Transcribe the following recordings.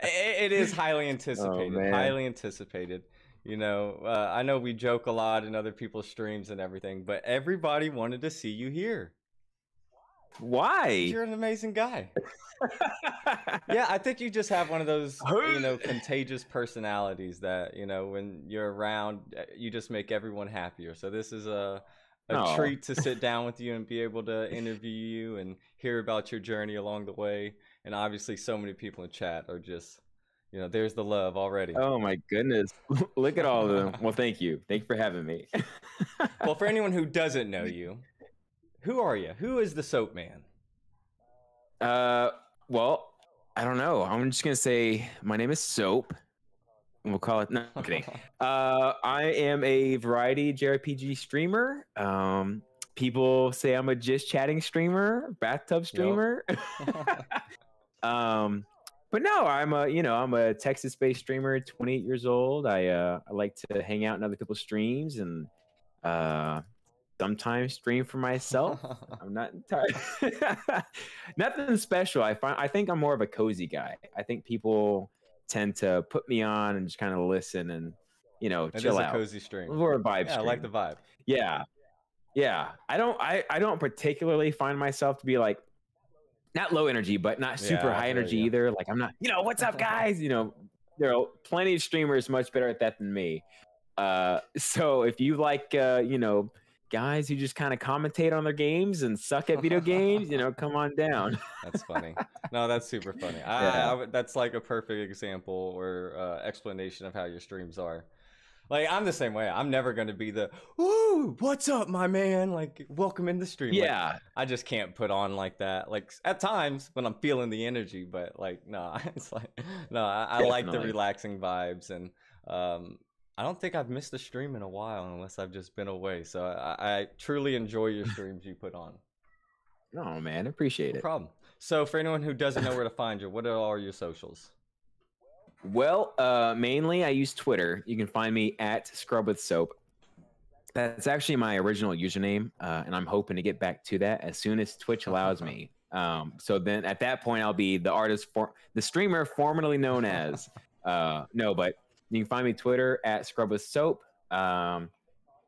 It is highly Oh anticipated, man. highly anticipated. You know, I know we joke a lot in other people's streams and everything, but everybody wanted to see you here. Why? You're an amazing guy. Yeah, I think you just have one of those, you know, contagious personalities that, you know, when you're around, you just make everyone happier. So this is a Oh, treat to sit down with you and be able to interview you and hear about your journey along the way. And obviously, so many people in chat are just, you know, there's the love already. oh my goodness. Look at all of them. Well, thank you. Thank you for having me. Well, for anyone who doesn't know you, who are you? Who is the Soap Man? Uh, well, I don't know. I'm just gonna say my name is Soap. We'll call it. No, I'm kidding. I am a variety JRPG streamer. People say I'm a just chatting streamer, bathtub Yep. streamer. um, but no, I'm a Texas-based streamer, 28 years old. I like to hang out in other people's streams and uh, sometimes stream for myself. I'm not entirely nothing special. I think I'm more of a cozy guy. I think people tend to put me on and just kind of listen and It is chill a out. cozy stream. Or a vibe Yeah, I like the stream. vibe. Yeah. Yeah. I don't particularly find myself to be like not low energy, but not super Yeah, I high feel energy you. either. Like I'm not, what's up, guys? There are plenty of streamers much better at that than me. So if you like, guys who just kind of commentate on their games and suck at video games, come on down. That's funny. No, that's super funny. Yeah. That's like a perfect example or explanation of how your streams are. Like I'm the same way. I'm never going to be the "Ooh, what's up, my man?" Like welcome in the stream. Like Yeah. I just can't put on like that. Like at times when I'm feeling the energy, but like no, it's like no. I like the Definitely. relaxing vibes, and I don't think I've missed a stream in a while unless I've just been away. So I truly enjoy your streams you put on. Oh man, appreciate No it. problem. So for anyone who doesn't know where to find you, what are all your socials? Well, mainly I use Twitter. You can find me at Scrub with Soap. That's actually my original username, and I'm hoping to get back to that as soon as Twitch allows me. So then at that point, I'll be the streamer formerly known as. No, but you can find me Twitter at Scrub with Soap.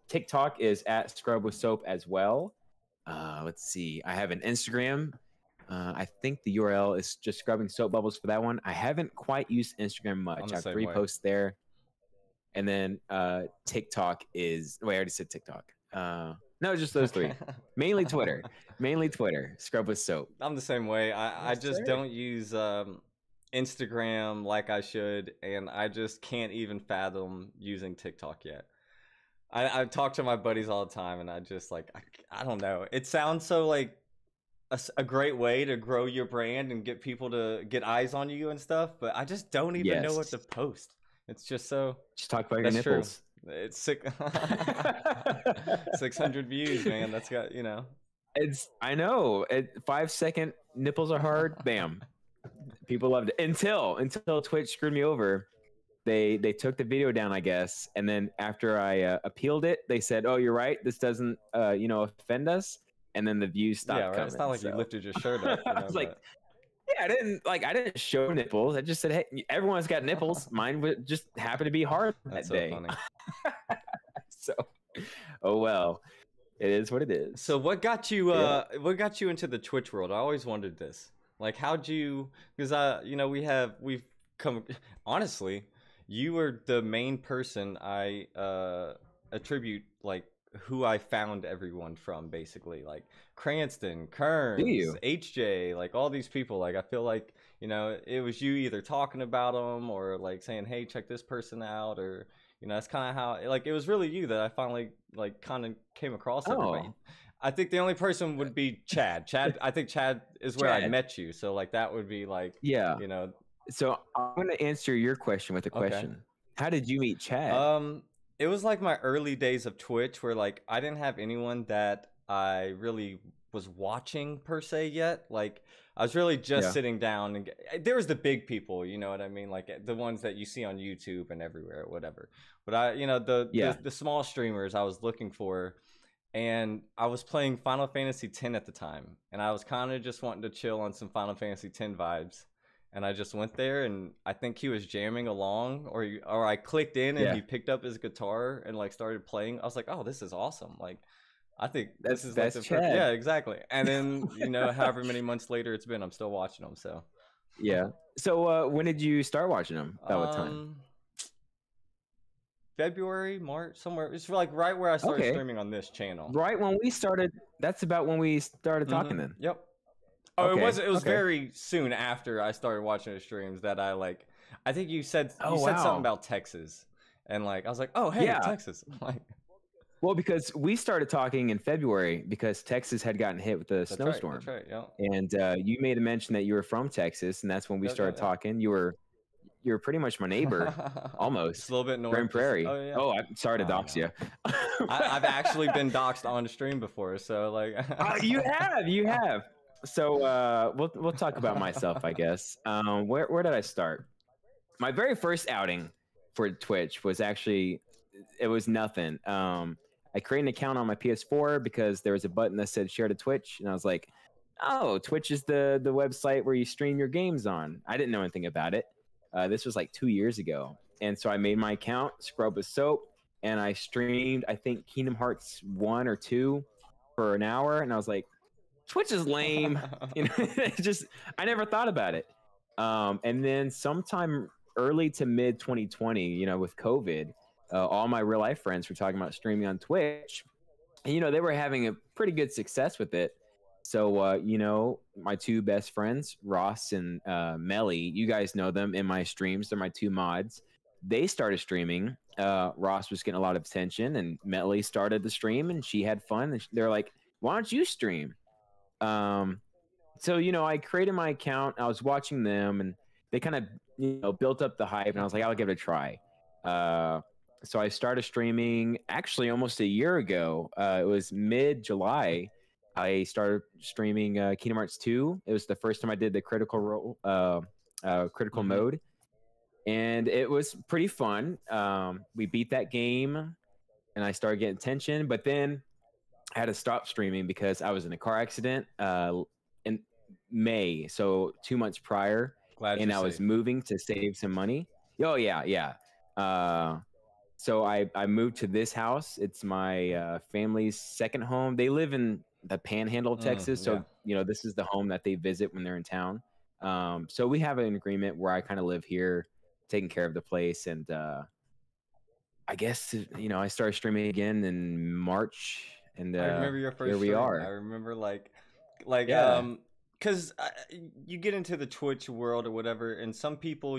TikTok is at Scrub with Soap as well. Let's see. I have an Instagram. I think the URL is just Scrubbing Soap Bubbles for that one. I haven't quite used Instagram much. I'm I the have same 3 way. posts there. And then TikTok is wait, I already said TikTok. No, just those 3. Mainly Twitter. Mainly Twitter. Scrub with Soap. I'm the same way. I Yes, just sir. don't use Instagram like I should, and I just can't even fathom using TikTok yet. I talk to my buddies all the time, and I just like I don't know. It sounds so like a great way to grow your brand and get people to get eyes on you and stuff, but I just don't even know what to Yes. post. It's just so Just talk about your that's true. nipples. It's sick. 600 views, man. That's got, you know. I know. 5-second nipples are hard. Bam. People loved it. Until Twitch screwed me over. They took the video down, I guess, and then after I appealed it, they said, "Oh, you're right. This doesn't, offend us." And then the views Yeah, stopped right. It's not coming. like you So lifted your shirt up, you I know, was like, but "Yeah, I didn't show nipples. I just said, hey, everyone's got nipples. Mine would just happen to be hard that's that so day." funny. So, oh well, it is what it is. So Yeah. what got you into the Twitch world? I always wondered this. Like how'd you because you know, we've come honestly, you were the main person I attribute like who I found everyone from basically. Like Cranston, Do Kearns, you? HJ, like all these people. Like I feel like, you know, it was you either talking about them or like saying, "Hey, check this person out," or you know, that's kind of how like it was really you that I finally like kind of came across everybody. Oh, I think the only person would be Chad. I think Chad is where I Chad. met you. So like that would be like, Yeah. you know, So I'm going to answer your question with a okay. question. How did you meet Chad? It was like my early days of Twitch where like I didn't have anyone that I really was watching per se yet. Like I was really just Yeah. sitting down and there was the big people, you know what I mean? Like the ones that you see on YouTube and everywhere, or whatever. But I, you know, Yeah. the small streamers I was looking for, and I was playing Final Fantasy X at the time, and I was kind of just wanting to chill on some Final Fantasy X vibes. and I just went there, and I think he was jamming along, or I clicked in and Yeah. he picked up his guitar and like started playing. I was like, oh, this is awesome. Like, I think this is like That's Chad. yeah, exactly. And then however many months later it's been, I'm still watching him. So yeah. So when did you start watching him? About what time? February, March, somewhere. It's like right where I started streaming on this channel. Right when we started. That's about when we started talking then. Yep. Oh, okay. It was very soon after I started watching the streams that I like. I think you said something about Texas, and like I was like, oh hey, Texas. Like, well, because we started talking in February because Texas had gotten hit with the snowstorm. That's right. Yeah. And you made a mention that you were from Texas, and that's when we started talking. You're pretty much my neighbor, almost. Just a little bit north. Grand Prairie. Oh, yeah. Oh, I'm sorry to dox you. I've actually been doxed on stream before, so like. You have. So we'll talk about myself, I guess. Where did I start? My very first outing for Twitch was actually, it was nothing. I created an account on my PS4 because there was a button that said share to Twitch, and I was like, oh, Twitch is the website where you stream your games on. I didn't know anything about it. This was like 2 years ago. And so I made my account, Scrub with Soap, and I streamed, I think, Kingdom Hearts 1 or 2 for an hour. And I was like, Twitch is lame. I never thought about it. And then sometime early to mid 2020, with COVID, all my real life friends were talking about streaming on Twitch. And, they were having a pretty good success with it. So, my two best friends, Ross and Melly, you guys know them in my streams. They're my two mods. They started streaming. Ross was getting a lot of attention, and Melly started the stream, and she had fun. And they're like, why don't you stream? So, I created my account. I was watching them, and they kind of, built up the hype, and I was like, I'll give it a try. So I started streaming actually almost a year ago. It was mid-July. I started streaming Kingdom Hearts 2. It was the first time I did the critical mode, and it was pretty fun. We beat that game, and I started getting attention. But then I had to stop streaming because I was in a car accident in May, so 2 months prior, and I was moving to save some money. Oh yeah. So I moved to this house. It's my family's second home. They live in the Panhandle of Texas, so this is the home that they visit when they're in town. So we have an agreement where I kind of live here, taking care of the place, and I guess I started streaming again in March, and I remember your first here we stream. are. I remember like because you get into the Twitch world or whatever, and some people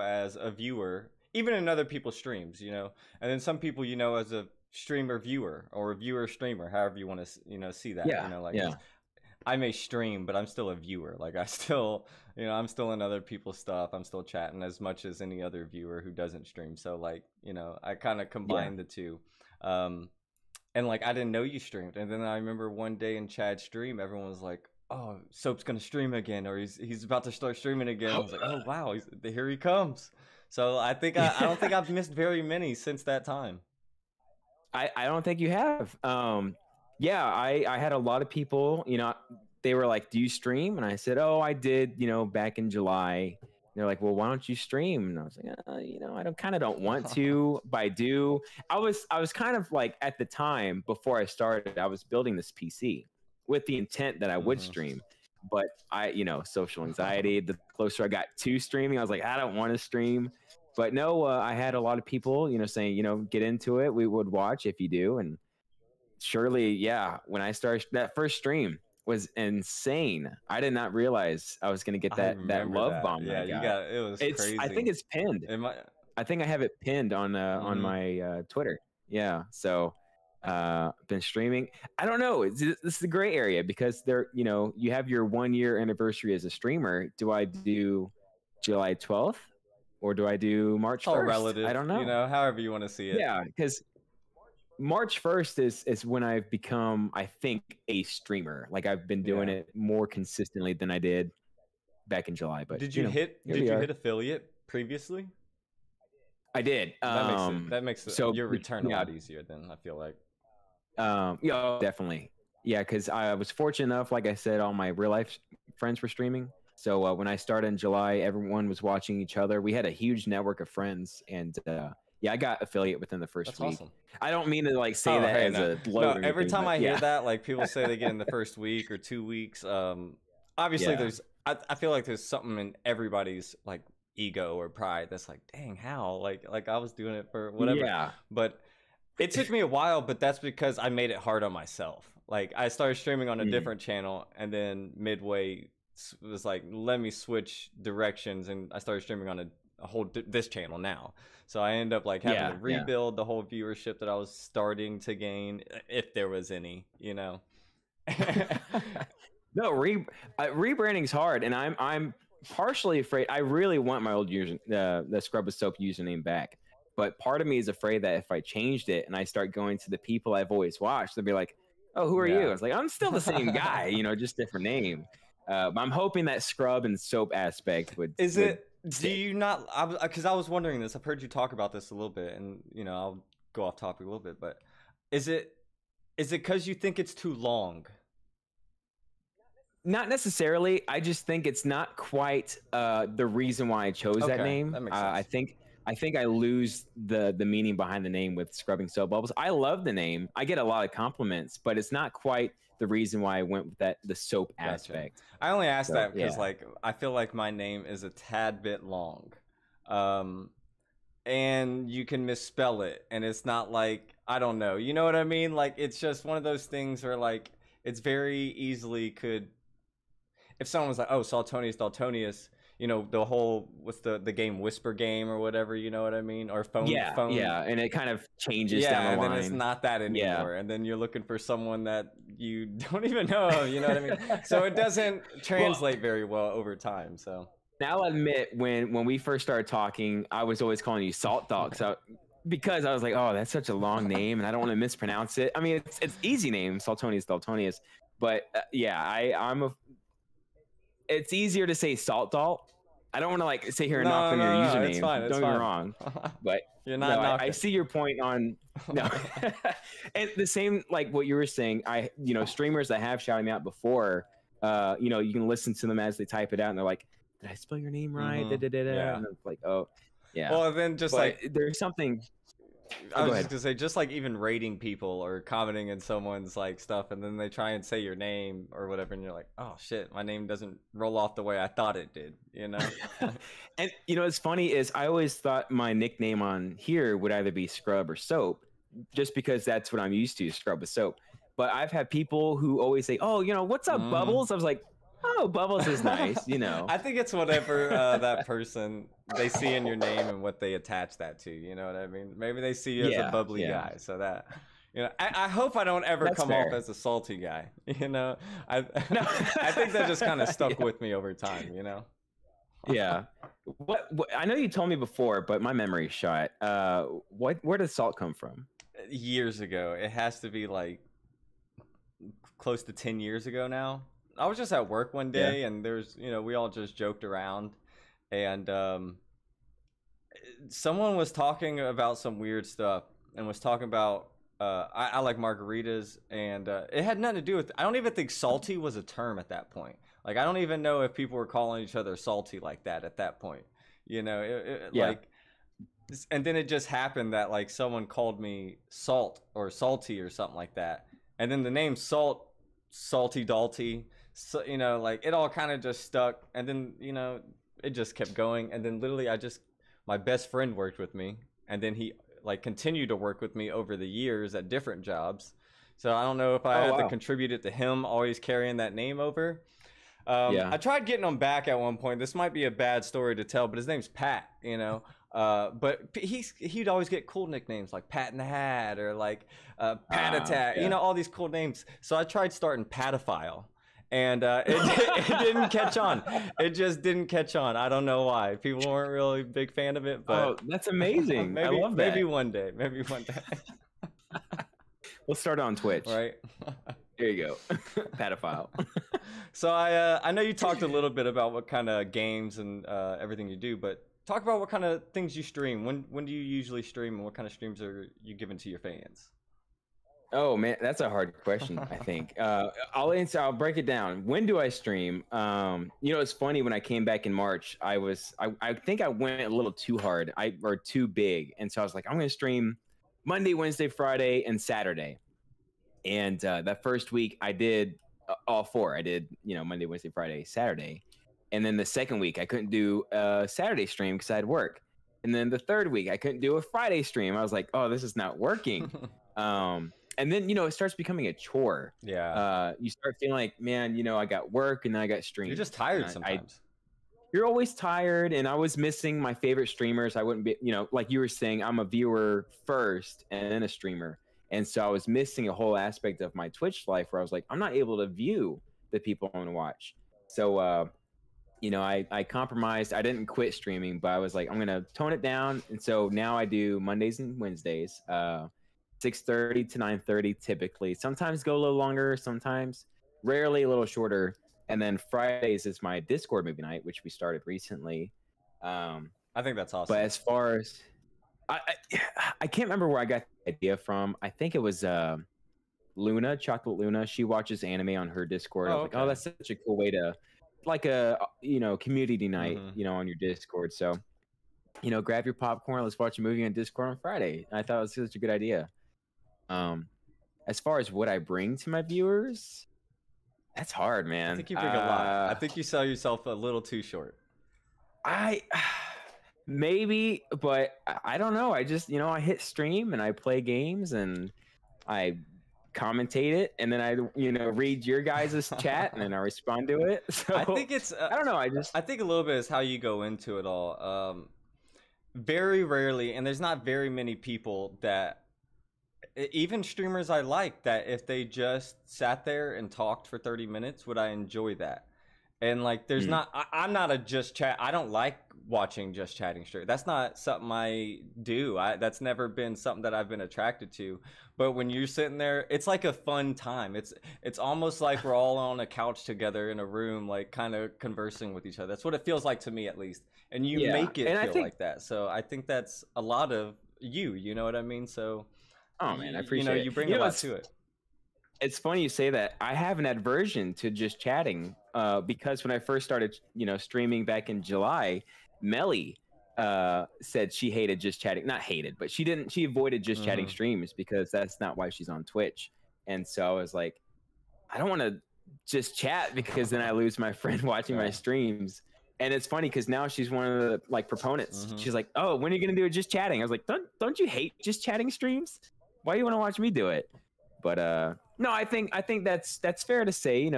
as a viewer, even in other people's streams, and then some people as a streamer viewer or a viewer streamer, however you want to see that. I may stream, but I'm still a viewer. Like I still I'm still in other people's stuff. I'm still chatting as much as any other viewer who doesn't stream. So like I kind of combine the two. And like I didn't know you streamed, and then I remember one day in Chad's stream, everyone was like, oh, Soap's gonna stream again, or he's about to start streaming again. I was like, oh wow, here he comes. So I think I don't think I've missed very many since that time. I don't think you have. I had a lot of people, they were like, do you stream? And I said, oh, I did, back in July. And they're like, well, why don't you stream? And I was like, I don't want to, but I do. I was kind of like, at the time before I started, I was building this PC with the intent that I would stream. But social anxiety, the closer I got to streaming, I was like, I don't want to stream. But no, I had a lot of people, saying, get into it. We would watch if you do. And surely, when I started, that first stream was insane. I did not realize I was going to get that love bomb. Yeah, it was crazy. I think it's pinned. I think I have it pinned on my Twitter. Yeah. So been streaming. I don't know. This is a gray area because you have your 1 year anniversary as a streamer. Do I do July 12th? Or do I do March 1st? All relative. I don't know. However you want to see it. Yeah, because March 1st is when I've become, I think, a streamer. Like I've been doing it more consistently than I did back in July. But did you hit affiliate previously? I did. That makes your return a lot easier then, I feel like. Definitely. Yeah, because I was fortunate enough, like I said, all my real life friends were streaming. So when I started in July, everyone was watching each other. We had a huge network of friends, and yeah, I got affiliate within the first That's week. awesome. I don't mean to like say Oh, that hey, as no, a no. gloat or Every anything, time but I hear yeah, that, like people say they get in the first week or 2 weeks. Obviously, yeah, I feel like there's something in everybody's like ego or pride that's like, dang, how? Like I was doing it for whatever. yeah. But it took me a while, but that's because I made it hard on myself. Like I started streaming on a Mm, different channel, and then midway was like, let me switch directions, and I started streaming on a whole this channel now. So I ended up like having to yeah, yeah. rebuild the whole viewership that I was starting to gain, if there was any, you know. No, rebranding's hard, and I'm partially afraid. I really want my old the Scrub with Soap username back, but part of me is afraid that if I changed it and I start going to the people I've always watched, they'll be like, "Oh, who are you?" Yeah. It's like I'm still the same guy, you know, just different name. But I'm hoping that Scrub and Soap aspect Is would it? Do stick. you not? Because I was wondering this. I've heard you talk about this a little bit, and you know, I'll go off topic a little bit. But is it? Is it because you think it's too long? Not necessarily. I just think it's not quite the reason why I chose that Okay, name. that makes I sense. think I lose the meaning behind the name with Scrubbing Soap Bubbles. I love the name. I get a lot of compliments, but it's not quite the reason why I went with the soap Gotcha. aspect. I only asked So that because yeah, like I feel like my name is a tad bit long, um, and you can misspell it, and it's not like I don't know. You know what I mean? Like it's just one of those things where like it's very easily could if someone was like, "Oh, Saltonius Daltonius," you know, the whole what's the game Whisper Game or whatever, you know what I mean? Or yeah, phone. yeah, and it kind of changes down Yeah, the and then it's line. not that Yeah. anymore. And then you're looking for someone that you don't even know, you know what I mean? So it doesn't Well, translate very well over time. So now I'll admit when we first started talking, I was always calling you Salt Dog. So because I was like, oh, that's such a long name, and I don't want to mispronounce it. I mean, it's easy name, Saltonius Daltonius, but yeah, I'm a. It's easier to say Salt Dalt. I don't want to like sit here and knock no, on your no, no, it's username. fine, it's Don't get me fine. wrong, but You're no, not I knocking. see your point on no, and the same like what you were saying. Streamers that have shouted me out before, you can listen to them as they type it out, and they're like, "Did I spell your name right?" Da, Mm-hmm. da, da, da. Yeah. And it's like, "Oh, yeah." Well, then just But like there's something. I Oh, go was just ahead. gonna say, just like even rating people or commenting in someone's like stuff, and then they try and say your name or whatever, and you're like, oh shit, my name doesn't roll off the way I thought it did, you know? And what's funny is I always thought my nickname on here would either be Scrub or Soap, just because that's what I'm used to, Scrub with Soap. But I've had people who always say, "Oh, what's up, Mm. Bubbles?" I was like, "Oh, Bubbles is nice," I think it's whatever that person they see in your name and what they attach that to. You know what I mean? Maybe they see you as a Yeah, bubbly yeah, guy, so that I hope I don't ever that's come off fair. as a salty guy. You know, I No, I think that just kind of stuck yeah, with me over time. You know. yeah. What? I know you told me before, but my memory's shot. Where does salt come from? Years ago, it has to be like close to 10 years ago now. I was just at work one Yeah, day, and there's we all just joked around, and someone was talking about some weird stuff and was talking about I like margaritas, and it had nothing to do with I don't even think salty was a term at that point. Like I don't even know if people were calling each other salty like that at that point. yeah. Like and then it just happened that like someone called me salt or salty or something like that, and then the name salt, salty dalty, so like it all kind of just stuck, and then it just kept going, and then literally my best friend worked with me, and then he like continued to work with me over the years at different jobs. So I don't know if I Oh had to wow. contribute it to him always carrying that name over. Yeah. I tried getting him back at one point. This might be a bad story to tell, but his name's Pat. But he'd always get cool nicknames like Pat in the Hat or like Pat Attack. Yeah. All these cool names. So I tried starting Patophile, and it didn't catch on. It just didn't catch on. I don't know why. People weren't really a big fan of it, Oh, but that's amazing. I maybe love maybe that. one day. Maybe one day. Let's start on Twitch. Right. There you go. Pedophile. So I know you talked a little bit about what kind of games and everything you do, but talk about what kind of things you stream. When do you usually stream, and what kind of streams are you giving to your fans? Oh man, that's a hard question. I think I'll answer. I'll break it down. When do I stream? It's funny. When I came back in March, I think I went a little too hard. Or too big, and so I was like, I'm going to stream Monday, Wednesday, Friday, and Saturday. And that first week, I did all four. I did Monday, Wednesday, Friday, Saturday, and then the second week I couldn't do a Saturday stream because I had work. And then the third week I couldn't do a Friday stream. I was like, oh, this is not working. And then, it starts becoming a chore. Yeah. You start feeling like, man, I got work and then I got streams. You're just tired sometimes. You're always tired. And I was missing my favorite streamers. I wouldn't be, like you were saying, I'm a viewer first and then a streamer. And so I was missing a whole aspect of my Twitch life where I was like, I'm not able to view the people I want to watch. So, I compromised. I didn't quit streaming, but I was like, I'm going to tone it down. And so now I do Mondays and Wednesdays. 6:30 to 9:30 typically. Sometimes go a little longer, sometimes rarely a little shorter. And then Fridays is my Discord movie night, which we started recently. I think that's awesome. But as far as I can't remember where I got the idea from. I think it was Luna, Chocolate Luna. She watches anime on her Discord. I was like, oh, that's such a cool way to like a community night, on your Discord. So, grab your popcorn, let's watch a movie on Discord on Friday. And I thought it was such a good idea. As far as what I bring to my viewers, that's hard, man. I think you bring a lot. I think you sell yourself a little too short. Maybe, but I don't know. I just, I hit stream and I play games and I commentate it, and then I, read your guys' chat and then I respond to it. So I think it's, I don't know. I think a little bit is how you go into it all. Very rarely, and there's not very many people that, even streamers I like, that if they just sat there and talked for 30 minutes, would I enjoy that? And like, there's not, I'm not a just chat. I don't like watching just chatting straight. That's not something I do. That's never been something that I've been attracted to. But when you're sitting there, it's like a fun time. It's almost like we're all on a couch together in a room, like kind of conversing with each other. That's what it feels like to me, at least. And you make it feel like that. So I think that's a lot of you know what I mean? So, oh man, I appreciate it. You bring a lot to it. It's funny you say that. I have an aversion to just chatting because when I first started, streaming back in July, Melly said she hated just chatting. Not hated, but she avoided just chatting streams because that's not why she's on Twitch. And so I was like, I don't want to just chat because then I lose my friend watching my streams. And it's funny because now she's one of the like proponents. She's like, oh, when are you going to do it just chatting? I was like, don't you hate just chatting streams? Why do you want to watch me do it? But no, I think that's fair to say.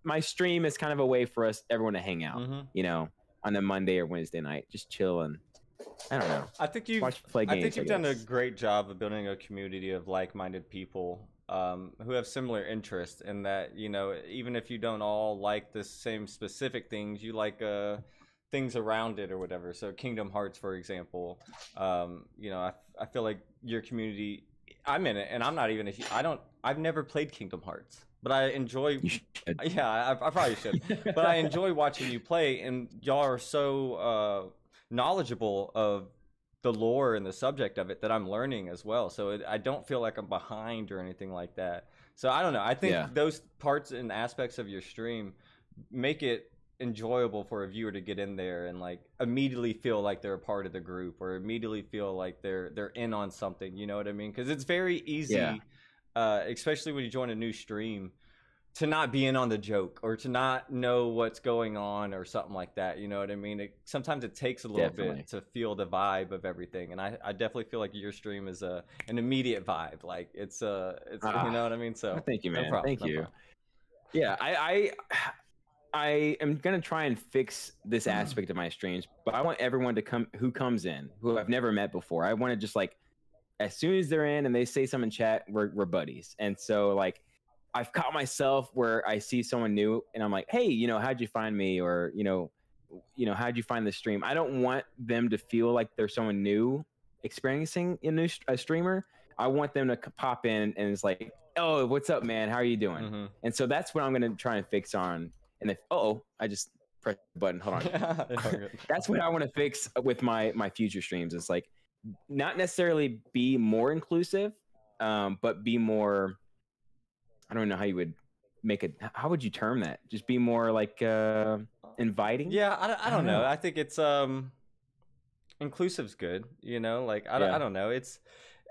My stream is kind of a way for everyone to hang out. On a Monday or Wednesday night, just chill and I don't know. I think you've done a great job of building a community of like-minded people who have similar interests. In that, even if you don't all like the same specific things, you like things around it or whatever. So Kingdom Hearts, for example, I feel like your community. I'm in it, and I'm not even I've never played Kingdom Hearts, but I enjoy. Yeah, I probably should, but I enjoy watching you play, and y'all are so knowledgeable of the lore and the subject of it that I'm learning as well. So I don't feel like I'm behind or anything like that. So I don't know. I think those parts and aspects of your stream make it enjoyable for a viewer to get in there and like immediately feel like they're a part of the group or immediately feel like they're in on something, you know what I mean? Because it's very easy, especially when you join a new stream, to not be in on the joke or to not know what's going on or something like that, you know what I mean? Sometimes it takes a little bit to feel the vibe of everything, and I definitely feel like your stream is an immediate vibe, like it's you know what I mean? So thank you, man. Thank you. Yeah, I am going to try and fix this aspect of my streams, but I want everyone to who comes in, who I've never met before. I want to just like, as soon as they're in and they say something in chat, we're buddies. And so like, I've caught myself where I see someone new and I'm like, hey, how'd you find me? Or, how'd you find the stream? I don't want them to feel like they're someone new experiencing a streamer. I want them to pop in and it's like, oh, what's up, man? How are you doing? And so that's what I'm going to try and fix on. And if I just pressed the button. Hold on. That's what I want to fix with my future streams. It's like not necessarily be more inclusive, but be more. I don't know how you would make it. How would you term that? Just be more like inviting. Yeah, I don't know. I think it's inclusive's good. You know, like I don't know.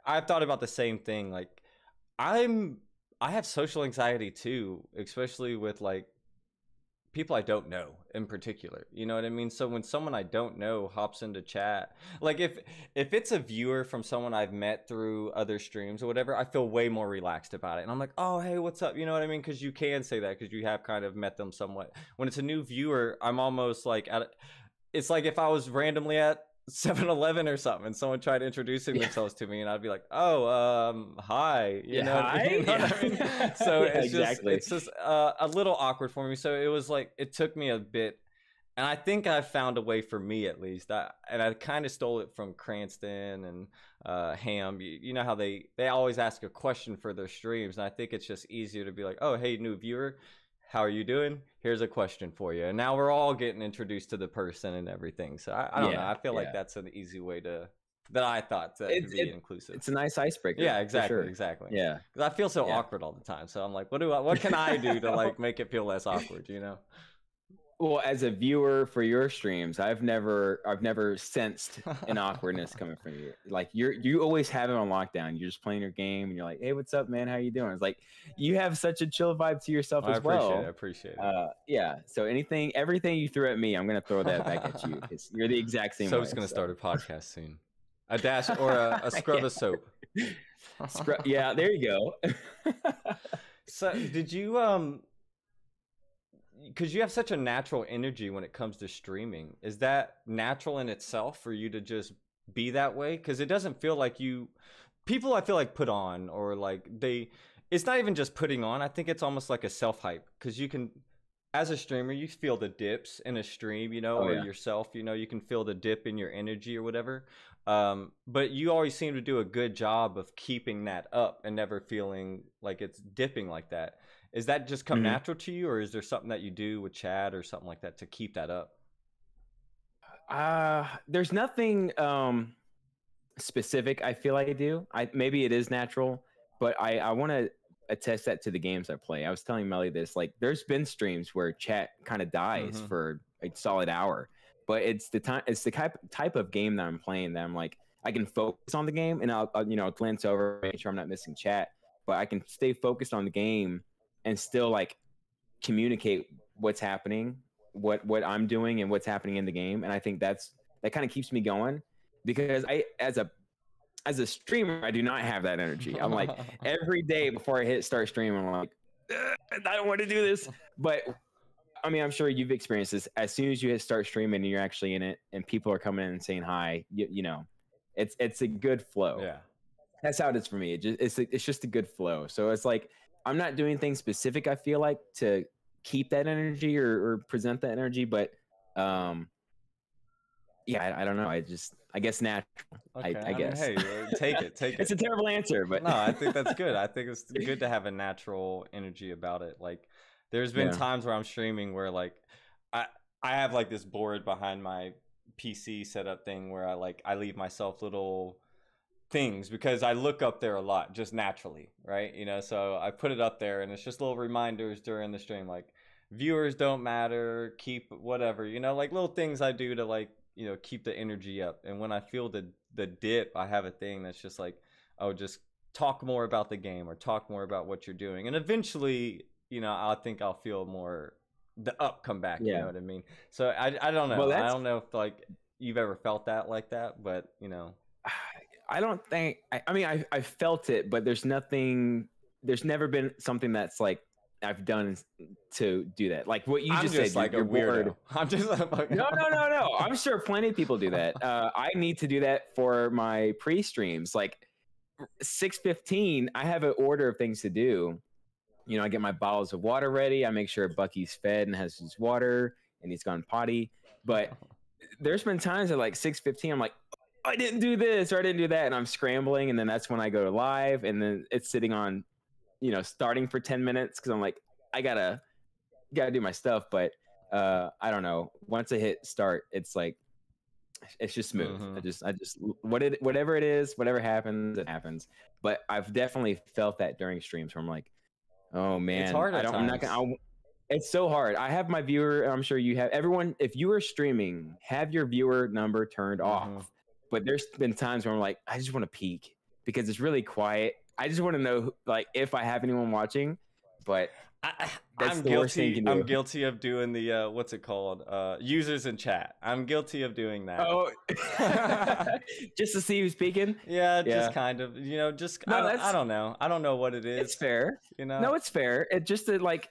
I've thought about the same thing. Like I have social anxiety too, especially with like people I don't know in particular. You know what I mean? So when someone I don't know hops into chat, like if it's a viewer from someone I've met through other streams or whatever, I feel way more relaxed about it. And I'm like, "Oh, hey, what's up?" You know what I mean? Cuz you can say that cuz you have kind of met them somewhat. When it's a new viewer, I'm almost like it's like if I was randomly at 7-Eleven or something and someone tried introducing themselves to me and I'd be like, "Oh, hi." You know what I mean? So it's just a little awkward for me. So it was like it took me a bit, and I think I found a way for me at least. And I kind of stole it from Cranston and Ham. You know how they always ask a question for their streams, and I think it's just easier to be like, "Oh, hey, new viewer, how are you doing? Here's a question for you." And now we're all getting introduced to the person and everything. So I don't know. I feel like that's an easy way that I thought to be inclusive. It's a nice icebreaker. Yeah, exactly, sure. exactly. Yeah, because I feel so awkward all the time. So I'm like, what can I do to like make it feel less awkward? You know. Well, as a viewer for your streams, I've never sensed an awkwardness coming from you. Like you always have it on lockdown. You're just playing your game and you're like, "Hey, what's up, man? How you doing?" It's like you have such a chill vibe to yourself as well. I appreciate it. Yeah. So everything you threw at me, I'm gonna throw that back at you because you're the exact same. Soap's gonna start a podcast soon. A dash or a scrub of soap. Yeah, there you go. So did you because you have such a natural energy when it comes to streaming, is that natural in itself for you to just be that way? Because it doesn't feel like people I feel like put on, or like it's not even just putting on. I think it's almost like a self-hype, because you can, as a streamer, you feel the dips in a stream, you know, or yourself, you know, you can feel the dip in your energy or whatever. But you always seem to do a good job of keeping that up and never feeling like it's dipping like that. Is that just come natural to you, or is there something that you do with chat or something like that to keep that up? There's nothing specific I feel like I do. Maybe it is natural, but I want to attest that to the games I play. I was telling Melly this, like there's been streams where chat kind of dies for a solid hour, but it's the type of game that I'm playing that I'm like, I can focus on the game and I'll glance over, make sure I'm not missing chat, but I can stay focused on the game and still like communicate what's happening, what I'm doing and what's happening in the game. And I think that kind of keeps me going, because I, as a streamer, I do not have that energy. I'm like, every day before I hit start streaming, I'm like, I don't want to do this. But I mean, I'm sure you've experienced this. As soon as you hit start streaming and you're actually in it and people are coming in and saying hi, you know, it's a good flow. Yeah. That's how it is for me. It's just a good flow. So it's like, I'm not doing things specific, I feel like, to keep that energy or present that energy, but yeah, I don't know. I guess natural. Okay. I guess. Mean, hey, take it. It's a terrible answer, but no, I think that's good. I think it's good to have a natural energy about it. Like, there's been times where I'm streaming where like I have like this board behind my PC setup thing where I leave myself little things, because I look up there a lot just naturally, right? You know, so I put it up there and it's just little reminders during the stream, like viewers don't matter, keep whatever, you know, like little things I do to like, you know, keep the energy up. And when I feel the dip, I have a thing that's just like, oh, just talk more about the game or talk more about what you're doing, and eventually, you know, I think I'll feel more the up come back. You know what I mean? So I don't know. Well, I don't know if like you've ever felt that like that, but you know, I don't think. I mean, I felt it, but there's never been something that's like I've done to do that. Like what you just said, like you're a weirdo. I'm just like, no. I'm sure plenty of people do that. I need to do that for my pre-streams. Like 6:15, I have an order of things to do. You know, I get my bottles of water ready. I make sure Bucky's fed and has his water and he's gone potty. But there's been times at like 6:15, I'm like, I didn't do this or I didn't do that. And I'm scrambling. And then that's when I go live. And then it's sitting on, you know, starting for 10 minutes. Cause I'm like, I gotta do my stuff. But I don't know. Once I hit start, it's like it's just smooth. Mm-hmm. I just whatever it is, whatever happens, it happens. But I've definitely felt that during streams where I'm like, oh It's man, hard at I'm not times. gonna. It's so hard. I have my viewer. I'm sure you have everyone. If you are streaming, have your viewer number turned Mm-hmm. off. But there's been times where I'm like, I just want to peek because it's really quiet. I just want to know like if I have anyone watching. But that's I'm the worst thing you guilty. can I'm do. guilty of doing the what's it called? Users in chat. I'm guilty of doing that. Oh, just to see who's speaking. Yeah, Yeah. just kind of. You know, just No, I don't know. I don't know what it is. It's fair. You know. No, it's fair. It just like.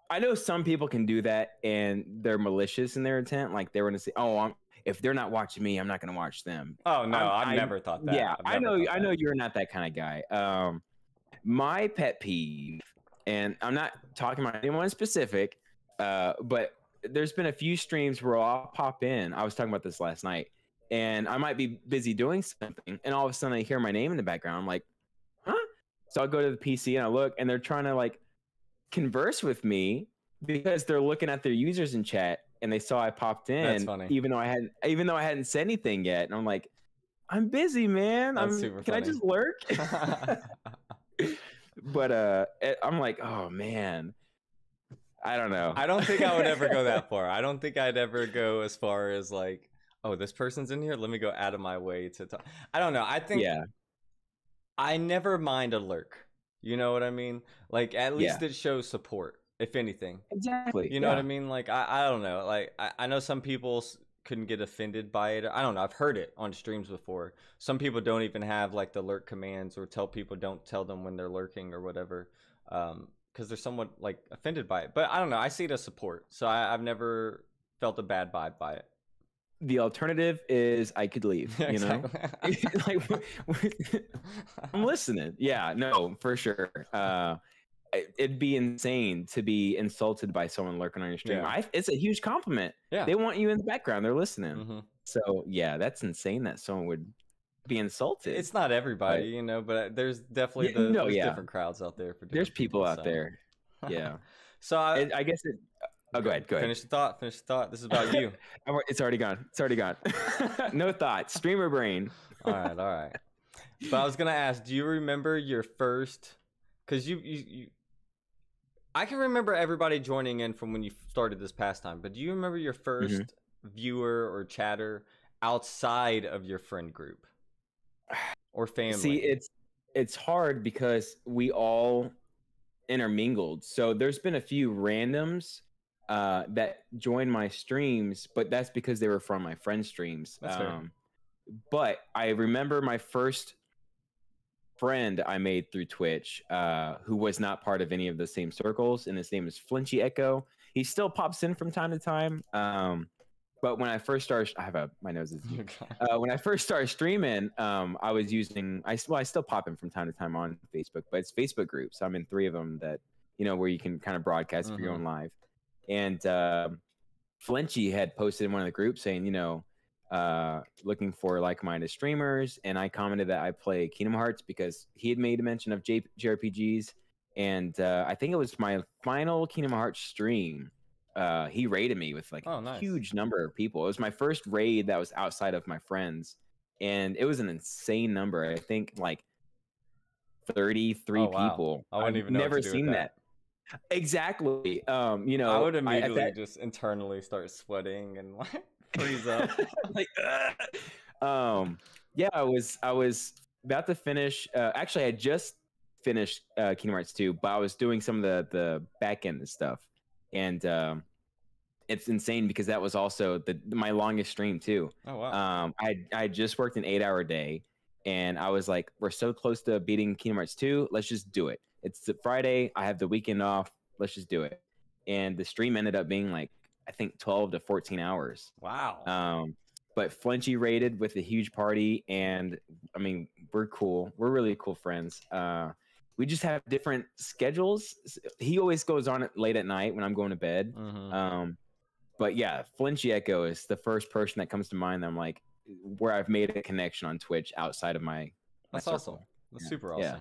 I know some people can do that and they're malicious in their intent. Like they were going to say, "Oh, if they're not watching me, I'm not going to watch them." Oh no, I've never thought that. Yeah, I know that. you're not that kind of guy. My pet peeve, and I'm not talking about anyone specific, but there's been a few streams where I'll pop in. I was talking about this last night, and I might be busy doing something, and all of a sudden I hear my name in the background. I'm like, huh? So I'll go to the PC and I look, and they're trying to like converse with me because they're looking at their users in chat and they saw I popped in. That's funny. Even though I hadn't said anything yet. And I'm like, I'm busy, man. That's super can funny. I just lurk? But I'm like, oh man. I don't know. I don't think I would ever go that far. I don't think I'd ever go as far as like, oh, this person's in here. Let me go out of my way to talk. I don't know. I think I never mind a lurk. You know what I mean? Like at least it shows support, if anything. Exactly. You know what I mean? Like I don't know. Like I know some people couldn't get offended by it. I don't know. I've heard it on streams before. Some people don't even have like the lurk commands or tell people don't tell them when they're lurking or whatever. Because they're somewhat like offended by it. But I don't know. I see it as support. So I've never felt a bad vibe by it. The alternative is I could leave, Yeah, you know? Like, I'm listening. Yeah, no, for sure. It'd be insane to be insulted by someone lurking on your stream. Yeah. It's a huge compliment. Yeah. They want you in the background. They're listening. Mm-hmm. So, yeah, that's insane that someone would be insulted. It's not everybody, you know, but there's definitely there's different crowds out there. There's people out there. Yeah. So I guess it... Oh, go ahead. Finish the thought. Finish the thought. This is about you. It's already gone. It's already gone. No thought. Streamer brain. All right. But I was gonna ask, do you remember your first? Because you, I can remember everybody joining in from when you started this pastime. But do you remember your first viewer or chatter outside of your friend group or family? See, it's hard because we all intermingled. So there's been a few randoms that joined my streams, but that's because they were from my friend streams. That's fair. But I remember my first friend I made through Twitch, who was not part of any of the same circles, and his name is Flinchy Echo. He still pops in from time to time. But when I first started, my nose is. When I first started streaming, I was using. I still pop in from time to time on Facebook, but it's Facebook groups. I'm in 3 of them that where you can kind of broadcast if you're going live. And Flinchy had posted in one of the groups saying, looking for like-minded streamers, and I commented that I play Kingdom Hearts because he had made a mention of JRPGs, and I think it was my final Kingdom Hearts stream. He raided me with like a huge number of people. It was my first raid that was outside of my friends, and it was an insane number. I think like 33 people. I wouldn't even know never seen that. Exactly. I would immediately just internally start sweating and like freeze up. Like, yeah, I was about to finish. Actually, I just finished Kingdom Hearts 2, but I was doing some of the back end stuff, and it's insane because that was also my longest stream too. Oh wow. I just worked an 8-hour day, and I was like, we're so close to beating Kingdom Hearts 2. Let's just do it. It's Friday. I have the weekend off. Let's just do it. And the stream ended up being like, I think 12 to 14 hours. Wow. But Flinchy raided with a huge party. And I mean, we're cool. We're really cool friends. We just have different schedules. He always goes on it late at night when I'm going to bed. But yeah, Flinchy Echo is the first person that comes to mind that I'm like, where I've made a connection on Twitch outside of my That's circle. awesome. That's super awesome. Yeah.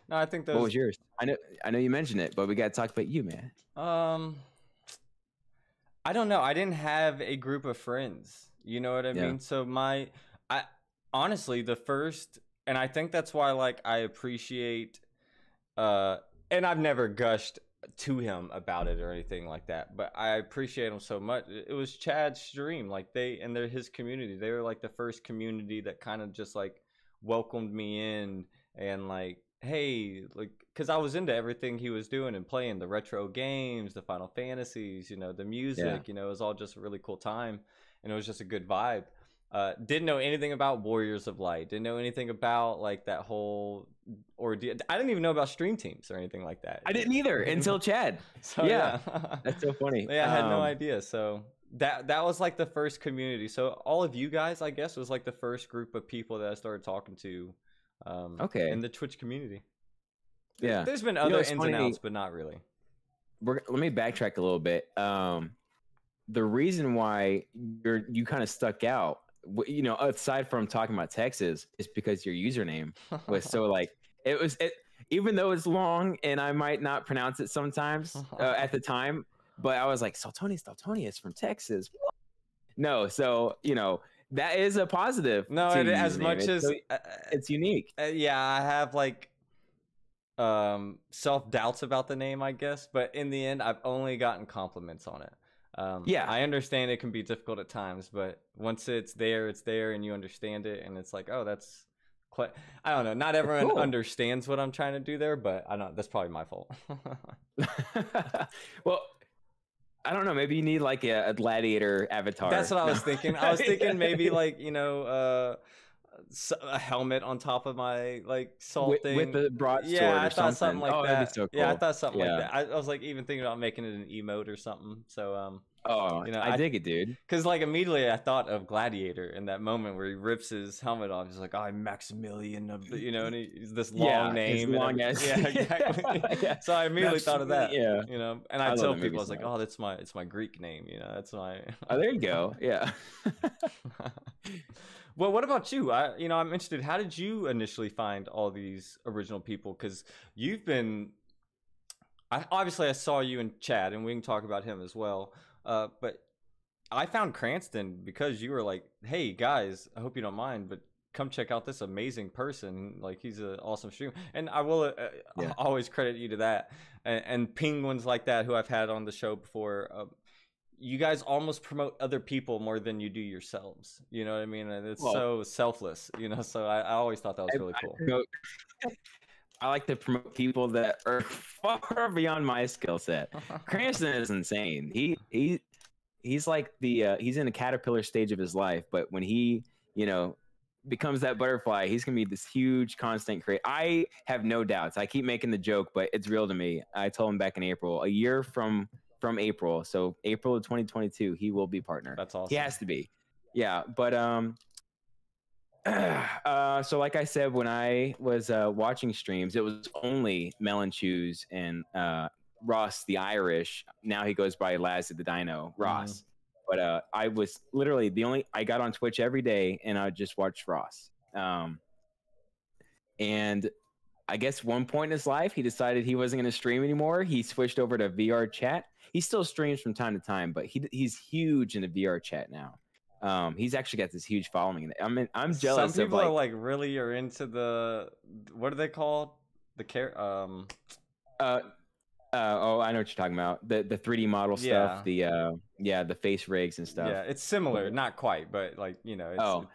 No, I think those. What was yours? I know you mentioned it, but we got to talk about you, man. I don't know. I didn't have a group of friends. You know what I Yeah. mean? So I honestly the first, and I think that's why like I appreciate, uh, and I've never gushed to him about it or anything like that, but I appreciate him so much. It was Chad's stream, like they're his community. They were like the first community that kind of just like welcomed me in and like, hey, like, because I was into everything he was doing and playing the retro games, the Final Fantasies, you know, the Yeah. music, you know, it was all just a really cool time, and it was just a good vibe. Didn't know anything about Warriors of Light. Didn't know anything about like that whole ordeal. I didn't even know about stream teams or anything like that. I didn't either until Chad. So Yeah, yeah, that's so funny. yeah, I had no idea. So that was like the first community. So all of you guys, I guess, was like the first group of people that I started talking to, Okay. in the Twitch community. Yeah. There's been You know, other it's ins funny. and outs, but not really. Let me backtrack a little bit. The reason why you kind of stuck out, you know, aside from talking about Texas, is because your username was so like it. Even though it's long and I might not pronounce it sometimes at the time, but I was like, Saltonius from Texas. What? No, so you know that is a positive. No, to it, your as username. much as It's unique. yeah, I have like self doubts about the name, I guess, but in the end I've only gotten compliments on it. Yeah. I understand it can be difficult at times, but once it's there and you understand it, and it's like, oh, that's quite, I don't know, not everyone Cool. understands what I'm trying to do there, but I don't, that's probably my fault. Well, I don't know, maybe you need like a gladiator avatar. That's what I No. was thinking. I was thinking maybe like, you know, a helmet on top of my like salt with, thing with the broadsword yeah, I or thought something like oh, that. that'd be so cool. Yeah, I thought something Yeah. like that. I was like even thinking about making it an emote or something. So Oh, you know, I dig it, dude. because like immediately I thought of Gladiator in that moment where he rips his helmet off. He's like, oh, I'm Maximilian of the, you know, and he's this long Yeah, his name. long and ass- yeah, exactly. Yeah. So I immediately thought of that. Yeah. You know, and I I love tell that movie people, I was so like, much. oh, it's my Greek name. You know, that's my. Oh, there you go. Yeah. Well, what about you? You know, I'm interested. How did you initially find all these original people? Because you've been, obviously, I saw you in Chad, and we can talk about him as well. But I found Cranston because you were like, "Hey guys, I hope you don't mind, but come check out this amazing person. Like, he's an awesome streamer." And I will Yeah. always credit you to that. And penguins like that, who I've had on the show before. You guys almost promote other people more than you do yourselves. You know what I mean? And it's so selfless, you know? So I always thought that was really cool. I like to promote people that are far beyond my skill set. Cranston is insane. He's like he's in a caterpillar stage of his life, but when he, you know, becomes that butterfly, he's gonna be this huge constant creator. I have no doubts. I keep making the joke, but it's real to me. I told him back in April, a year from April, so April of 2022, he will be partner. That's awesome. He has to be. Yeah, but so like I said, when I was watching streams, it was only Melon Chews and Ross the Irish. Now he goes by Laz the Dino, Ross. But I was literally I got on Twitch every day and I would just watch Ross. And I guess one point in his life, he decided he wasn't going to stream anymore. He switched over to VR chat. He still streams from time to time, but he's huge in the VR chat now. He's actually got this huge following. I'm jealous. Some people of are like really are into the, what are they called? The oh, I know what you're talking about. The 3D model stuff. The face rigs and stuff. Yeah, it's similar, not quite, but like, you know,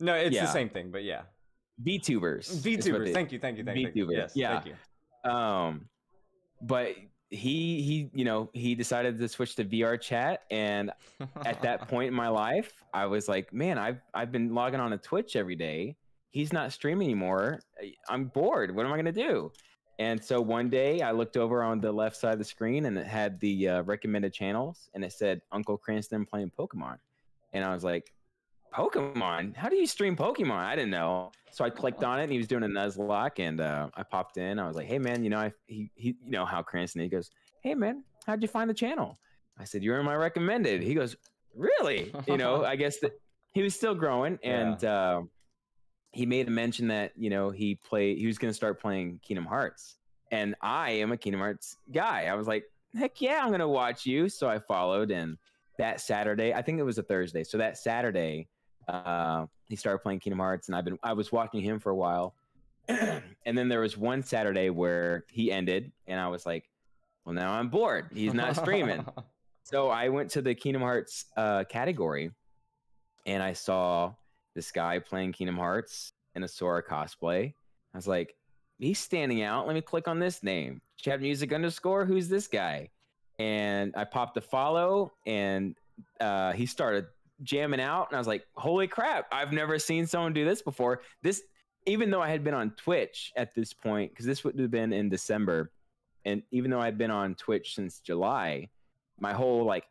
no, it's the same thing, but yeah. VTubers. VTubers. Thank you. VTubers. Yes, yeah. thank you. But he you know, he decided to switch to VR chat, and at that point in my life, I was like, man, I've been logging on to Twitch every day. He's not streaming anymore. I'm bored. What am I gonna do? And so one day I looked over on the left side of the screen and it had the recommended channels, and it said Uncle Cranston playing Pokemon. And I was like, Pokemon? How do you stream Pokemon? I didn't know. So I clicked on it and he was doing a Nuzlocke, and I popped in. I was like, hey man, you know, he you know how Cranston, he goes, hey man, how'd you find the channel? I said, you're in my recommended. He goes, really? You know, I guess that he was still growing, and he made a mention that, you know, he was going to start playing Kingdom Hearts, and I am a Kingdom Hearts guy. I was like, heck yeah, I'm gonna watch you. So I followed, and that Saturday, I think it was a Thursday. So that Saturday, he started playing Kingdom Hearts, and I was watching him for a while. And then there was one Saturday where he ended, and I was like, well, now I'm bored. He's not streaming. So I went to the Kingdom Hearts category, and I saw this guy playing Kingdom Hearts in a Sora cosplay. I was like, he's standing out. Let me click on this name. Chad Music _. Who's this guy? And I popped the follow, and he started jamming out, and I was like, holy crap, I've never seen someone do this before. This, even though I had been on Twitch at this point, because this would have been in December, and even though I'd been on Twitch since July, my whole like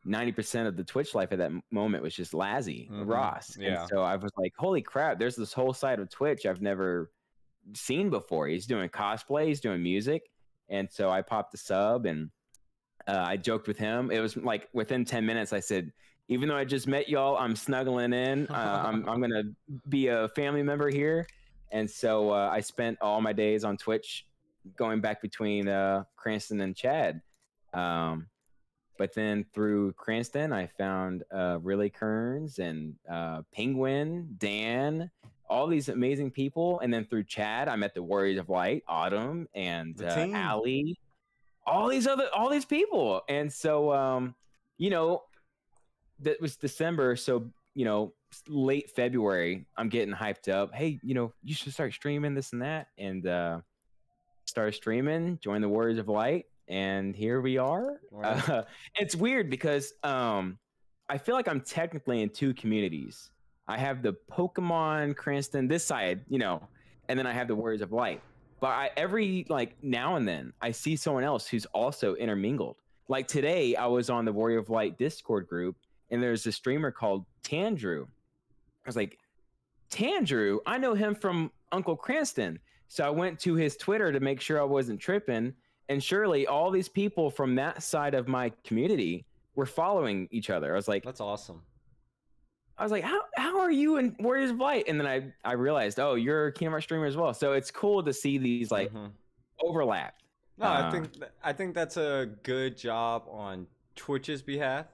90% of the Twitch life at that moment was just Lazzy Ross. Yeah. And so I was like, holy crap, there's this whole side of Twitch I've never seen before. He's doing cosplay, he's doing music. And so I popped the sub, and I joked with him. It was like within 10 minutes, I said, even though I just met y'all, I'm snuggling in. I'm going to be a family member here. And so I spent all my days on Twitch going back between Cranston and Chad. But then through Cranston, I found Really Kearns and Penguin, Dan, all these amazing people. And then through Chad, I met the Warriors of Light, Autumn, and Allie, all these people. And so, you know, that was December. So, you know, late February, I'm getting hyped up. Hey, you know, you should start streaming this and that. And started streaming, joined the Warriors of Light. And here we are. Right. It's weird because I feel like I'm technically in two communities. I have the Pokemon Cranston, this side, you know, and then I have the Warriors of Light. But every like now and then I see someone else who's also intermingled. Like today, I was on the Warrior of Light Discord group, and there's a streamer called Tandrew. I was like, Tandrew, I know him from Uncle Cranston. So I went to his Twitter to make sure I wasn't tripping. And surely all these people from that side of my community were following each other. I was like, that's awesome. I was like, how are you in Warriors of Light? And then I realized, oh, you're a Kingdom Hearts streamer as well. So it's cool to see these like overlap. No, I think that's a good job on Twitch's behalf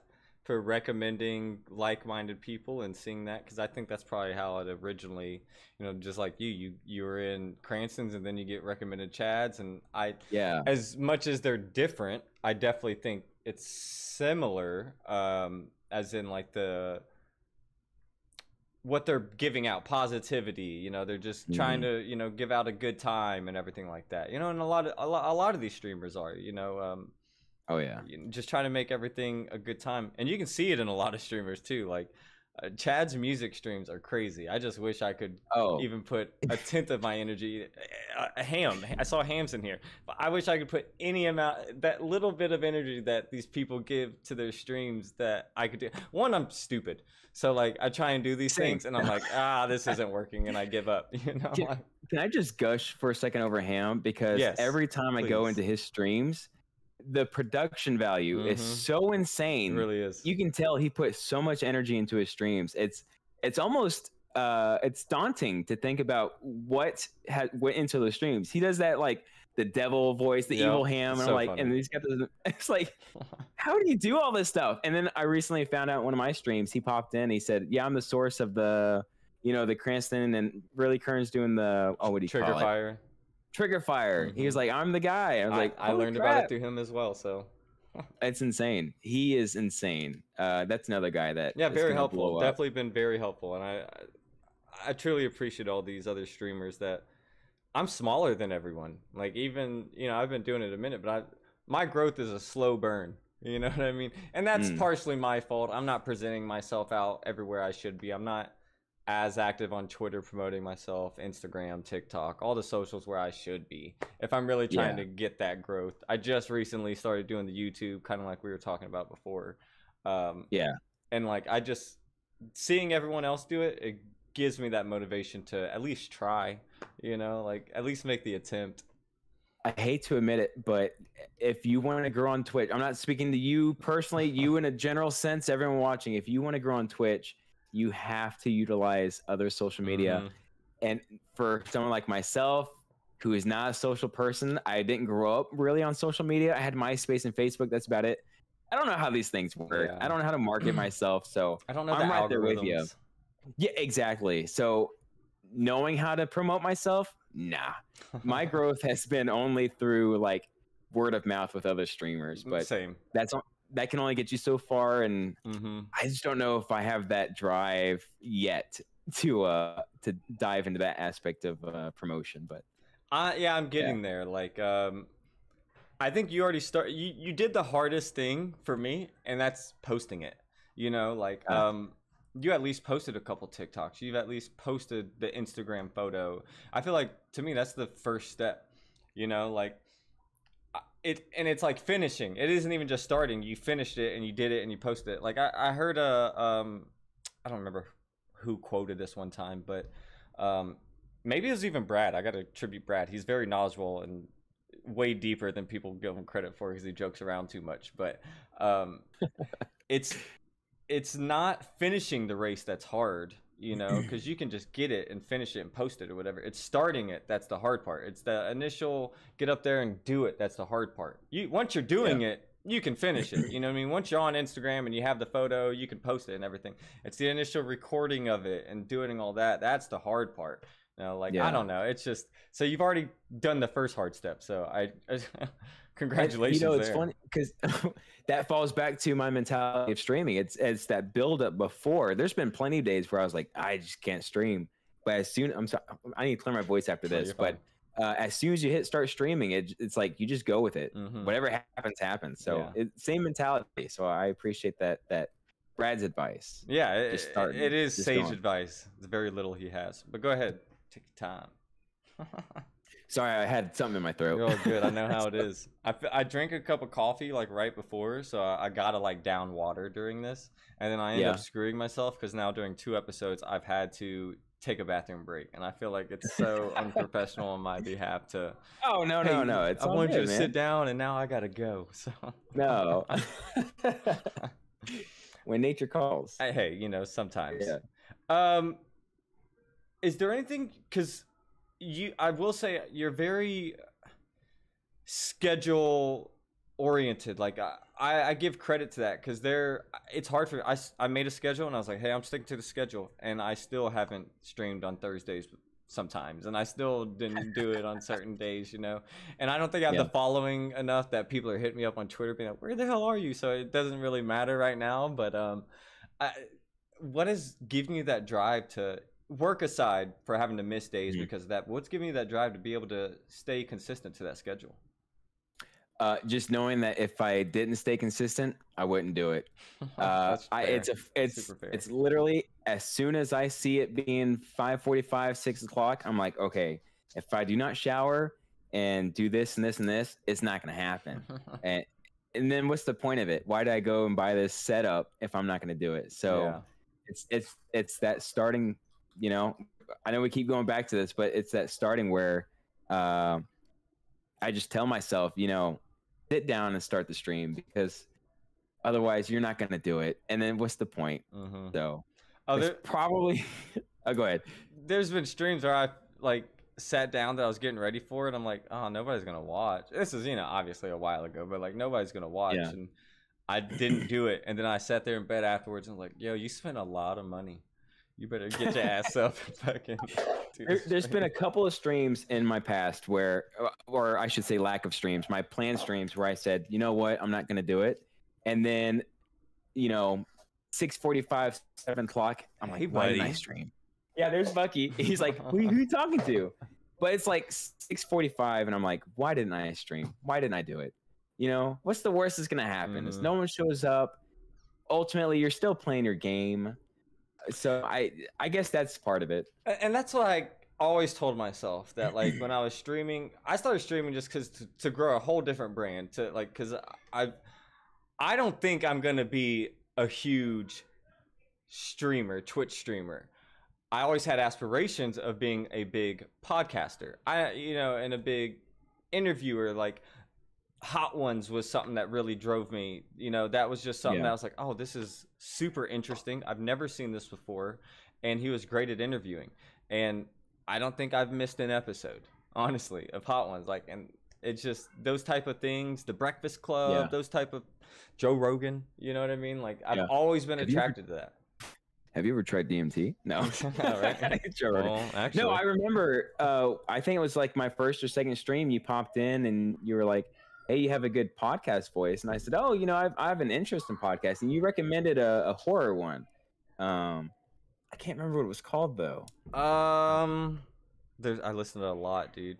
for recommending like-minded people and seeing that, because I think that's probably how it originally, you know, just like you were in Cranston's and then you get recommended Chad's, and as much as they're different, I definitely think it's similar, as in like what they're giving out, positivity, you know, they're just trying to, you know, give out a good time and everything like that, you know, and a lot of these streamers are, you know, just trying to make everything a good time. And you can see it in a lot of streamers too. Like Chad's music streams are crazy. I just wish I could even put a tenth of my energy. I saw Hams in here, but I wish I could put any amount, that little bit of energy that these people give to their streams that I could do. One, I'm stupid, so like I try and do these things, and I'm like, this isn't working, and I give up. You know. Can I just gush for a second over Ham, because every time I go into his streams, the production value is so insane. It really is. You can tell he put so much energy into his streams. It's almost it's daunting to think about what went into the streams. He does that like the devil voice, the evil Ham, and so I'm like, funny. and he's got this. It's like, how do you do all this stuff? And then I recently found out one of my streams. He popped in. He said, "Yeah, I'm the source of the, you know, the Cranston and Really Kearns doing the what do you Trigger call Fire." It? Trigger Fire. He was like, I'm the guy. I was like, I learned about it through him as well. So it's insane. He is insane. That's another guy that very helpful. Definitely been very helpful, and I truly appreciate all these other streamers that I'm smaller than everyone. Like even, you know, I've been doing it a minute, but my growth is a slow burn. You know what I mean? And that's partially my fault. I'm not presenting myself out everywhere I should be. I'm not as active on Twitter promoting myself, Instagram, TikTok, all the socials where I should be if I'm really trying to get that growth. I just recently started doing the YouTube, kind of like we were talking about before. And like seeing everyone else do it, it gives me that motivation to at least try, you know, like at least make the attempt. I hate to admit it, but if you want to grow on Twitch, I'm not speaking to you personally, you in a general sense, everyone watching, if you want to grow on Twitch, you have to utilize other social media. And for someone like myself, who is not a social person. I didn't grow up really on social media. I had MySpace and Facebook. That's about it. I don't know how these things work. Yeah. I don't know how to market myself. So I don't know I'm the right there with you. algorithms. Yeah, exactly. So knowing how to promote myself, nah. My growth has been only through like word of mouth with other streamers, but Same. that can only get you so far, and I just don't know if I have that drive yet to dive into that aspect of promotion. But yeah, I'm getting there. Like, I think you already you did the hardest thing for me, and that's posting it. You know, like, you at least posted a couple TikToks. You've at least posted the Instagram photo. I feel like, to me, that's the first step. You know, like, it's like finishing. It isn't even just starting. You finished it and you did it and you posted it. Like, I heard I don't remember who quoted this one time, but maybe it was even Brad. I got to attribute Brad. He's very knowledgeable and way deeper than people give him credit for because he jokes around too much. But it's not finishing the race that's hard, you know, because you can just get it and finish it and post it or whatever. It's starting it that's the hard part. It's the initial get up there and do it that's the hard part. Once you're doing it, you can finish it. You know what I mean? Once you're on Instagram and you have the photo, you can post it and everything. It's the initial recording of it and doing all that. That's the hard part. You know, like, I don't know. It's just, so you've already done the first hard step. So I congratulations. You know, it's funny because that falls back to my mentality of streaming. It's that build up before. There's been plenty of days where I was like, I just can't stream. But as soon, I'm sorry, I need to clear my voice after this. But as soon as you start streaming, it's like you just go with it. Whatever happens. So same mentality. So I appreciate that Brad's advice. Yeah, it is sage advice. It's very little he has. But go ahead, take your time. Sorry, I had something in my throat. You're all good. I know how it is. I drank a cup of coffee like right before, so I gotta like down water during this, and then I end up screwing myself because now during 2 episodes I've had to take a bathroom break, and I feel like it's so unprofessional on my behalf to. Oh no, hey, no! It's I wanted you to man. sit down, and now I gotta go. So no. When nature calls. Hey, you know, sometimes. Yeah. Is there anything, because I will say you're very schedule oriented. Like, I give credit to that because it's hard for I made a schedule and I was like, hey, I'm sticking to the schedule, and I still haven't streamed on Thursdays sometimes, and I still didn't do it on certain days, you know. And I don't think I have the following enough that people are hitting me up on Twitter being like, where the hell are you? So it doesn't really matter right now. But what is giving you that drive to work aside for having to miss days because of that? What's giving you that drive to be able to stay consistent to that schedule? Just knowing that if I didn't stay consistent, I wouldn't do it. It's literally as soon as I see it being 5:45, 6 o'clock, I'm like, okay, if I do not shower and do this and this and this, it's not going to happen. and then what's the point of it? Why did I go and buy this setup if I'm not going to do it? So it's that starting. You know, I know we keep going back to this, but it's that starting where I just tell myself, you know, sit down and start the stream because otherwise you're not going to do it. And then what's the point? So probably go ahead. There's been streams where I like sat down that I was getting ready for it. I'm like, oh, nobody's going to watch. This is, you know, obviously a while ago, but like nobody's going to watch. Yeah. And I didn't do it. And then I sat there in bed afterwards and was like, yo, you spent a lot of money. You better get your ass up and fucking There's been a couple of streams in my past where, or I should say lack of streams, my planned streams where I said, you know what, I'm not going to do it. And then, you know, 6:45, 7 o'clock, I'm like, why didn't I stream? Yeah, there's Bucky. He's like, who are you talking to? But it's like 6:45 and I'm like, why didn't I stream? Why didn't I do it? You know, what's the worst that's going to happen? Is no one shows up. Ultimately, you're still playing your game. So I guess that's part of it. And that's what I always told myself, that like when I was streaming, I started streaming just because to grow a whole different brand, to like, because I don't think I'm gonna be a huge streamer, Twitch streamer. I always had aspirations of being a big podcaster, and a big interviewer. Like Hot Ones was something that really drove me. You know, that was just something that I was like, oh, this is super interesting. I've never seen this before. And he was great at interviewing. And I don't think I've missed an episode. honestly, of hot ones. Like, and it's just those type of things, the Breakfast Club, Yeah. those type of Joe Rogan, you know what I mean? Like, I've Yeah. always been Have you ever- attracted to that. Have you ever tried DMT? No. Right? Joe Rogan. Well, actually, No, I remember. I think it was like my first or second stream. You popped in and you were like, "Hey, you have a good podcast voice." And I said, "Oh, I have an interest in podcasts." And you recommended a horror one. I can't remember what it was called though. I listened to a lot, dude.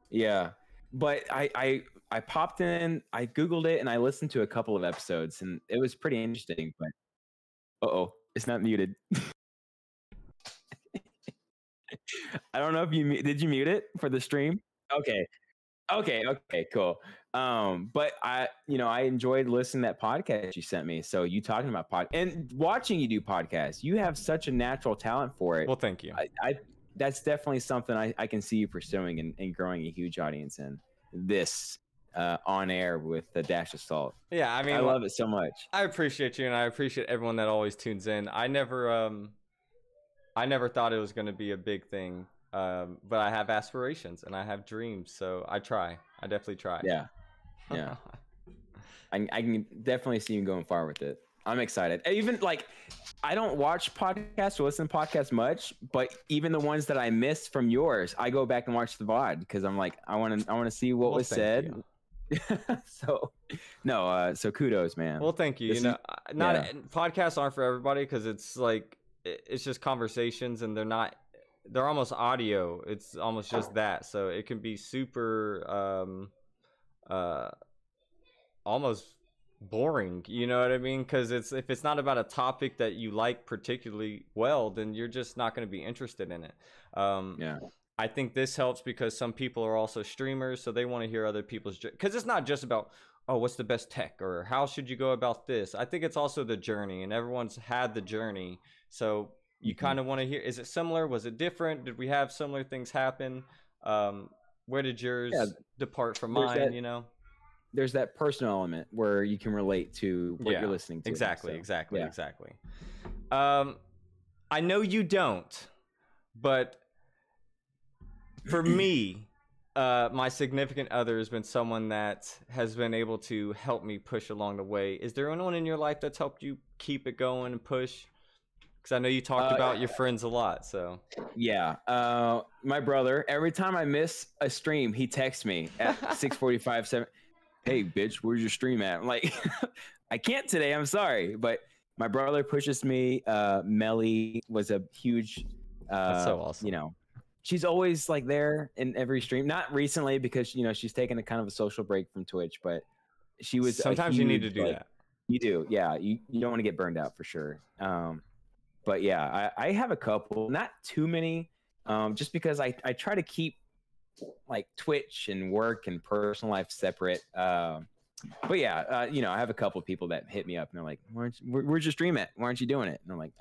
Yeah, but I popped in, I Googled it, and I listened to a couple of episodes, and it was pretty interesting. But it's not muted. I don't know if did you mute it for the stream? Okay. Okay, cool. But I enjoyed listening to that podcast you sent me. So you talking about and watching you do podcasts, you have such a natural talent for it. Well, thank you. I that's definitely something I can see you pursuing and growing a huge audience in this on air with the dash of salt. Yeah, I mean, I love it so much. I appreciate you, and I appreciate everyone that always tunes in. I never thought it was going to be a big thing, but I have aspirations and I have dreams, so I definitely try. Yeah. I can definitely see you going far with it. I'm excited. Even like, I don't watch podcasts or listen to podcasts much, but even the ones that I missed from yours, I go back and watch the VOD because I'm like, I want to see what was said. So kudos, man. Well, thank you. Podcasts aren't for everybody because it's like it's just conversations and they're almost audio. It's almost just that, so it can be super almost boring, you know what I mean? Because if it's not about a topic that you like particularly well, then you're just not going to be interested in it. I think this helps because some people are also streamers, so they want to hear other people's, because it's not just about, oh, what's the best tech or how should you go about this. I think it's also the journey, and everyone's had the journey, so you kind of want to hear, is it similar, was it different, did we have similar things happen, where did yours depart from mine, There's that personal element where you can relate to what you're listening to. Exactly. I know you don't, but for me, my significant other has been someone that has been able to help me push along the way. Is there anyone in your life that's helped you keep it going and push? Because I know you talked about your friends a lot. So yeah, my brother. Every time I miss a stream, he texts me at 6:45, 7. Hey, bitch, where's your stream at? I'm like, I can't today. I'm sorry, but my brother pushes me. Melly was a huge. That's so awesome. She's always like there in every stream. Not recently because she's taken a kind of a social break from Twitch, but she was. Sometimes you need to do that. You do, yeah. You don't want to get burned out for sure. But yeah, I have a couple, not too many, just because I try to keep like Twitch and work and personal life separate. But yeah, I have a couple of people that hit me up and they're like, where's your stream at? Why aren't you doing it? And I'm like,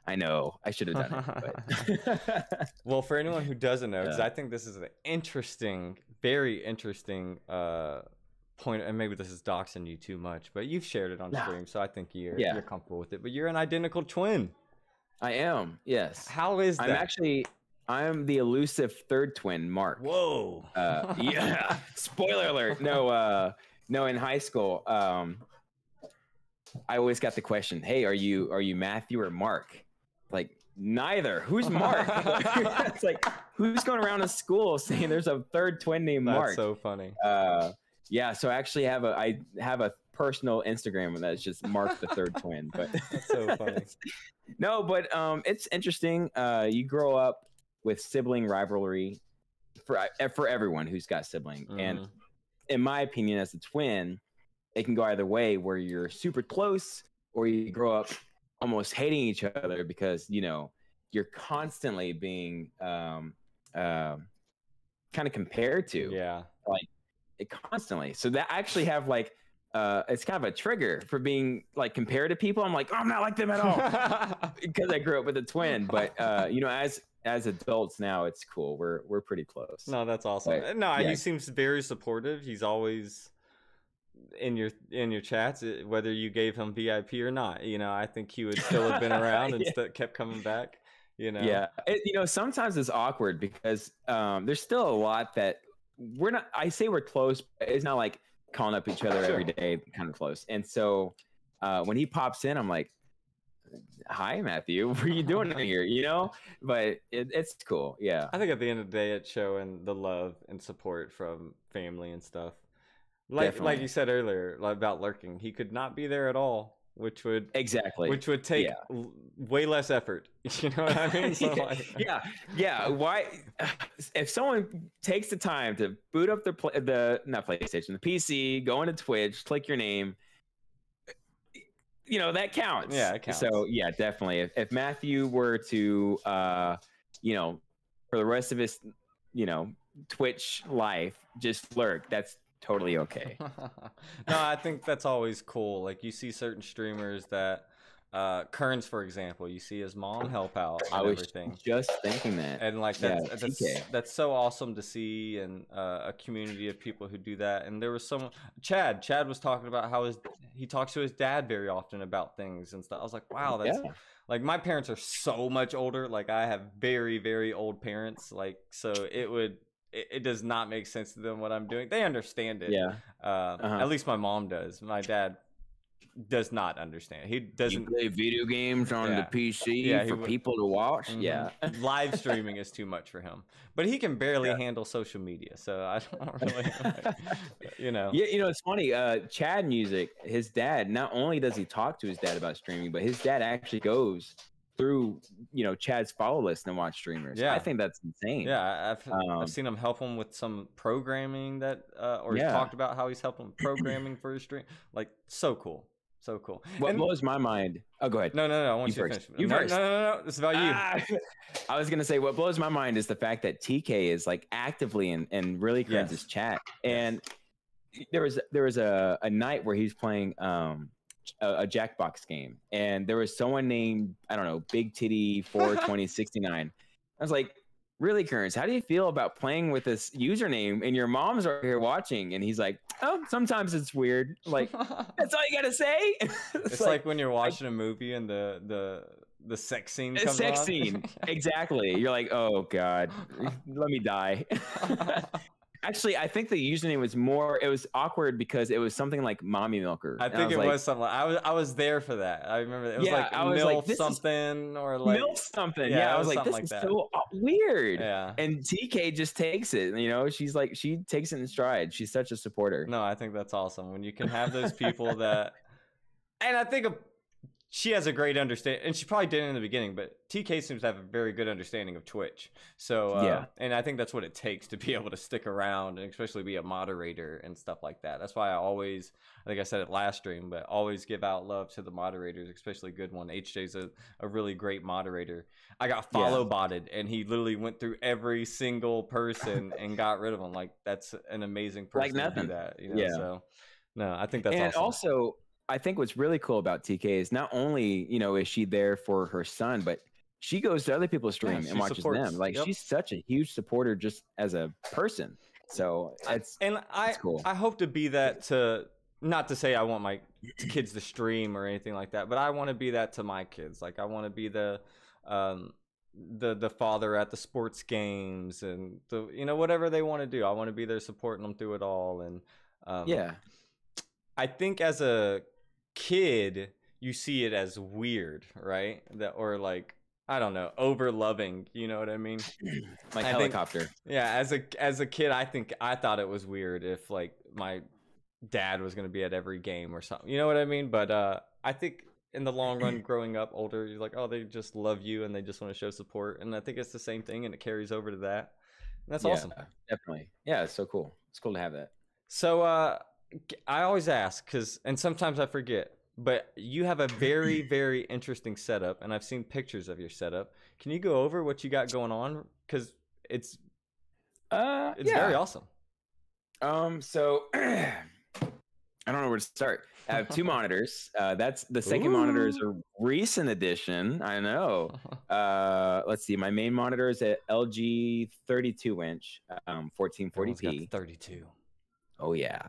I know I should have done it. But... Well, for anyone who doesn't know, because I think this is an interesting, very interesting point, and maybe this is doxing you too much, but you've shared it on stream, so I think you're comfortable with it. But you're an identical twin. I am, yes. How is that? I'm the elusive third twin, Mark. Whoa. Yeah. Spoiler alert. No, in high school, I always got the question, hey, are you Matthew or Mark? Like, neither. Who's Mark? It's like, who's going around to school saying there's a third twin named Mark? That's so funny. Yeah, so I actually have a personal Instagram that's just Mark the third twin. But that's so funny. No, but it's interesting. You grow up with sibling rivalry for everyone who's got sibling. And in my opinion, as a twin, it can go either way, where you're super close or you grow up almost hating each other because you're constantly being kind of compared to, like, it constantly. So that I actually have like it's kind of a trigger for being like compared to people. I'm like, oh, I'm not like them at all because I grew up with a twin. But as adults now, it's cool. We're pretty close. No, that's awesome. But, he seems very supportive. He's always in your chats, whether you gave him VIP or not. I think he would still have been around and kept coming back. You know? Yeah. Sometimes it's awkward because there's still a lot that we're not. I say we're close, but it's not like calling up each other every day, kind of close. And so when he pops in, I'm like, "Hi, Matthew. What are you doing here?" But it's cool. Yeah. I think at the end of the day, it's showing the love and support from family and stuff. Like you said earlier about lurking, he could not be there at all, which would take way less effort. You know what I mean? So yeah. Why? If someone takes the time to boot up the not PlayStation, the PC, go into Twitch, click your name, that counts. Yeah, it counts. So yeah, definitely. If Matthew were to, for the rest of his, Twitch life, just lurk, that's totally okay. No, I think that's always cool. Like you see certain streamers that Kearns, for example, you see his mom help out and everything. Just thinking that. And like that's so awesome to see, and a community of people who do that. And there was Chad was talking about how he talks to his dad very often about things and stuff. I was like, wow, that's like my parents are so much older. Like I have very, very old parents. Like so it does not make sense to them what I'm doing. They understand it. Yeah. At least my mom does. My dad does not understand. He doesn't play video games on the PC for people to watch. Mm-hmm. Yeah. Live streaming is too much for him. But he can barely handle social media. So I don't really Yeah, it's funny. Chad Music, his dad, not only does he talk to his dad about streaming, but his dad actually goes through Chad's follow list and watch streamers. I think that's insane. I've seen him help him with some programming that he's talked about how he's helping programming for his stream. Like so cool. What blows my mind, go ahead. No, I want you to finish. You first. No, this is about you. I was gonna say what blows my mind is the fact that TK is like actively in really Kearns' chat. And there was a night where he's playing a Jackbox game, and there was someone named, I don't know, Big Titty 42069. I was like, really, Kearns, how do you feel about playing with this username and your mom's right here watching? And he's like, oh, sometimes it's weird. Like, that's all you gotta say. It's like when you're watching a movie and the sex scene comes on. Sex scene, exactly. You're like, oh god, let me die. Actually, I think the username was it was awkward because it was something like Mommy Milker. I think it was something I was there for that. I remember it was like MILF something or like MILF something. Yeah, I was like, this is so weird. Yeah. And TK just takes it, she's like, she takes it in stride. She's such a supporter. No, I think that's awesome when you can have those people that, and I think she has a great understanding, and she probably didn't in the beginning, but TK seems to have a very good understanding of Twitch. So, and I think that's what it takes to be able to stick around and especially be a moderator and stuff like that. That's why I think I said it last stream, but always give out love to the moderators, especially a good one. HJ's a really great moderator. I got follow-botted, and he literally went through every single person and got rid of them. Like, that's an amazing person to do that. So, no, I think that's awesome. And also, I think what's really cool about TK is not only, is she there for her son, but she goes to other people's stream and watches them. Like she's such a huge supporter just as a person. So it's cool. I hope to be that to, not to say I want my kids to stream or anything like that, but I want to be that to my kids. Like I want to be the father at the sports games and whatever they want to do. I want to be there supporting them through it all. And I think as a kid you see it as weird, right? Or like, I don't know, over loving, you know what I mean? Like helicopter. As a kid, I thought it was weird if like my dad was going to be at every game or something, you know what I mean? But I think in the long run, growing up older, you're like, oh, they just love you and they just want to show support. And I think it's the same thing, and it carries over to that. And that's awesome. Definitely. Yeah, it's so cool. It's cool to have that. So I always ask, and sometimes I forget, but you have a very, very interesting setup, and I've seen pictures of your setup. Can you go over what you got going on? Because it's very awesome. So I don't know where to start. I have two monitors. That's the second monitor is a recent addition. I know. Let's see. My main monitor is a LG 32-inch, 1440p. 32. Oh yeah.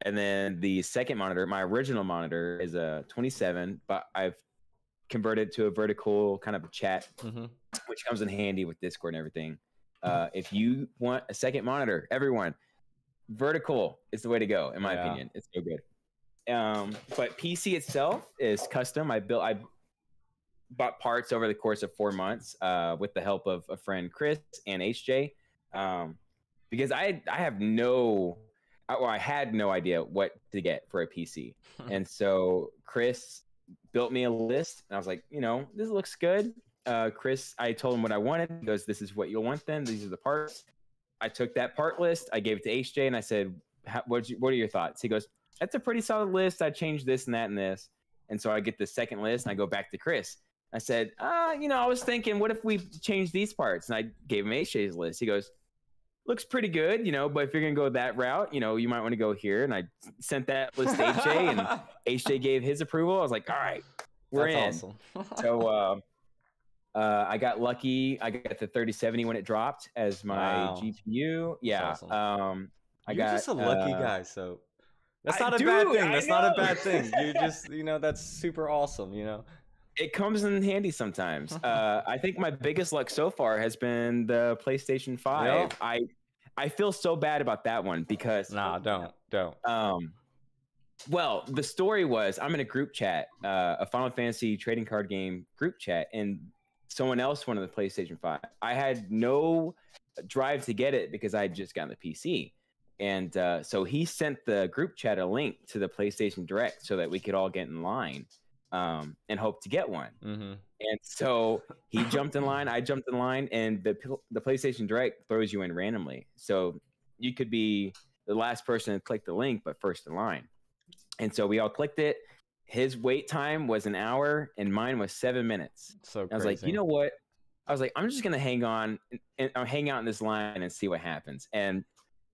And then the second monitor, my original monitor, is a 27, but I've converted to a vertical kind of a chat which comes in handy with Discord and everything. If you want a second monitor, everyone, vertical is the way to go, in my opinion. It's so good. But PC itself is custom. I bought parts over the course of 4 months with the help of a friend, Chris, and HJ, because I had no idea what to get for a PC. And so Chris built me a list, and I was like, this looks good. Chris, I told him what I wanted. He goes, this is what you'll want then. These are the parts. I took that part list. I gave it to HJ, and I said, what are your thoughts? He goes, that's a pretty solid list. I changed this and that and this. And so I get the second list, and I go back to Chris. I said, I was thinking, what if we change these parts? And I gave him HJ's list. He goes, looks pretty good, but if you're going to go that route, you might want to go here. And I sent that list to HJ, and HJ gave his approval. I was like, all right, we're in. Awesome. So I got lucky. I got the 3070 when it dropped as my GPU. Yeah. Awesome. You're just a lucky guy, so that's not a bad thing. That's not a bad thing. You just, that's super awesome, It comes in handy sometimes. I think my biggest luck so far has been the PlayStation 5. Yep. I feel so bad about that one because don't. Well, the story was I'm in a group chat, a Final Fantasy trading card game group chat, and someone else wanted the PlayStation 5. I had no drive to get it because I had just gotten the PC. And so he sent the group chat a link to the PlayStation Direct so that we could all get in line and hope to get one. Mm-hmm. And so he jumped in line, I jumped in line, and the PlayStation Direct throws you in randomly. So you could be the last person to click the link, but first in line. And so we all clicked it. His wait time was an hour, and mine was 7 minutes. So crazy. I was like, you know what? I was like, I'm just gonna hang on and hang out in this line and see what happens. And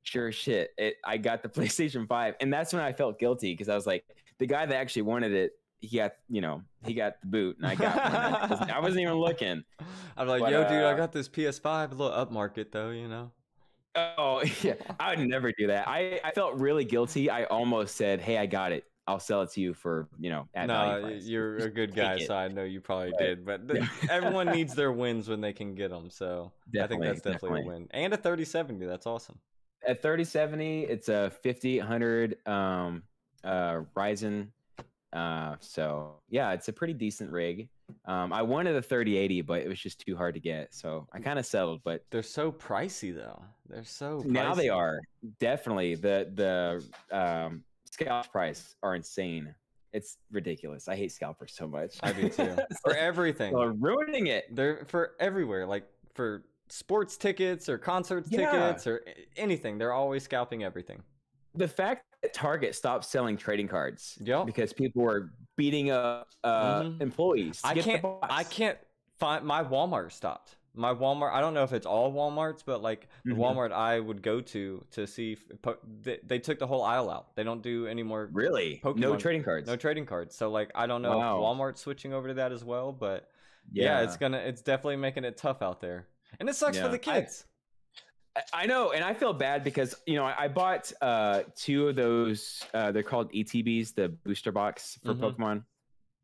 sure as shit, I got the PlayStation 5, and that's when I felt guilty because I was like, the guy that actually wanted it, he got the boot, and I got one. I wasn't even looking. I'm like, yo, dude, I got this PS5, a little upmarket though, Oh yeah, I would never do that. I felt really guilty. I almost said, hey, I got it. I'll sell it to you for, at value price. You're a good guy, so I know you probably did. But everyone needs their wins when they can get them. So I think that's definitely a win. And a 3070, that's awesome. At 3070, it's a 5800 Ryzen. So yeah, it's a pretty decent rig. I wanted a 3080, but it was just too hard to get. So I kind of settled. But they're so pricey, though. They're so pricey. Now they are definitely the scalp price are insane. It's ridiculous. I hate scalpers so much. I do too. For everything. They're ruining it. They're for everywhere. Like for sports tickets or concerts tickets or anything. They're always scalping everything. The fact that Target stopped selling trading cards because people were beating up employees. I can't find my Walmart stopped. My Walmart, I don't know if it's all Walmarts, but like the Walmart I would go to see if they took the whole aisle out. They don't do any more. Really? Pokemon. No trading cards. No trading cards. So like I don't know if Walmart's switching over to that as well, but it's definitely making it tough out there. And it sucks for the kids. I know, and I feel bad because I bought 2 of those. They're called ETBs, the booster box for Pokemon,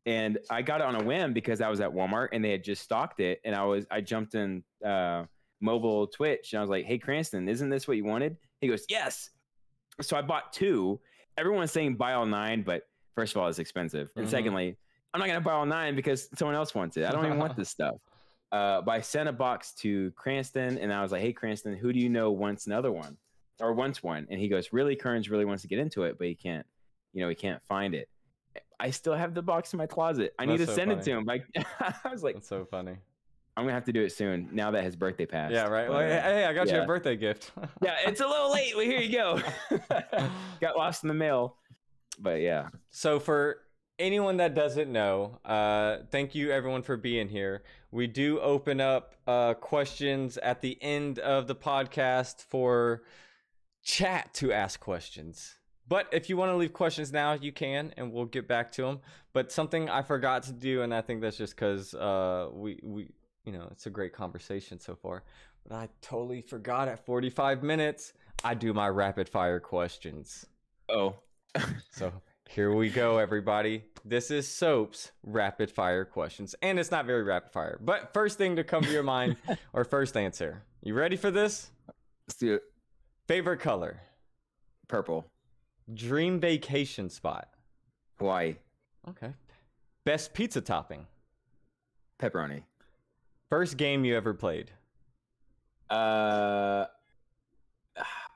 and I got it on a whim because I was at Walmart and they had just stocked it, and I jumped in mobile Twitch and I was like, "Hey Cranston, isn't this what you wanted?" He goes, "Yes." So I bought 2. Everyone's saying buy all 9, but first of all, it's expensive, and secondly, I'm not gonna buy all 9 because someone else wants it. I don't even want this stuff. But I sent a box to Cranston, and I was like, "Hey, Cranston, who do you know wants another one, or wants one?" And he goes, "Really, Kearns really wants to get into it, but he can't. He can't find it." I still have the box in my closet. I need to send it to him. Like, I was like, "That's so funny." I'm gonna have to do it soon now that his birthday passed. Yeah, right. Well, hey, I got you a birthday gift. Yeah, it's a little late, but here you go. Got lost in the mail, but yeah. So for anyone that doesn't know, thank you everyone for being here. We do open up questions at the end of the podcast for chat to ask questions. But if you want to leave questions now, you can, and we'll get back to them. But something I forgot to do, and I think that's just because we it's a great conversation so far. But I totally forgot at 45 minutes, I do my rapid fire questions. Oh. So Here we go, everybody. This is Soap's rapid fire questions. And it's not very rapid fire, but first thing to come to your mind or first answer. You ready for this? Let's do it. Favorite color? Purple. Dream vacation spot? Hawaii. Okay. Best pizza topping? Pepperoni. First game you ever played? I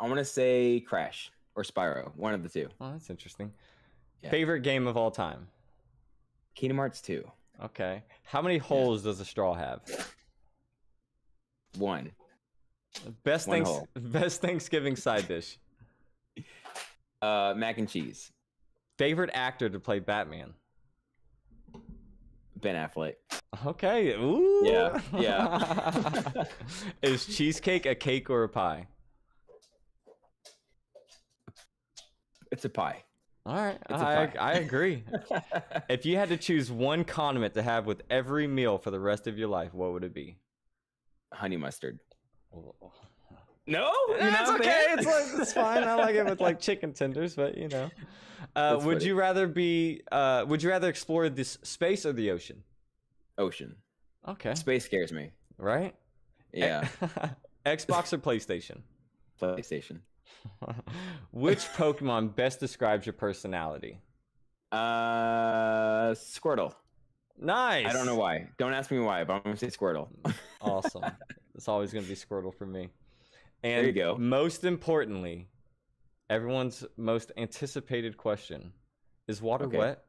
want to say Crash or Spyro. One of the two. Oh, that's interesting. Yeah. Favorite game of all time? Kingdom Hearts 2. Okay. How many holes does a straw have? One. Best One hole. Best Thanksgiving side dish? Mac and cheese. Favorite actor to play Batman? Ben Affleck. Okay. Ooh. Yeah. Yeah. Is cheesecake a cake or a pie? It's a pie. All right. It's a pie. I agree. If you had to choose one condiment to have with every meal for the rest of your life, what would it be? Honey mustard. Oh. No, It's okay. It's fine. I like it with like chicken tenders, but you know. Would you rather explore this space or the ocean? Ocean. Okay. Space scares me. Right? Yeah. Xbox or PlayStation? PlayStation. Which Pokemon best describes your personality? Squirtle. Nice. I don't know why. Don't ask me why, but I'm gonna say Squirtle. Awesome. It's always gonna be Squirtle for me. And there you go. Most importantly, everyone's most anticipated question: is water wet?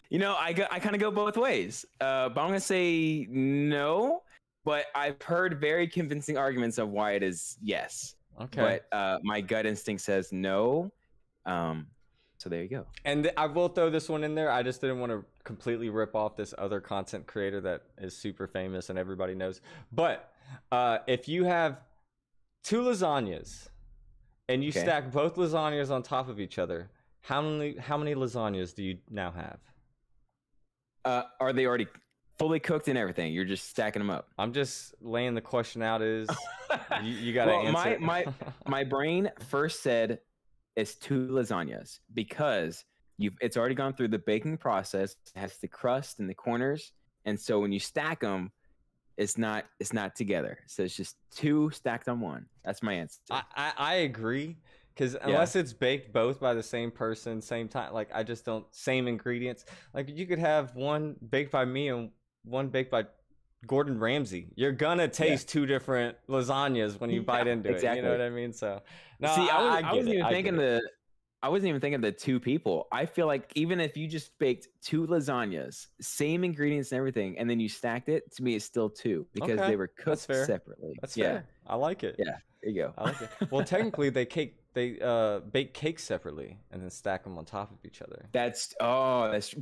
You know, I kind of go both ways. But I'm gonna say no. But I've heard very convincing arguments of why it is yes. Okay. But my gut instinct says no. So there you go. And I will throw this one in there. I just didn't want to completely rip off this other content creator that is super famous and everybody knows. But if you have two lasagnas and you stack both lasagnas on top of each other, how many lasagnas do you now have? Are they already fully cooked and everything? You're just stacking them up. I'm just laying the question out. Is you got to answer. My brain first said it's two lasagnas because it's already gone through the baking process. It has the crust in the corners, and so when you stack them, it's not together. So it's just two stacked on one. That's my answer. I agree, because unless it's baked both by the same person, same time, like I just don't, same ingredients. Like you could have one baked by me and one baked by Gordon Ramsay. You're gonna taste two different lasagnas when you bite into it. You know what I mean? So no, see, I wasn't even thinking the two people. I feel like even if you just baked two lasagnas, same ingredients and everything, and then you stacked it, to me it's still two because they were cooked separately. That's fair. I like it. Yeah, there you go. I like it. Well, technically they bake cakes separately and then stack them on top of each other. That's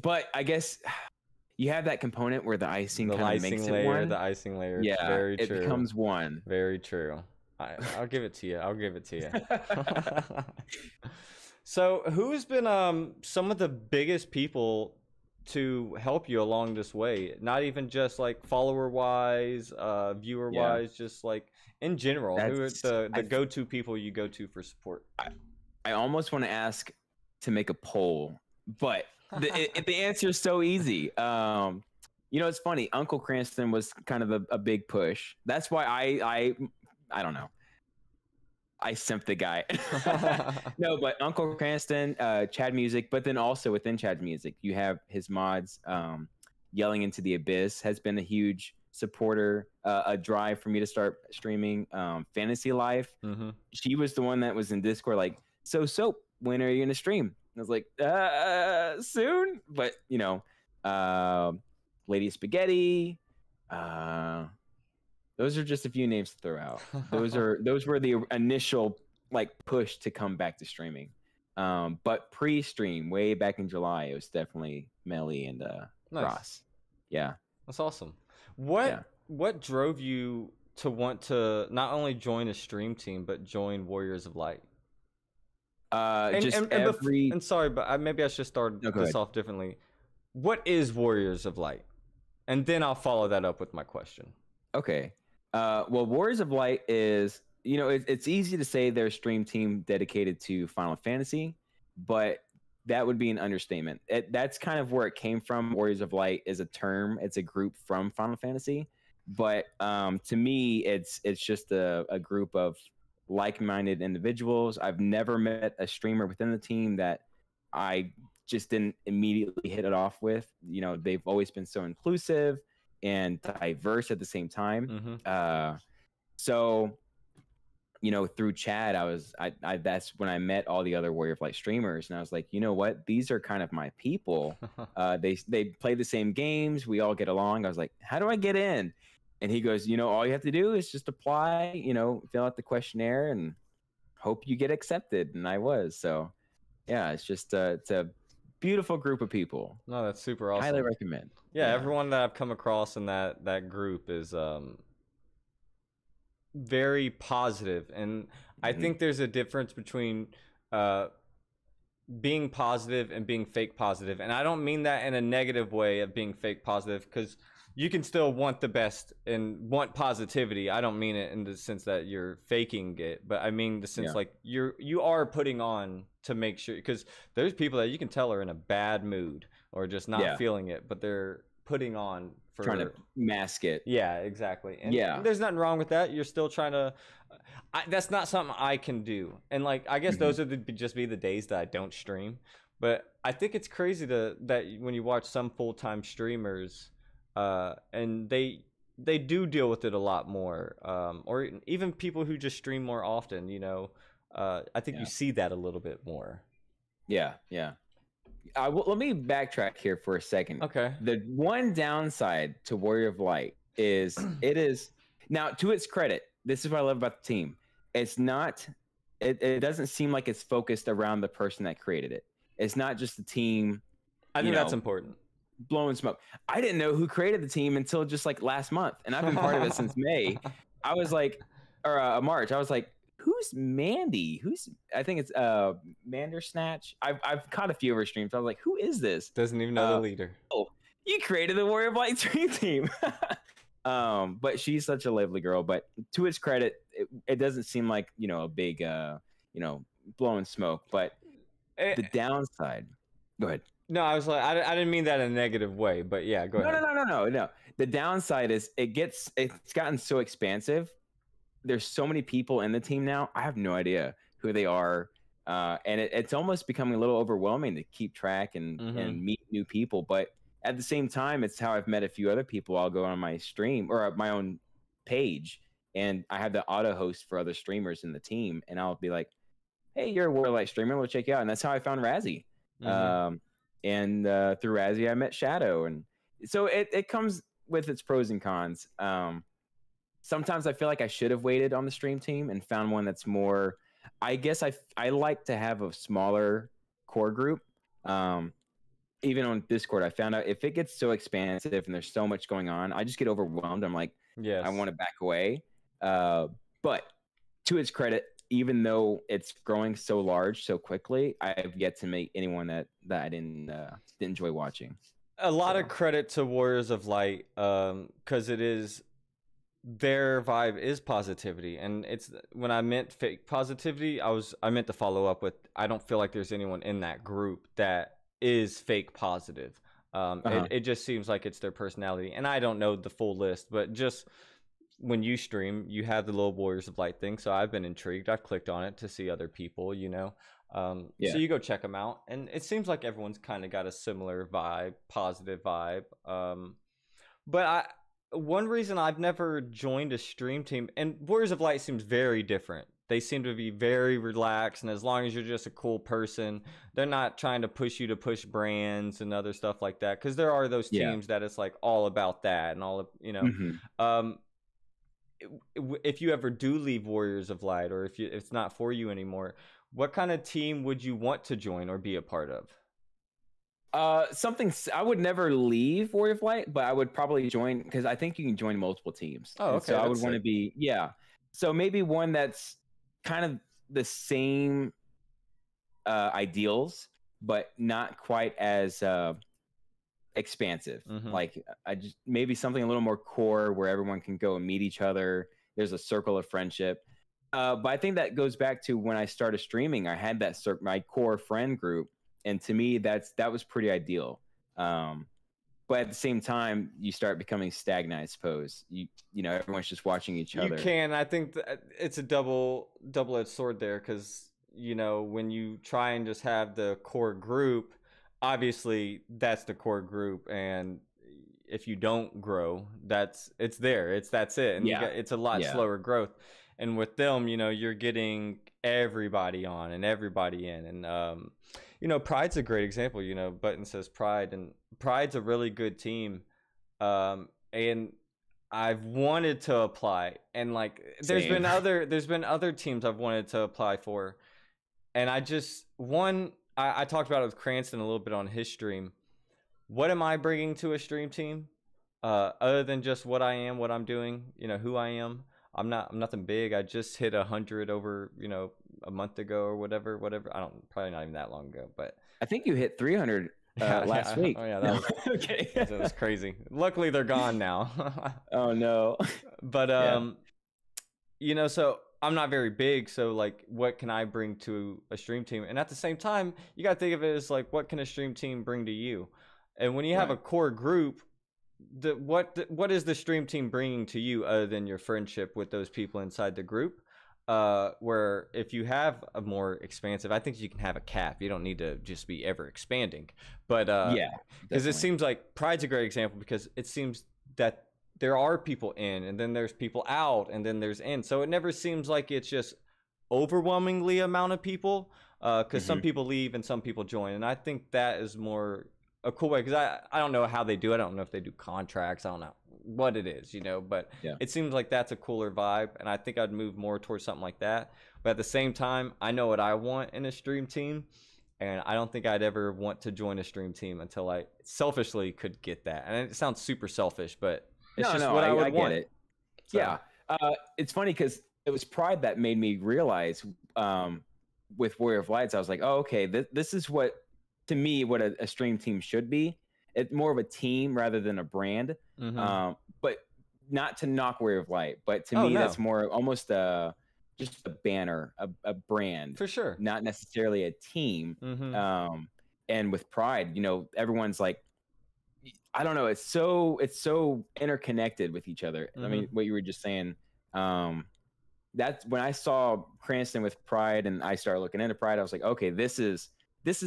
but I guess you have that component where the icing kind of makes it one. The icing layer. Yeah, very true. It becomes one. Very true. I'll give it to you. I'll give it to you. So who's been some of the biggest people to help you along this way? Not even just like follower wise, viewer wise, just like in general. Who are the go-to people you go to for support? I almost want to ask to make a poll, but the answer is so easy. You know, it's funny. Uncle Cranston was kind of a big push. That's why I don't know. I simped the guy. No, but Uncle Cranston, Chad Music, but then also within Chad Music, you have his mods. Yelling Into the Abyss has been a huge supporter, a drive for me to start streaming. Fantasy Life, she was the one that was in Discord like, so Soap, when are you gonna stream? And I was like, soon. But you know, Lady Spaghetti, those are just a few names to throw out. Those were the initial like push to come back to streaming. But pre-stream, way back in July, it was definitely Melly and Ross. Yeah, that's awesome. What drove you to want to not only join a stream team but join Warriors of Light? And sorry, but maybe I should start this off differently. What is Warriors of Light? And then I'll follow that up with my question. Okay. Well, Warriors of Light is you know, it's easy to say they're a stream team dedicated to Final Fantasy, but that would be an understatement. That's kind of where it came from. Warriors of Light is a term. It's a group from Final Fantasy. But to me, it's just a group of like-minded individuals. I've never met a streamer within the team that I just didn't immediately hit it off with. You know, they've always been so inclusive and diverse at the same time. So, you know, through chat, I that's when I met all the other Warrior of Light streamers, and I was like, you know what, these are kind of my people. They play the same games. We all get along. I was like, how do I get in? And he goes, you know, all you have to do is just apply, you know, fill out the questionnaire and hope you get accepted. And I was. So yeah, it's just it's a beautiful group of people. No, that's super awesome. Highly recommend. Yeah, everyone that I've come across in that group is very positive, and I think there's a difference between being positive and being fake positive. And I don't mean that in a negative way of being fake positive, because you can still want the best and want positivity. I don't mean it in the sense that you're faking it, but I mean the sense like you are putting on to make sure, because there's people that you can tell are in a bad mood or just not feeling it, but they're putting on for trying to mask it. Yeah, exactly. And there's nothing wrong with that. You're still trying to that's not something I can do. And like, I guess those are just be the days that I don't stream. But I think it's crazy that when you watch some full-time streamers and they do deal with it a lot more, or even people who just stream more often, you know, I think you see that a little bit more. Yeah. Let me backtrack here for a second. Okay. The one downside to Warrior of Light is it is, now to its credit, this is what I love about the team. It's not, it doesn't seem like it's focused around the person that created it. It's not just the team. I think that's important. Blowing smoke. I didn't know who created the team until just like last month, and I've been part of it since May. I was like, or March. I was like, who's Mandy? I think it's Mandersnatch. I've caught a few of her streams. I was like, who is this? Doesn't even know the leader. Oh, you created the Warrior of Light stream team. But she's such a lovely girl. But to its credit, it doesn't seem like, you know, a big you know, blowing smoke. But the downside. Go ahead. No, I was like, I didn't mean that in a negative way, but yeah, go ahead. No. The downside is it's gotten so expansive. There's so many people in the team now. I have no idea who they are. And it's almost becoming a little overwhelming to keep track and meet new people. But at the same time, it's how I've met a few other people. I'll go on my stream or my own page, and I have the auto host for other streamers in the team. And I'll be like, hey, you're a Warrior of Light streamer. We'll check you out. And that's how I found Razzie. And through Razzie, I met Shadow. And so it comes with its pros and cons. Sometimes I feel like I should have waited on the stream team and found one that's more, I guess I like to have a smaller core group. Even on Discord, I found out if it gets so expansive and there's so much going on, I just get overwhelmed. I'm like, I want to back away. But to its credit, even though it's growing so large so quickly, I've yet to meet anyone that I didn't enjoy watching. A lot of credit to Warriors of Light, because it is, their vibe is positivity, and it's, when I meant fake positivity, I meant to follow up with, I don't feel like there's anyone in that group that is fake positive. It just seems like it's their personality, and I don't know the full list, but just when you stream, you have the little Warriors of Light thing, so I've been intrigued. I've clicked on it to see other people, you know. So you go check them out, and it seems like everyone's kind of got a similar vibe, positive vibe. But one reason I've never joined a stream team, and Warriors of Light seems very different. They seem to be very relaxed, and as long as you're just a cool person, they're not trying to push you to push brands and other stuff like that. Because there are those teams that it's like all about that and all of, you know. If you ever do leave Warriors of Light, or if it's not for you anymore, what kind of team would you want to join or be a part of? Something, I would never leave Warrior of Light, but I would probably join, because I think you can join multiple teams. Oh, okay. So I would want to be, so maybe one that's kind of the same ideals, but not quite as expansive. Like, I just, maybe something a little more core where everyone can go and meet each other. There's a circle of friendship. But I think that goes back to when I started streaming. I had that my core friend group, and to me, that was pretty ideal. But at the same time, you start becoming stagnant. I suppose you know everyone's just watching each other. You can. I think it's a double-edged sword there, because you know when you try and just have the core group, obviously that's the core group, and if you don't grow, that's it, and it's a lot slower growth. And with them, you know, you're getting everybody on and everybody in, and you know, Pride's a great example. You know, Button says Pride, and Pride's a really good team, and I've wanted to apply, and like there's been other teams I've wanted to apply for, and I talked about it with Cranston a little bit on his stream. What am I bringing to a stream team, other than just what I am, what I'm doing, you know, who I am? I'm nothing big. I just hit 100 over, you know, a month ago or whatever. Probably not even that long ago, but I think you hit 300 last week. Oh yeah, that was okay. That was crazy. Luckily they're gone now. Oh no. But you know, so I'm not very big, so like what can I bring to a stream team? And at the same time, you got to think of it as like, what can a stream team bring to you? And when you have a core group, what is the stream team bringing to you other than your friendship with those people inside the group? Where if you have a more expansive, I think you can have a cap. You don't need to just be ever expanding. But because it seems like Pride's a great example, because it seems that there are people in, and then there's people out, and then there's in. So it never seems like it's just overwhelmingly amount of people, because some people leave and some people join. And I think that is more a cool way, because I don't know how they do it. I don't know if they do contracts. I don't know what it is, you know, but it seems like that's a cooler vibe, and I think I'd move more towards something like that. But at the same time, I know what I want in a stream team, and I don't think I'd ever want to join a stream team until I selfishly could get that. And it sounds super selfish, but it's what I would want. Get it. So. Yeah. It's funny because it was Pride that made me realize, with Warrior of Lights, I was like, oh, okay, this is what, to me, what a stream team should be. It's more of a team rather than a brand. But not to knock Warrior of Light, but to me, that's more almost just a banner, a brand. For sure. Not necessarily a team. And with Pride, you know, everyone's like, I don't know, it's so interconnected with each other. I mean, what you were just saying, that's when I saw Cranston with Pride and I started looking into Pride, I was like, okay, this is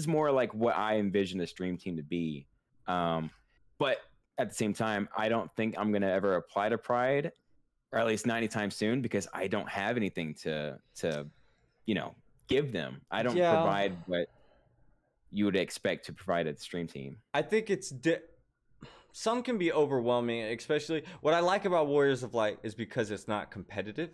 more like what I envision a stream team to be. But at the same time, I don't think I'm going to ever apply to Pride, or at least not anytime soon, because I don't have anything to, you know, give them. I don't provide what you would expect to provide at the stream team. I think some can be overwhelming, especially what I like about Warriors of Light is because it's not competitive,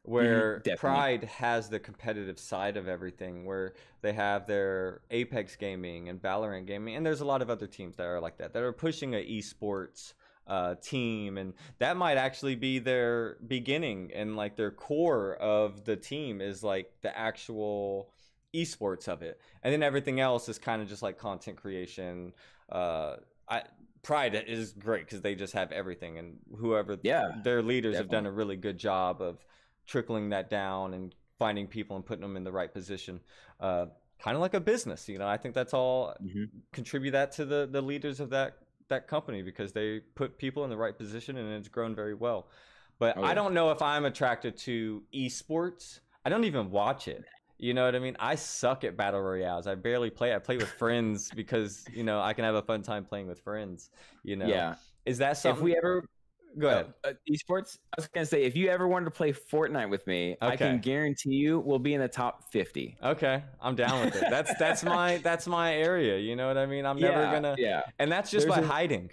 where Pride has the competitive side of everything, where they have their Apex gaming and Valorant gaming, and there's a lot of other teams that are like that are pushing an esports team, and that might actually be their beginning, and like their core of the team is like the actual esports of it, and then everything else is kind of just like content creation. Pride is great because they just have everything, and whoever their leaders have done a really good job of trickling that down and finding people and putting them in the right position, kind of like a business, you know. I think that's all contribute that to the leaders of that company, because they put people in the right position, and it's grown very well. But I don't know if I'm attracted to esports. I don't even watch it. You know what I mean? I suck at battle royales. I barely play. I play with friends because, you know, I can have a fun time playing with friends, you know. Yeah. Is that something? If we ever go ahead. Esports, I was going to say, if you ever wanted to play Fortnite with me, I can guarantee you we'll be in the top 50. Okay. I'm down with it. That's my area. You know what I mean? I'm never going to. Yeah. And that's just by hiding.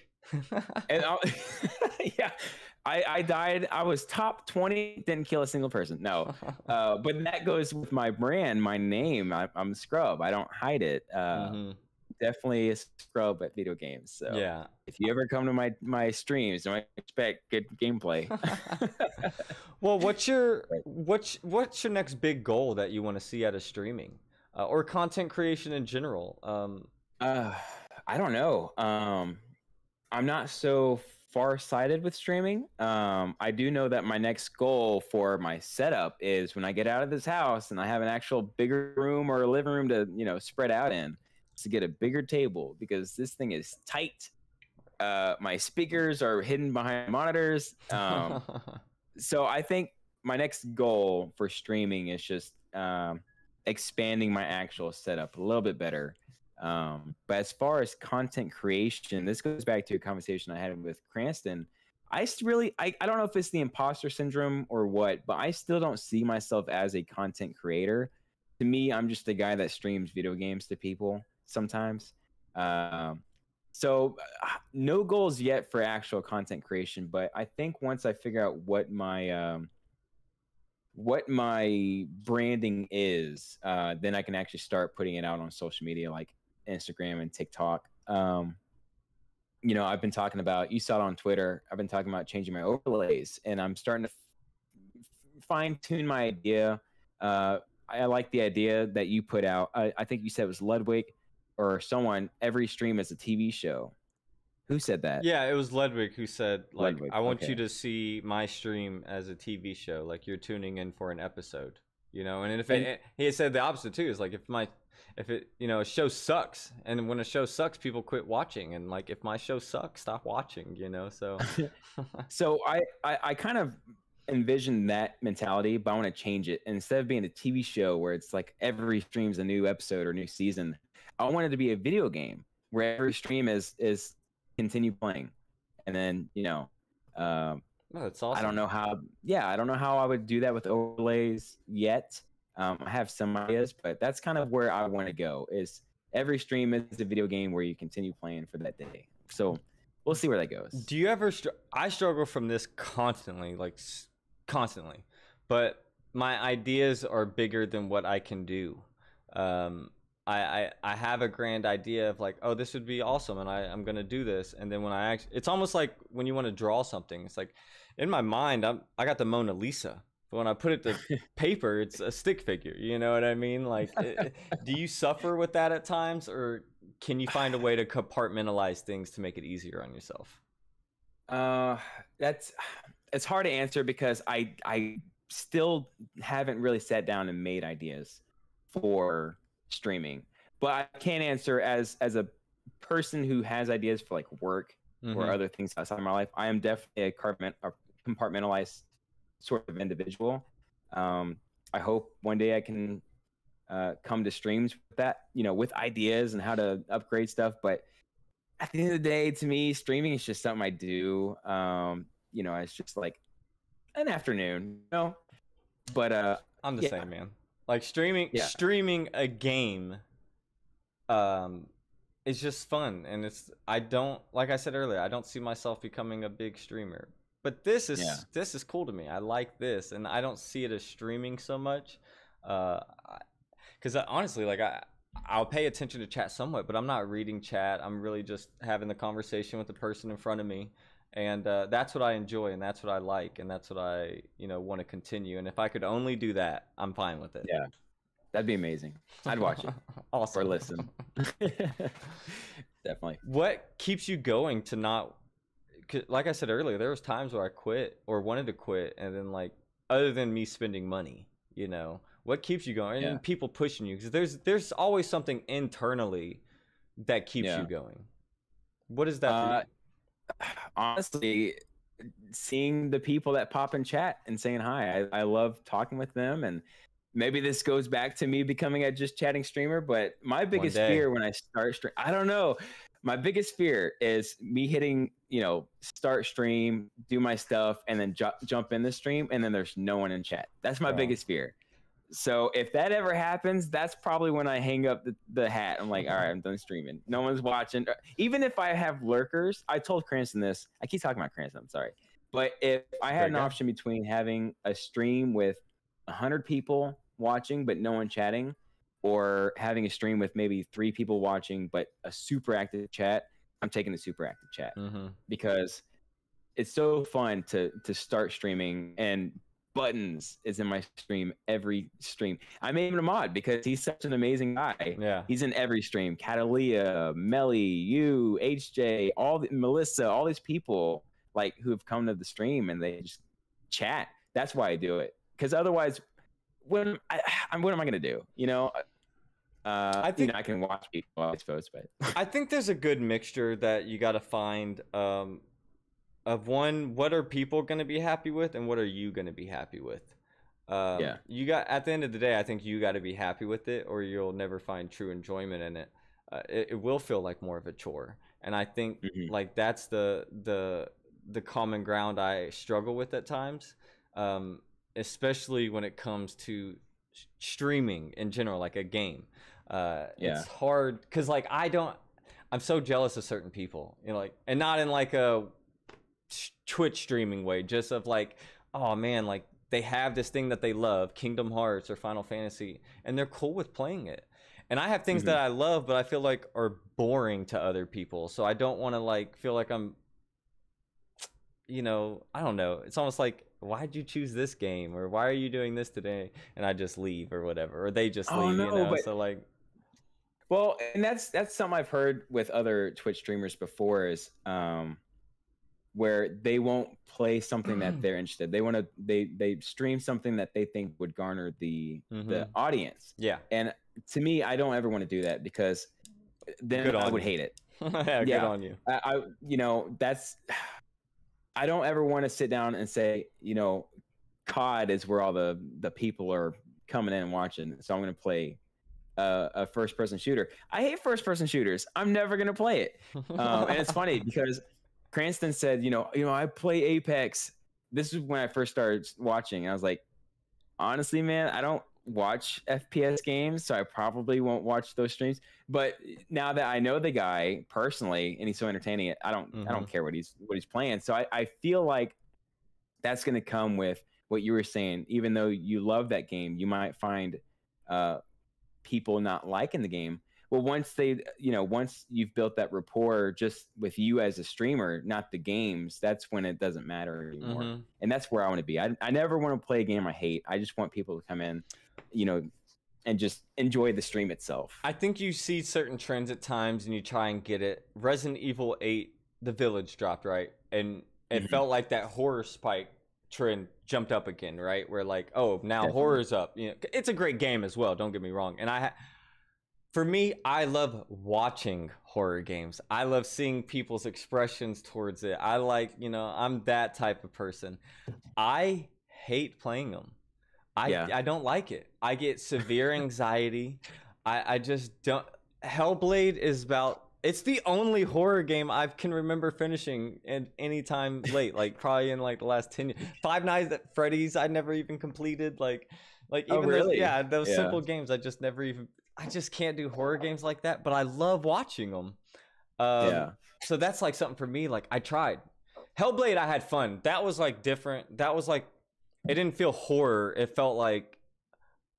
And I died. I was top 20, didn't kill a single person. No. But that goes with my brand, my name. I'm Scrub. I don't hide it. Definitely a Scrub at video games. So yeah, if you ever come to my streams, don't expect good gameplay. Well, what's your next big goal that you want to see out of streaming, or content creation in general? I don't know. I'm not so far-sighted with streaming. I do know that my next goal for my setup is when I get out of this house and I have an actual bigger room or a living room to, spread out in, is to get a bigger table, because this thing is tight. My speakers are hidden behind monitors. So I think my next goal for streaming is just expanding my actual setup a little bit better. But as far as content creation, this goes back to a conversation I had with Cranston. I don't know if it's the imposter syndrome or what, but I still don't see myself as a content creator. To me, I'm just a guy that streams video games to people sometimes. So no goals yet for actual content creation, but I think once I figure out what my branding is, then I can actually start putting it out on social media like Instagram and TikTok. I've been talking about, you saw it on Twitter, I've been talking about changing my overlays, and I'm starting to fine tune my idea. I like the idea that you put out. I think you said it was Ludwig or someone, every stream is a TV show. Who said that? Yeah, it was Ludwig who said, like, Ludwig, I want okay. you to see my stream as a TV show, like you're tuning in for an episode, And if he said the opposite too, is like if a show sucks, and when a show sucks, people quit watching, and like if my show sucks, stop watching, So, so I kind of envision that mentality, but I want to change it. And instead of being a TV show where it's like every stream's a new episode or new season, I want it to be a video game where every stream is continue playing. And then, that's awesome. I don't know how I would do that with overlays yet. I have some ideas, but that's kind of where I want to go, is every stream is a video game where you continue playing for that day. So we'll see where that goes. Do you ever, I struggle from this constantly, constantly, but my ideas are bigger than what I can do. I have a grand idea of like, oh, this would be awesome, and I'm gonna do this, and then when it's almost like when you want to draw something, it's like in my mind I got the Mona Lisa, but when I put it to paper, it's a stick figure. You know what I mean? Like, do you suffer with that at times, or can you find a way to compartmentalize things to make it easier on yourself? It's hard to answer, because I still haven't really sat down and made ideas for streaming, but I can't answer as a person who has ideas for like work or other things outside of my life. I am definitely a compartmentalized sort of individual. I hope one day I can come to streams with that, with ideas and how to upgrade stuff. But at the end of the day, to me, streaming is just something I do. It's just like an afternoon, But I'm the same, man. Like streaming a game is just fun, and like I said earlier, I don't see myself becoming a big streamer. But this is cool to me. I like this, and I don't see it as streaming so much. Because honestly, like I'll pay attention to chat somewhat, but I'm not reading chat. I'm really just having the conversation with the person in front of me. And that's what I enjoy, and that's what I like, and that's what I want to continue. And if I could only do that, I'm fine with it. Yeah, that'd be amazing. I'd watch it. Awesome. Or listen. Definitely. What keeps you going to not? Like I said earlier, there was times where I quit or wanted to quit, and then like, other than me spending money, what keeps you going? And people pushing you, because there's always something internally that keeps you going. What is that for you? Honestly, seeing the people that pop in chat and saying hi, I love talking with them. And maybe this goes back to me becoming a just chatting streamer, but my biggest fear when I start stream, I don't know, my biggest fear is me hitting start stream, do my stuff, and then jump in the stream, and then there's no one in chat. That's my biggest fear. So if that ever happens, that's probably when I hang up the hat. I'm like, all right, I'm done streaming. No one's watching. Even if I have lurkers, I told Cranston this. I keep talking about Cranston, I'm sorry. But if I had an option between having a stream with 100 people watching but no one chatting, or having a stream with maybe 3 people watching but a super active chat, I'm taking the super active chat. Because it's so fun to start streaming, and Buttons is in my stream every stream. I made him a mod because he's such an amazing guy. Yeah, he's in every stream. Catalia, Melly, you, HJ, Melissa, all these people like who've come to the stream and they just chat. That's why I do it. Because otherwise, what am I gonna do? I think I can watch people, I suppose, but I think there's a good mixture that you got to find of one, what are people going to be happy with, and what are you going to be happy with. You got, at the end of the day, I think you got to be happy with it, or you'll never find true enjoyment in it. It will feel like more of a chore, and I think like that's the common ground I struggle with at times, especially when it comes to streaming in general, like a game. It's hard because like I'm so jealous of certain people, like, and not in like a Twitch streaming way, just of like, oh man, like they have this thing that they love, Kingdom Hearts or Final Fantasy, and they're cool with playing it. And I have things that I love, but I feel like are boring to other people. So I don't want to like feel like I'm, I don't know. It's almost like, why'd you choose this game? Or why are you doing this today? And I just leave or whatever. Or they just leave, But, so like. Well, and that's something I've heard with other Twitch streamers before is where they won't play something that they're interested. They want to they stream something that they think would garner the audience. Yeah. And to me, I don't ever want to do that because then I would hate it. Good on you. I don't ever want to sit down and say, COD is where all the people are coming in and watching. So I'm going to play a first-person shooter. I hate first-person shooters. I'm never going to play it. And it's funny because Cranston said, I play Apex. This is when I first started watching. And I was like, honestly, man, I don't watch FPS games, so I probably won't watch those streams. But now that I know the guy personally and he's so entertaining, I don't care what he's playing. So I feel like that's going to come with what you were saying. Even though you love that game, you might find people not liking the game. Well, once you've built that rapport just with you as a streamer, not the games, that's when it doesn't matter anymore. And that's where I want to be. I never want to play a game I hate. I just want people to come in, and just enjoy the stream itself. I think you see certain trends at times and you try and get it. Resident Evil 8, The Village dropped, right? And it felt like that horror spike trend jumped up again, right? Where like, oh, now horror's up. It's a great game as well, don't get me wrong. And for me, I love watching horror games. I love seeing people's expressions towards it. I like, I'm that type of person. I hate playing them. I don't like it. I get severe anxiety. I just don't. Hellblade is it's the only horror game I can remember finishing at any time late, like probably in like the last 10 years. Five Nights at Freddy's I never even completed. Like even those simple games I just never even. I just can't do horror games like that, but I love watching them. So that's like something for me. Like I tried Hellblade. I had fun. That was like different. That was like, it didn't feel horror. It felt like,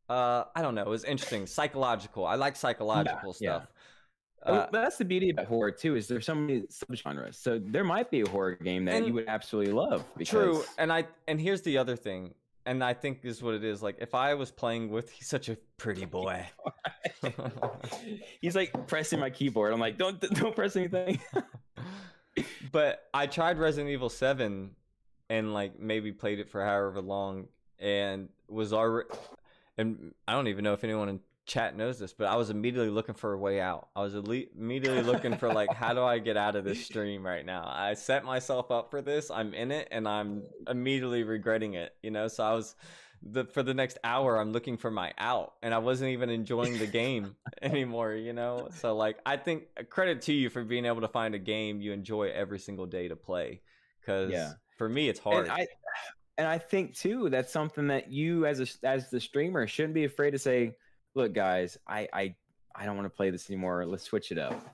I don't know. It was interesting. Psychological. I like psychological stuff. Well, that's the beauty about horror too, is there's so many subgenres. So there might be a horror game that you would absolutely love. True. And here's the other thing. And I think this is what it is. Like if I was playing with, he's such a pretty boy. He's like pressing my keyboard. I'm like, don't press anything. But I tried Resident Evil 7 and like maybe played it for however long and was already, and I don't even know if anyone in chat knows this, but I was immediately looking for a way out. I was immediately looking for like, how do I get out of this stream right now? I set myself up for this. I'm in it and I'm immediately regretting it, so I was for the next hour, I'm looking for my out and I wasn't even enjoying the game anymore, So like, I think credit to you for being able to find a game you enjoy every single day to play. Cause for me, it's hard. And I think too, that's something that you as the streamer shouldn't be afraid to say, look, guys, I don't want to play this anymore. Let's switch it up.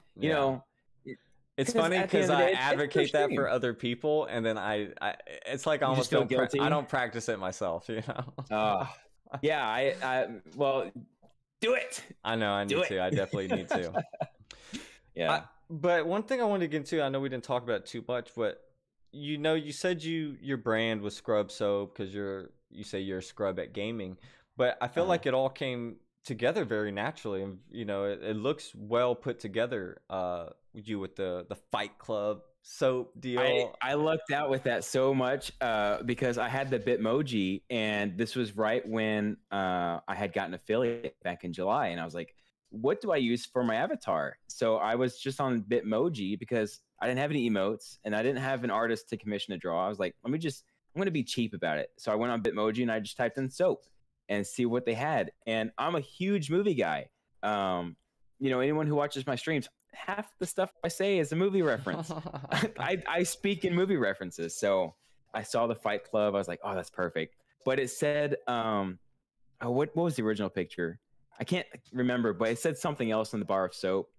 It's funny because I advocate that for other people, and then I it's like I almost feel guilty. I don't practice it myself, Well, do it. I know. I need to. I definitely need to. But one thing I wanted to get into, I know we didn't talk about it too much, but you said your brand was Scrub Soap because you say you're a scrub at gaming, but I feel like it all came together very naturally, and it looks well put together. You with the Fight Club soap deal. I lucked out with that so much because I had the Bitmoji, and this was right when I had gotten affiliate back in July, and I was like, what do I use for my avatar? So I was just on Bitmoji because I didn't have any emotes and I didn't have an artist to commission a draw. I was like, I'm going to be cheap about it. So I went on Bitmoji and I just typed in soap and see what they had. And I'm a huge movie guy. Anyone who watches my streams, half the stuff I say is a movie reference. I speak in movie references. So I saw the Fight Club. I was like, oh, that's perfect. But it said, what was the original picture? I can't remember, but it said something else in the bar of soap.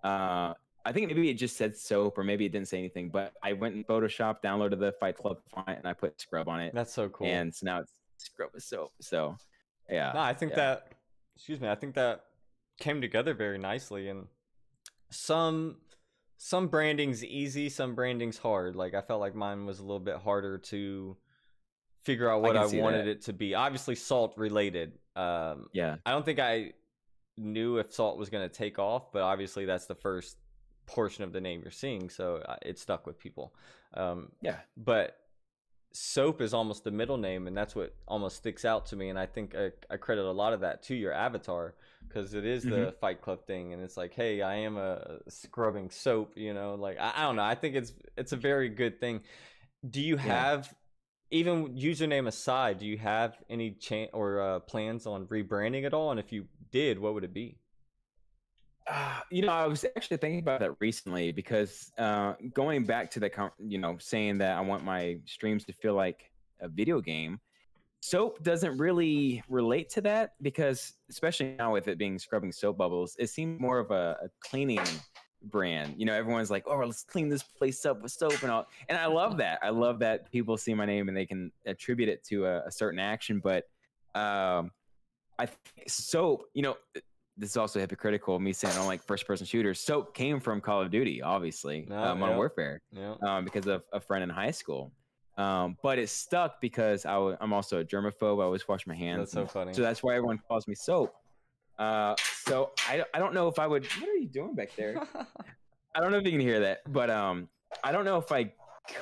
I think maybe it just said soap, or maybe it didn't say anything. But I went in Photoshop, downloaded the Fight Club font, and I put Scrub on it. That's so cool. And so now it's Scrub with soap. So, yeah. No, I think that. Excuse me. I think that came together very nicely, and some branding's easy, some branding's hard. Like I felt like mine was a little bit harder to figure out what I wanted it to be. Obviously salt related. I don't think I knew if salt was going to take off, but obviously that's the first portion of the name you're seeing, so it stuck with people. But soap is almost the middle name, and that's what almost sticks out to me, and I think I credit a lot of that to your avatar, because it is the Fight Club thing, and it's like, hey, I am a scrubbing soap, like I don't know, I think it's a very good thing. Do you have, even username aside, do you have any plans on rebranding at all? And if you did, what would it be? I was actually thinking about that recently, because going back to the, saying that I want my streams to feel like a video game, soap doesn't really relate to that, because especially now with it being Scrubbing Soap Bubbles, it seems more of a cleaning brand. Everyone's like, oh, let's clean this place up with soap and all. And I love that. I love that people see my name and they can attribute it to a certain action. But I think soap, this is also hypocritical, me saying I don't like first-person shooters. Soap came from Call of Duty, obviously, Modern Warfare, because of a friend in high school. But it stuck because I'm also a germaphobe. I always wash my hands. That's so funny. So that's why everyone calls me soap. So I don't know if I would. What are you doing back there? I don't know if you can hear that, but I don't know if I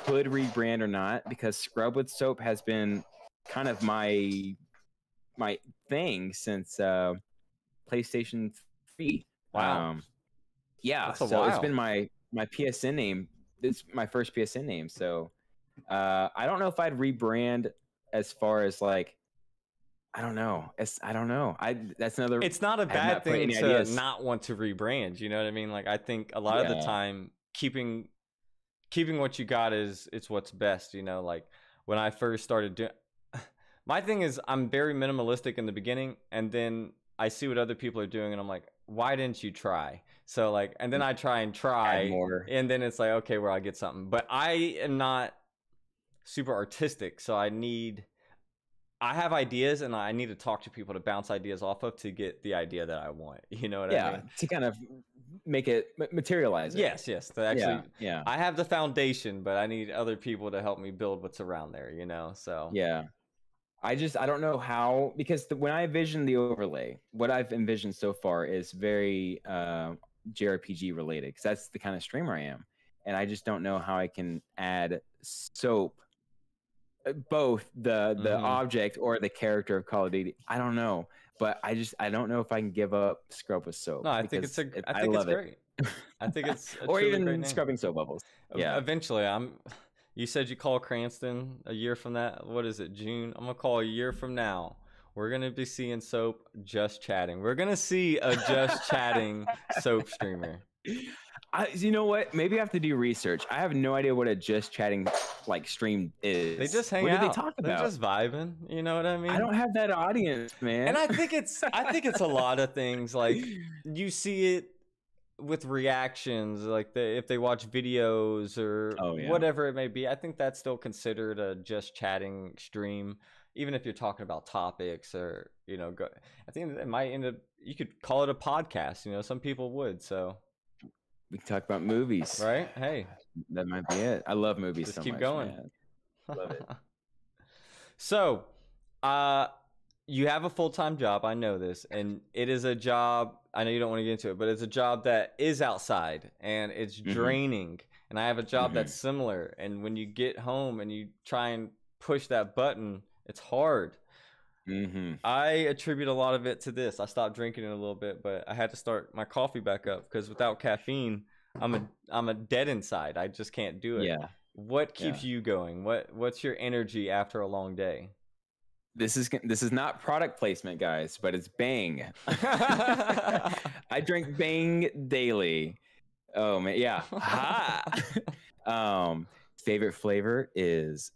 could rebrand or not, because Scrub with Soap has been kind of my thing since PlayStation 3. Wow. So it's been my PSN name. It's my first PSN name. So I don't know if I'd rebrand, as far as like, I don't know. That's another. It's not a bad thing to not want to rebrand. You know what I mean? Like, I think a lot of the time, keeping what you got it's what's best. Like when I first started doing, my thing is I'm very minimalistic in the beginning, and then I see what other people are doing, and I'm like, why didn't you try? So like, and then I try, and then it's like, okay, well, I get something. But I am not super artistic, so I have ideas, and I need to talk to people to bounce ideas off of to get the idea that I want. You know what I mean? To kind of make it materialize it. Yes. To actually, I have the foundation, but I need other people to help me build what's around there. So I don't know how, because when I envision the overlay, what I've envisioned so far is very JRPG related, because that's the kind of streamer I am, and I just don't know how I can add soap, both the object or the character of Call of Duty. I don't know, but I don't know if I can give up Scrub with Soap. No, I think it's great. I think it's or even Scrubbing Soap Bubbles. Yeah, eventually you said you call Cranston a year from that. What is it, June? I'm gonna call a year from now. We're gonna be seeing Soap just chatting. We're gonna see a just chatting Soap streamer. You know what? Maybe I have to do research. I have no idea what a just chatting stream is. They just hang out. What do they talk about? They're just vibing. You know what I mean? I don't have that audience, man. And I think it's a lot of things. Like, you see it with reactions, like if they watch videos or whatever it may be. I think that's still considered a just chatting stream, even if you're talking about topics or I think it might end up, you could call it a podcast. Some people would. So we can talk about movies, right? Hey, that might be it. I love movies. Just so keep much, going. Man. Love it. So, you have a full-time job. I know this, and it is a job. I know you don't want to get into it, but it's a job that is outside, and it's draining. and I have a job that's similar. And when you get home and you try and push that button, it's hard. I attribute a lot of it to this. I stopped drinking it a little bit, but I had to start my coffee back up because without caffeine, I'm a dead inside. I just can't do it. Yeah. What keeps you going? What's your energy after a long day? This is not product placement, guys, but it's Bang. I drink Bang daily. Oh man, yeah. Favorite flavor is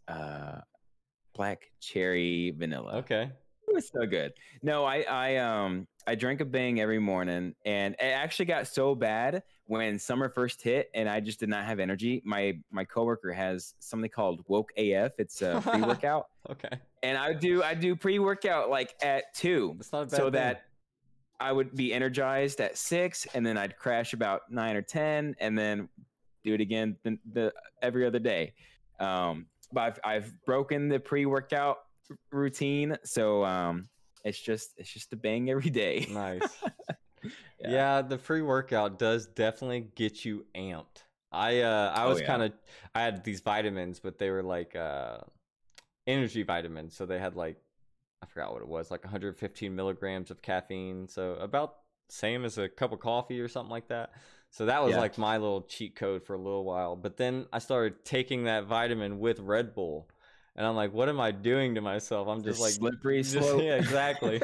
black cherry vanilla. Okay. It's so good. No, I drink a Bang every morning, and it actually got so bad when summer first hit, and I just did not have energy. My coworker has something called Woke AF. It's a pre-workout. Okay. And I do pre-workout like at 2, That's not a bad so thing. that I would be energized at 6, and then I'd crash about 9 or 10, and then do it again the every other day. But I've broken the pre-workout routine, so it's just a Bang every day. Nice. Yeah, the pre-workout does definitely get you amped. I was kind of, I had these vitamins, but they were like energy vitamins, so they had like, I forgot what it was, like 115 milligrams of caffeine, so about same as a cup of coffee or something like that. So that was like my little cheat code for a little while. But then I started taking that vitamin with Red Bull, and I'm like, what am I doing to myself? I'm just like slippery slope. Yeah, exactly.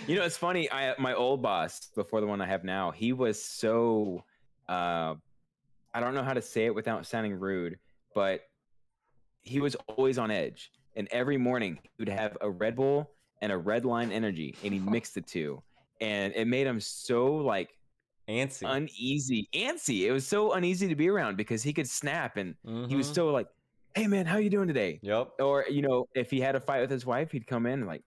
You know, it's funny. My old boss, before the one I have now, he was so I don't know how to say it without sounding rude, but he was always on edge. And every morning he would have a Red Bull and a Red Line Energy, and he mixed the two, and it made him so like antsy. It was so uneasy to be around because he could snap, and he was so like, hey man, how you doing today? Yep. Or, you know, if he had a fight with his wife, he'd come in and like,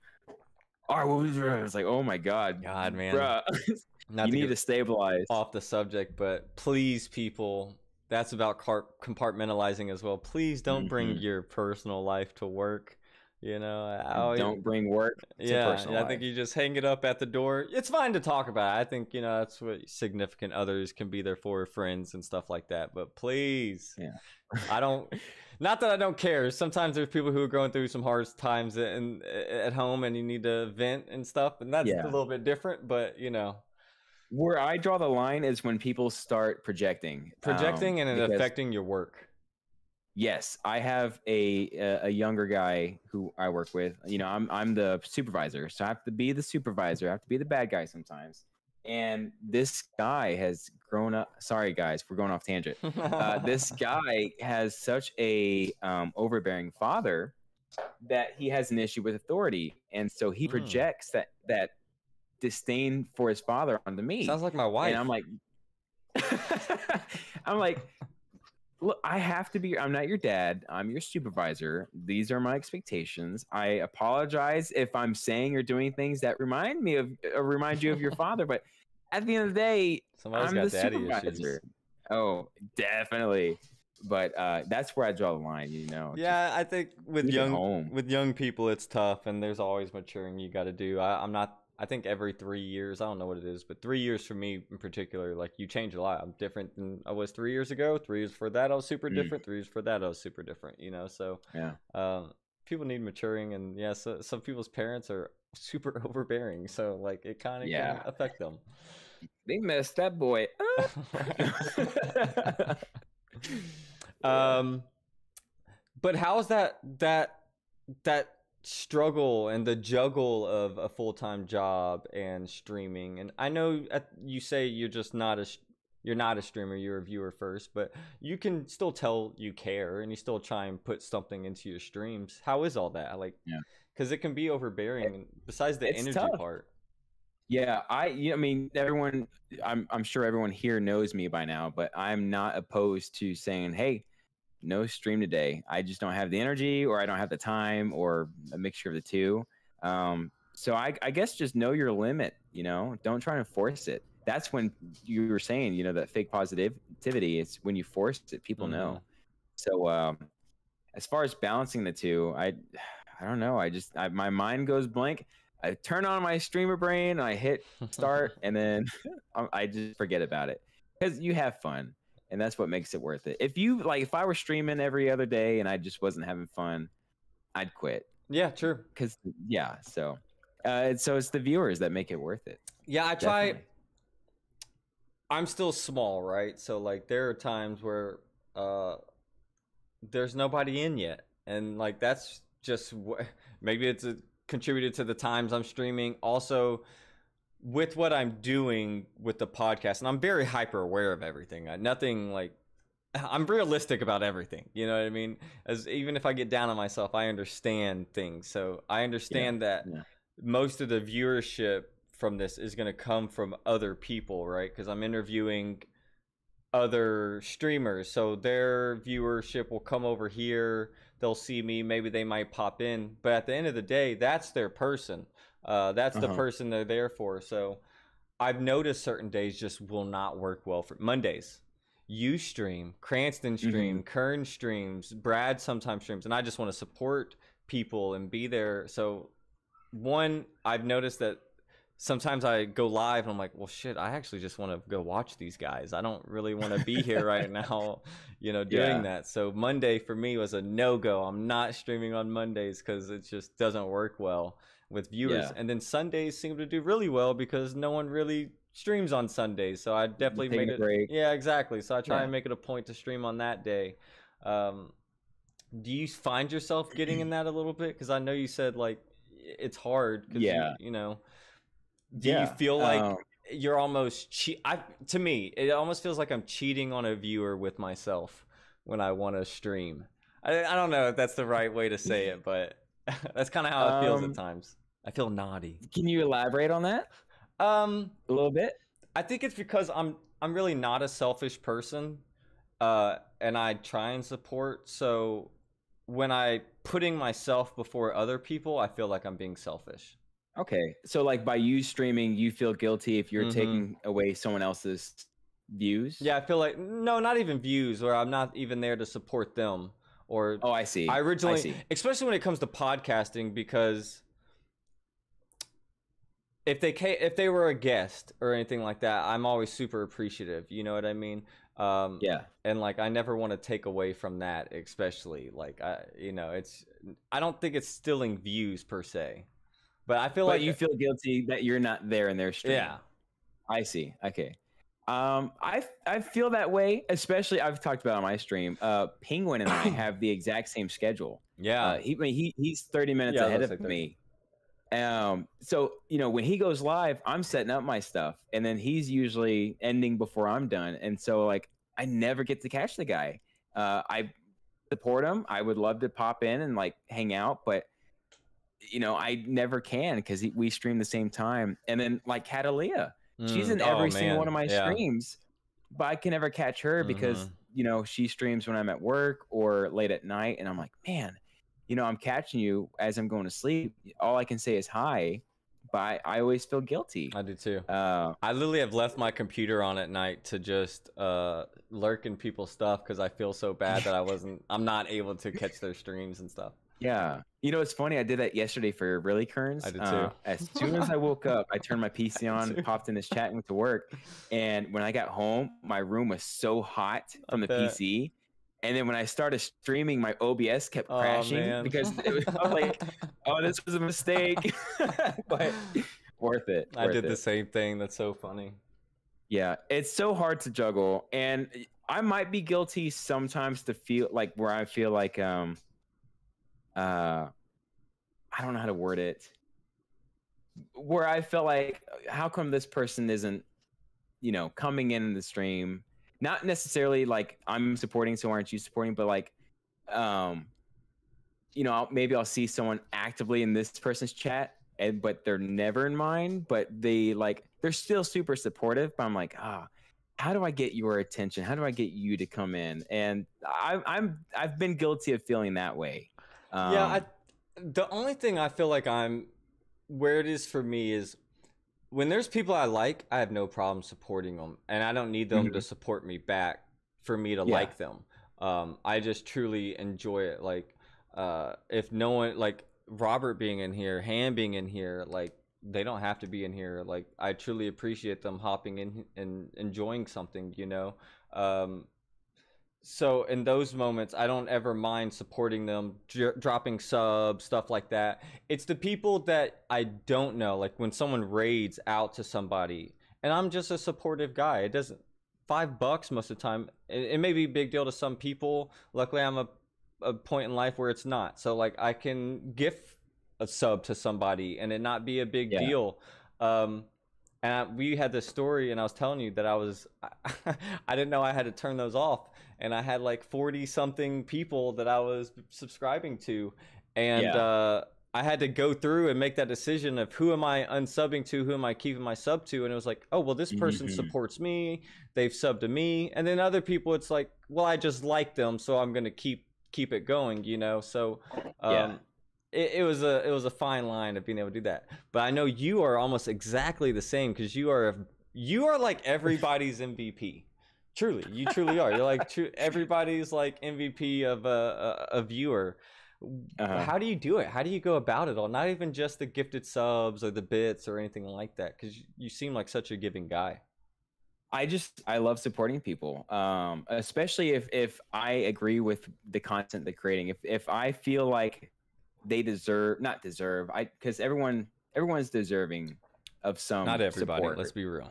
all right, what was your? I was like, oh my god, man, bruh. You need to stabilize. Off the subject, but please, people, that's about compartmentalizing as well. Please don't bring your personal life to work. You know, don't bring work to personal life. I think you just hang it up at the door. It's fine to talk about it. I think, you know, that's what significant others can be there for, friends and stuff like that. But please, I don't. Not that I don't care. Sometimes there's people who are going through some hard times at home, and you need to vent and stuff, and that's a little bit different. But you know, where I draw the line is when people start projecting and it affecting your work. Yes, I have a younger guy who I work with. You know, I'm the supervisor, so I have to be the supervisor. I have to be the bad guy sometimes. And this guy has grown up. Sorry, guys, we're going off tangent. This guy has such a overbearing father that he has an issue with authority, and so he projects that disdain for his father onto me. Sounds like my wife. And I'm like, look, I have to be. I'm not your dad. I'm your supervisor. These are my expectations. I apologize if I'm saying or doing things that remind you of your father. But at the end of the day, I'm the supervisor. Issues. Oh, definitely. But that's where I draw the line. You know. Yeah, I think with young people, it's tough, and there's always maturing you got to do. I'm not. I think every 3 years, I don't know what it is, but 3 years for me in particular, like you change a lot. I'm different than I was 3 years ago. 3 years for that, I was super different. 3 years for that, I was super different, you know? So people need maturing, and so some people's parents are super overbearing. So like it kind of can affect them. They messed that boy up. But how's that struggle and the juggle of a full-time job and streaming? And I know you say you're not a streamer, you're a viewer first, but you can still tell you care and you still try and put something into your streams. How is all that? Like, because it can be overbearing besides the energy part. Yeah, I mean, everyone, I'm sure everyone here knows me by now, but I'm not opposed to saying, hey, no stream today. I just don't have the energy, or I don't have the time, or a mixture of the two. So I guess just know your limit, you know, don't try to force it. That's when you were saying, you know, that fake positivity, it's when you force it, people know. So as far as balancing the two, I don't know. My mind goes blank. I turn on my streamer brain, I hit start, and then I just forget about it because you have fun. and that's what makes it worth it. If I were streaming every other day and I just wasn't having fun, I'd quit. Yeah, true. Because so it's the viewers that make it worth it. Yeah, I try. Definitely. I'm still small, right? So like there are times where there's nobody in yet, and like that's just maybe it's contributed to the times I'm streaming. Also, with what I'm doing with the podcast, and I'm very hyper aware of everything. Nothing like I'm realistic about everything. You know what I mean? As even if I get down on myself, I understand things. So I understand that most of the viewership from this is going to come from other people, right? Because I'm interviewing other streamers, so their viewership will come over here. They'll see me, maybe they might pop in, but at the end of the day, that's their person. That's the person they're there for. So I've noticed certain days just will not work well. For Mondays, you stream, Cranston stream, Kern streams, Brad sometimes streams, and I just want to support people and be there. So one, I've noticed that sometimes I go live and I'm like, well, shit, I actually just want to go watch these guys. I don't really want to be here right now, doing that. So Monday for me was a no-go. I'm not streaming on Mondays because it just doesn't work well with viewers. And then Sundays seem to do really well because no one really streams on Sundays. So I definitely made it. Break. Yeah, exactly. So I try and make it a point to stream on that day. Do you find yourself getting in that a little bit? Because I know you said like it's hard. Cause do you feel like you're almost to me, it almost feels like I'm cheating on a viewer with myself when I want to stream. I don't know if that's the right way to say it, but that's kind of how it feels at times. I feel naughty. Can you elaborate on that? A little bit? I think it's because I'm really not a selfish person, and I try and support. So when I putting myself before other people, I feel like I'm being selfish. Okay, so like by you streaming, you feel guilty if you're taking away someone else's views? Yeah, I feel like no, not even views, or I'm not even there to support them. Or I see. I originally, especially when it comes to podcasting, because if they were a guest or anything like that, I'm always super appreciative. You know what I mean? And like I never want to take away from that, especially like I don't think it's stealing views per se. But I feel like you feel guilty that you're not there in their stream. Yeah, I see. Okay, I feel that way. Especially I've talked about on my stream. Penguin and I have the exact same schedule. Yeah, he's 30 minutes ahead of me. So when he goes live, I'm setting up my stuff, and then he's usually ending before I'm done. And so like I never get to catch the guy. I support him. I would love to pop in and like hang out, but I never can because we stream the same time. And then like Catalia, she's in every single one of my streams, but I can never catch her because she streams when I'm at work or late at night, and I'm like, man, I'm catching you as I'm going to sleep. All I can say is hi, but I always feel guilty. I do too. I literally have left my computer on at night to just lurk in people's stuff because I feel so bad that I'm not able to catch their streams and stuff. Yeah. It's funny. I did that yesterday for Really Kerns. I did too. As soon as I woke up, I turned my PC on, popped in this chat, and went to work. And when I got home, my room was so hot from the PC. And then when I started streaming, my OBS kept crashing because it was like, this was a mistake. But worth it. I did the same thing. That's so funny. Yeah. It's so hard to juggle. And I might be guilty sometimes to feel like where I feel like, I don't know how to word it, where I felt like, how come this person isn't, coming in the stream? Not necessarily like I'm supporting, so aren't you supporting, but like, maybe I'll see someone actively in this person's chat, but they're never in mine, but they're still super supportive, but I'm like, how do I get your attention? How do I get you to come in? And I've been guilty of feeling that way. The only thing I feel like where it is for me is when there's people I like, I have no problem supporting them, and I don't need them to support me back for me to like them. I just truly enjoy it. Like, if no one, like Robert being in here, Han being in here, like they don't have to be in here. Like I truly appreciate them hopping in and enjoying something, So in those moments, I don't ever mind supporting them, dropping subs, stuff like that. It's the people that I don't know, like when someone raids out to somebody, and I'm just a supportive guy. It doesn't $5 most of the time. It may be a big deal to some people. Luckily, I'm a point in life where it's not. So like I can gift a sub to somebody and it not be a big Yeah. deal. We had this story, and I was telling you that I didn't know I had to turn those off, and I had like 40 something people that I was subscribing to, and Yeah. I had to go through and make that decision of who am I unsubbing to, who am I keeping my sub to, and it was like, oh well, this person Mhm. supports me, they've subbed to me, and then other people, it's like, well, I just like them, so I'm gonna keep it going, you know. So, Yeah. um, it was a fine line of being able to do that. But I know you are almost exactly the same because you are like everybody's MVP. Truly, you truly are. You're like everybody's like MVP of a viewer. Uh-huh. How do you do it? How do you go about it all? Not even just the gifted subs or the bits or anything like that, because you seem like such a giving guy. I love supporting people, especially if I agree with the content they're creating. If I feel like they not deserve, because everyone's deserving of some Not everybody. support. Let's be real.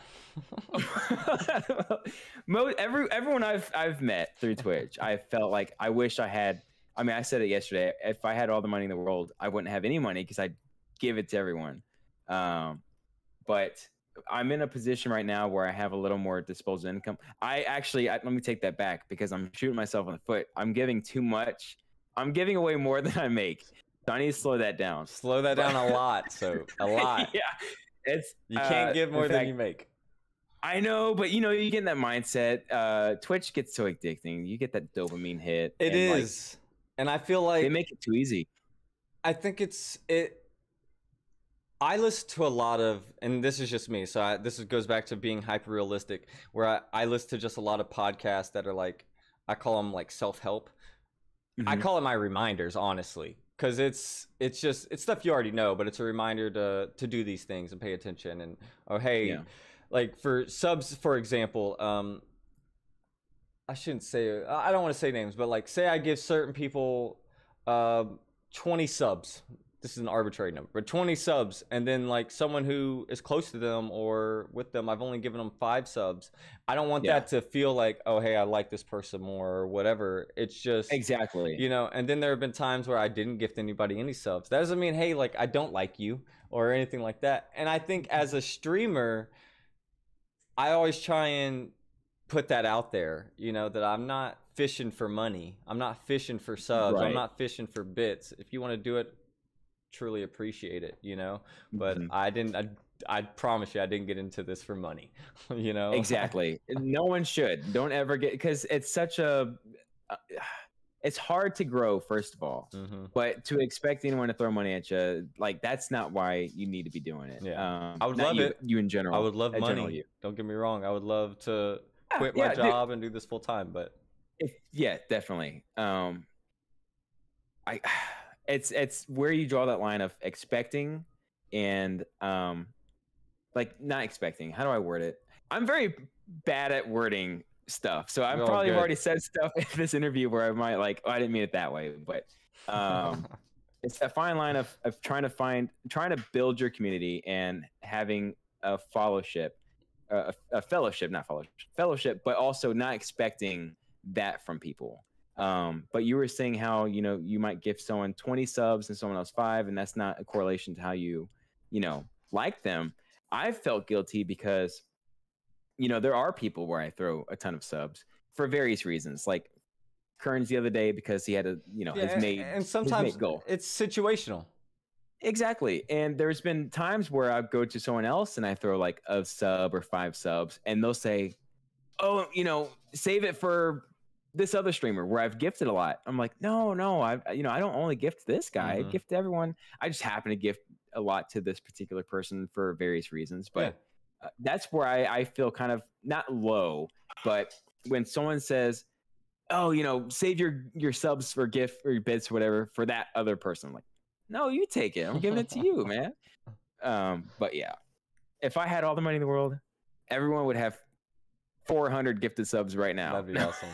Everyone I've met through Twitch, I felt like I wish I had. I mean, I said it yesterday. If I had all the money in the world, I wouldn't have any money because I'd give it to everyone. But I'm in a position right now where I have a little more disposable income. Let me take that back because I'm shooting myself in the foot. I'm giving too much. I'm giving away more than I make. So I need to slow that down. Slow that down a lot. So a lot. Yeah, it's You can't give more in than fact, you make. I know, but you get in that mindset. Twitch gets so addicting. You get that dopamine hit. It is, and I feel like they make it too easy. I think it. I listen to a lot of, and this is just me, so this goes back to being hyper realistic, where I listen to just a lot of podcasts that are like, I call them like self help. I call it my reminders, honestly, because it's stuff you already know, but it's a reminder to do these things and pay attention. And oh hey, Yeah. like for subs, for example, I shouldn't say, I don't want to say names, but like say I give certain people 20 subs. This is an arbitrary number, but 20 subs, and then like someone who is close to them or with them, I've only given them 5 subs. I don't want that to feel like, oh hey, I like this person more or whatever. It's just Exactly. and then there have been times where I didn't gift anybody any subs. That doesn't mean, hey, like I don't like you or anything like that. And I think as a streamer, I always try and put that out there, that I'm not fishing for money. I'm not fishing for subs. I'm Right. not fishing for bits. If you want to do it, truly appreciate it, but I promise you I didn't get into this for money. Exactly. No one should. Don't ever get, because it's such a it's hard to grow, first of all. But to expect anyone to throw money at you, like that's not why you need to be doing it. I would love it. You in general. I would love money. Don't get me wrong, I would love to quit my job and do this full time, but definitely. It's where you draw that line of expecting and like not expecting. How do I word it? I'm very bad at wording stuff, so I probably have already said stuff in this interview where I might like, oh, I didn't mean it that way, but it's a fine line of trying to build your community and having a fellowship, but also not expecting that from people. But you were saying how you might give someone 20 subs and someone else 5, and that's not a correlation to how you like them. I felt guilty because there are people where I throw a ton of subs for various reasons, like Kearns the other day because he had a his mate, and sometimes his mate goal. It's situational. Exactly. And there's been times where I go to someone else and I throw like a sub or 5 subs, and they'll say, oh, save it for this other streamer where I've gifted a lot. I'm like, no, I don't only gift this guy. I gift to everyone. I just happen to gift a lot to this particular person for various reasons. But that's where I feel kind of not low, but when someone says, oh, save your subs for gift or your bits or whatever for that other person, I'm like, no, you take it. I'm giving it to you, man. But yeah, if I had all the money in the world, everyone would have 400 gifted subs right now. That'd be awesome.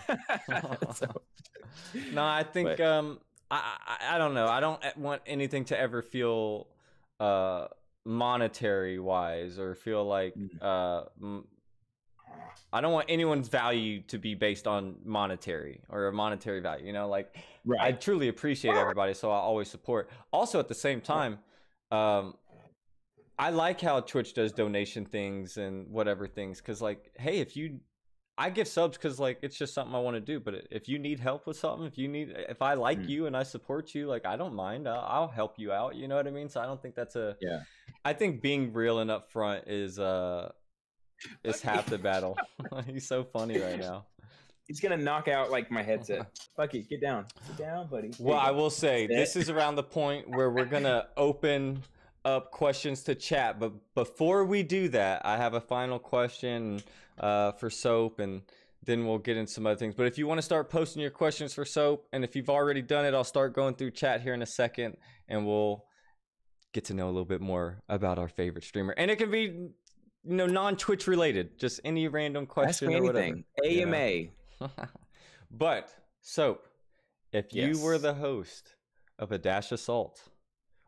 So, No, I think but, I don't know. I don't want anything to ever feel monetary wise or feel like I don't want anyone's value to be based on monetary or a monetary value. You know, like right. I truly appreciate everybody, so I always support. Also, at the same time, I like how Twitch does donation things and whatever things, because like, hey, I give subs because like it's just something I want to do. But if you need help with something, if I like you and I support you, like I don't mind. I'll help you out. You know what I mean? So I don't think that's I think being real and upfront is half the battle. He's so funny right now. He's gonna knock out like my headset. Bucky, get down. Sit down, buddy. Well, I will say this is around the point where we're gonna open up questions to chat, but before we do that, I have a final question for Soap, and then we'll get into some other things. But if you want to start posting your questions for Soap, and if you've already done it, I'll start going through chat here in a second, and we'll get to know a little bit more about our favorite streamer. And it can be, non-Twitch related, just any random question or whatever. AMA. But Soap, if you were the host of A Dash of Salt,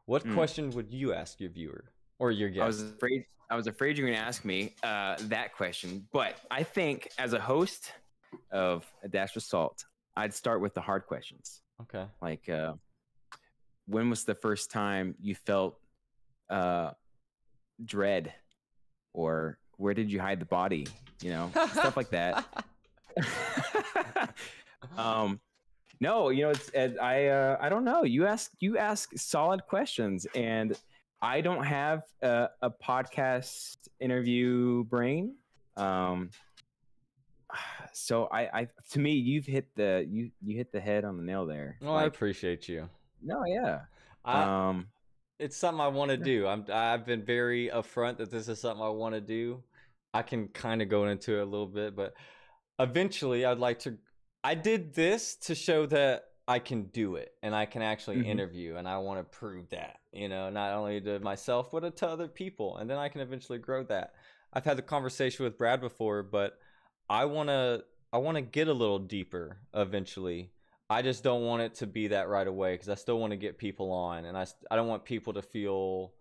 what question would you ask your viewer or your guest? I was afraid you were going to ask me that question, but I think as a host of A Dash of Salt, I'd start with the hard questions. Okay. Like, when was the first time you felt dread, or where did you hide the body? Stuff like that. No, it's I don't know. You ask solid questions, and I don't have a podcast interview brain. So I to me, you hit the head on the nail there. Well, I appreciate you. No, yeah. It's something I want to do. I've been very upfront that this is something I want to do. I can kind of go into it a little bit, but eventually I'd like to. I did this to show that I can do it and I can actually interview, and I want to prove that, not only to myself, but to other people. And then I can eventually grow that. I've had the conversation with Brad before, but I want to get a little deeper eventually. I just don't want it to be that right away, because I still want to get people on, and I don't want people to feel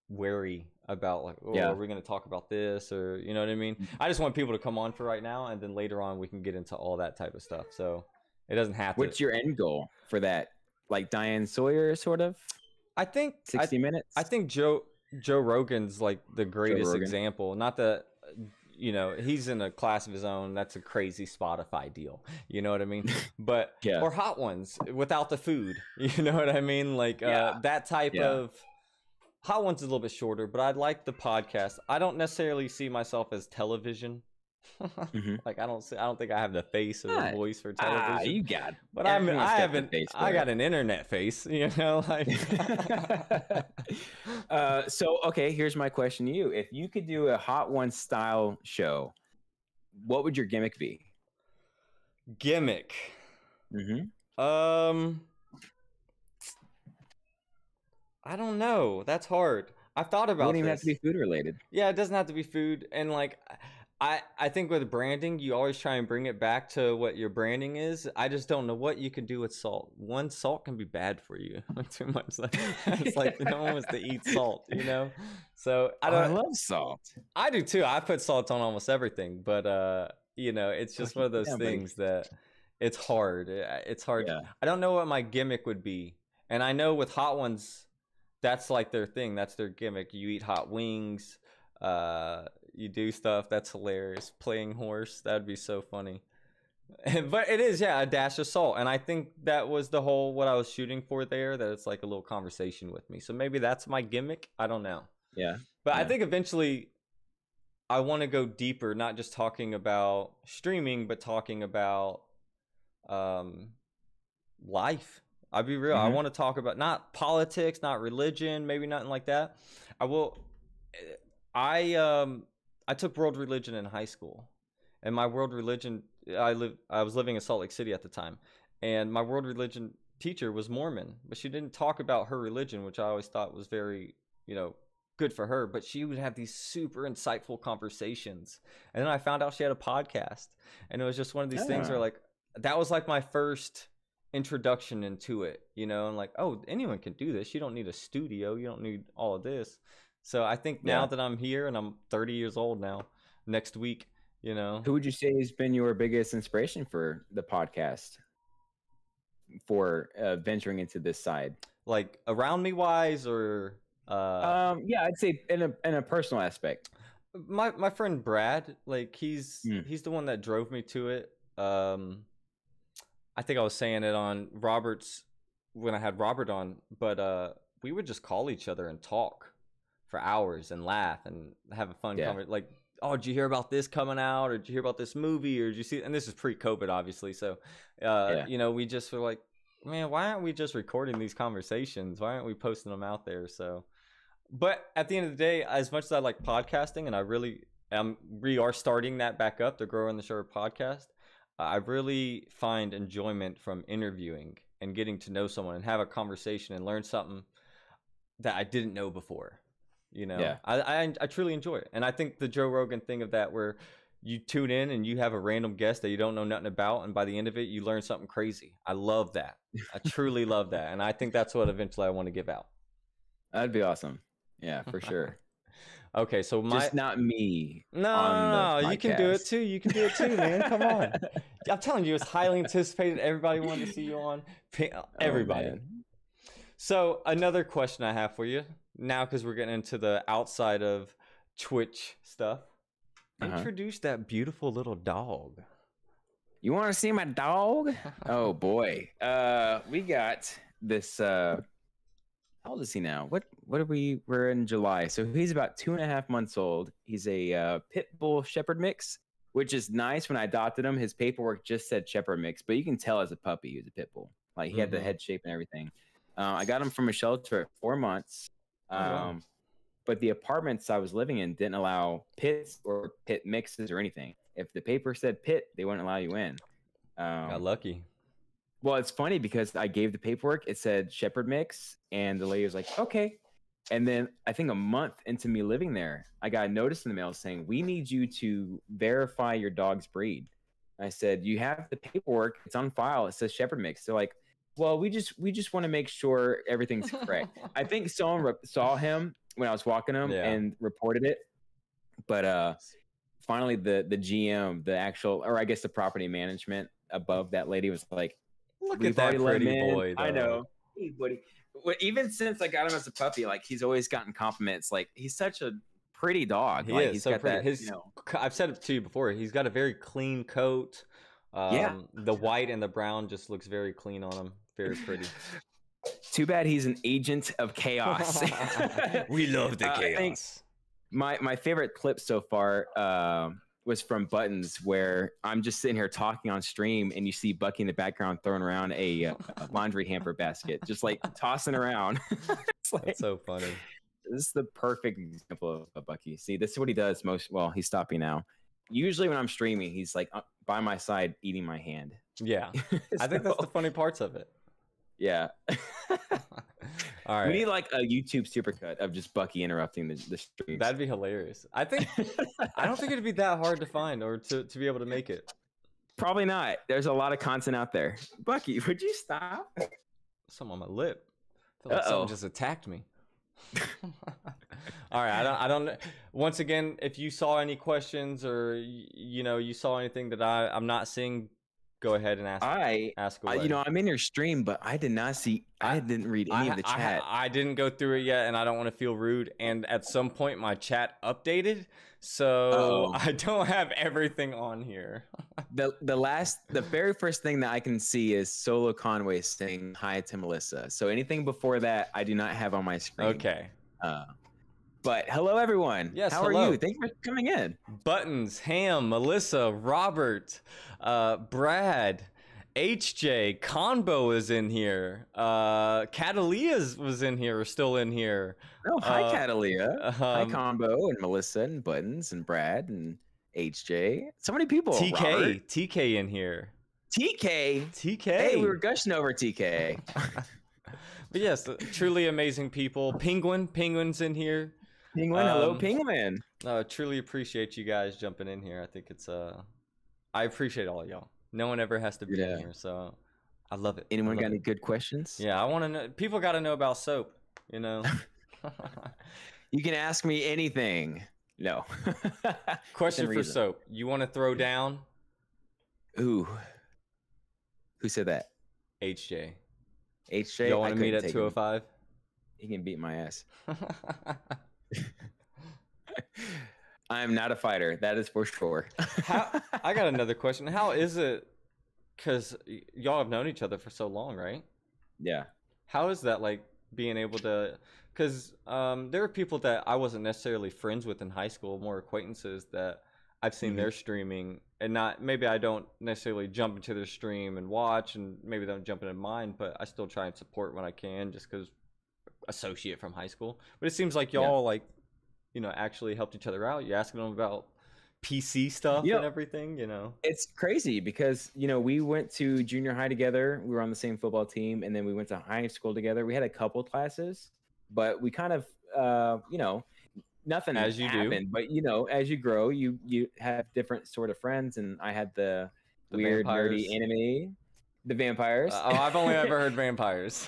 wary about like, are we going to talk about this, or you know what I mean? I just want people to come on for right now, and then later on we can get into all that type of stuff. So it doesn't have to. What's your end goal for that? Like Diane Sawyer, sort of? I think 60 minutes. I think Joe Rogan's like the greatest example. Not that he's in a class of his own. That's a crazy Spotify deal. You know what I mean? But or Hot Ones without the food. You know what I mean? Like that type of. Hot Ones is a little bit shorter, but I'd like the podcast. I don't necessarily see myself as television. Like I don't think I have the face or the voice for television. You got it. But I got an internet face, like. So okay, here's my question to you. If you could do a Hot Ones style show, what would your gimmick be? Gimmick. I don't know. That's hard. I've thought about this. It wouldn't even have to be food related. Yeah, it doesn't have to be food. And like, I think with branding, you always try and bring it back to what your branding is. I just don't know what you can do with salt. One, salt can be bad for you. Too much. It's like no one wants to eat salt, So I love salt. I do too. I put salt on almost everything, but it's just one of those things that it's hard. It's hard. Yeah. I don't know what my gimmick would be. And I know with Hot Ones, that's like their thing. That's their gimmick. You eat hot wings. You do stuff. That's hilarious. Playing horse. That would be so funny. But it is, a dash of salt. And I think that was what I was shooting for there, that it's like a little conversation with me. So maybe that's my gimmick. I don't know. Yeah. But I think eventually I want to go deeper, not just talking about streaming, but talking about life. I'll be real. I want to talk about not politics, not religion, maybe nothing like that. I took world religion in high school, and my world religion, I was living in Salt Lake City at the time, and my world religion teacher was Mormon, but she didn't talk about her religion, which I always thought was very, good for her, but she would have these super insightful conversations. And then I found out she had a podcast, and it was just one of these things where like that was like my first introduction into it, you know, and like, oh, anyone can do this. You don't need a studio, you don't need all of this. So I think now that I'm here and I'm 30 years old now, next week, you know. Who would you say has been your biggest inspiration for the podcast, for venturing into this side? Like around me wise, or yeah, I'd say in a personal aspect. My friend Brad, like he's the one that drove me to it. I think I was saying it on Robert's when I had Robert on, but we would just call each other and talk for hours and laugh and have a fun conversation. Like, oh, did you hear about this coming out, or did you hear about this movie, or did you see? And this is pre-COVID, obviously. So, you know, we just were like, man, why aren't we just recording these conversations? Why aren't we posting them out there? So, but at the end of the day, as much as I like podcasting, and I really we are starting that back up, the Grow in the Show podcast. I really find enjoyment from interviewing and getting to know someone and have a conversation and learn something that I didn't know before. You know, I truly enjoy it. And I think the Joe Rogan thing of that, where you tune in and you have a random guest that you don't know nothing about, and by the end of it, you learn something crazy. I love that. I truly love that. And I think that's what eventually I want to give out. That'd be awesome. Yeah, for sure. Okay, so just not me. No, you can do it too. You can do it too, man. Come on. I'm telling you, it's highly anticipated. Everybody wanted to see you on. Everybody. Oh, so another question I have for you now, because we're getting into the outside of Twitch stuff. Introduce that beautiful little dog. You want to see my dog? Oh boy. We got this. How old is he now? What are we? We're in July, so he's about 2.5 months old. He's a pit bull shepherd mix, which is nice. When I adopted him, his paperwork just said shepherd mix, but you can tell as a puppy he was a pit bull. Like he had the head shape and everything. I got him from a shelter at 4 months. But the apartments I was living in didn't allow pits or pit mixes or anything. If the paper said pit, they wouldn't allow you in. Got lucky. Well, it's funny because I gave the paperwork. It said shepherd mix, and the lady was like, okay. And then I think a month into me living there, I got a notice in the mail saying, we need you to verify your dog's breed. I said, you have the paperwork. It's on file. It says shepherd mix. They're like, well, we just want to make sure everything's correct. I think someone saw him when I was walking him and reported it. But finally, the GM, the actual, or I guess the property management above that lady was like, look at that pretty boy. I know. Hey, buddy. Even since I got him as a puppy, like he's always gotten compliments. Like he's such a pretty dog. He like, is he's so got pretty. that. You know, I've said it to you before. He's got a very clean coat. The white and the brown just looks very clean on him. Very pretty. Too bad he's an agent of chaos. We love the chaos. My favorite clip so far was from Buttons, where I'm just sitting here talking on stream, and you see Bucky in the background throwing around a laundry hamper basket, just like tossing around. It's like, that's so funny. This is the perfect example of Bucky. See, this is what he does most. Well, he's stopping now. Usually when I'm streaming, he's like by my side eating my hand. Yeah. I think that's the funny parts of it. Yeah. All right. We need like a YouTube supercut of just Bucky interrupting the stream. That'd be hilarious. I don't think it'd be that hard to find or to be able to make it. Probably not. There's a lot of content out there. Bucky, would you stop? Something on my lip. I feel like something just attacked me. All right. I don't. Once again, if you saw any questions or you saw anything that I'm not seeing, go ahead and ask away. I'm in your stream, but I did not see. I didn't read any of the chat. I didn't go through it yet, and I don't want to feel rude. And at some point, my chat updated, so I don't have everything on here. The very first thing that I can see is Solo Conway saying hi to Melissa. So anything before that, I do not have on my screen. Okay. But hello, everyone. Yes, how hello. are you? Thank you for coming in. Buttons, Ham, Melissa, Robert, Brad, HJ, Conbo is in here. Catalia was in here, or still in here. Oh, hi, Catalia. Hi, Conbo, and Melissa, and Buttons, and Brad, and HJ. So many people. TK in here. TK. Hey, we were gushing over TK. But yes, truly amazing people. Penguin's in here. Penguin, hello, Penguin. No, I truly appreciate you guys jumping in here. I think it's I appreciate all y'all. No one ever has to be in here, so I love it. Anyone got any good questions? Yeah, I want to know. People got to know about soap. You know. You can ask me anything. No. Question for soap. You want to throw down? Ooh. Who said that? HJ. HJ. You want to meet at 205? He can beat my ass. I am not a fighter. That is for sure. I got another question. How is it? Because y'all have known each other for so long, right? Yeah. How is that like being able to? Because there are people that I wasn't necessarily friends with in high school, more acquaintances that I've seen their streaming, and maybe I don't necessarily jump into their stream and watch, and maybe they don't jump into mine, but I still try and support when I can, just because associate from high school. But it seems like y'all like, you know, actually helped each other out. You asking them about PC stuff and everything, you know. It's crazy because, you know, we went to junior high together. We were on the same football team, and then we went to high school together. We had a couple classes, but we kind of, you know, nothing as you happened. do. But, you know, as you grow, you have different sort of friends, and I had the weird, nerdy anime. The vampires. I've only ever heard vampires.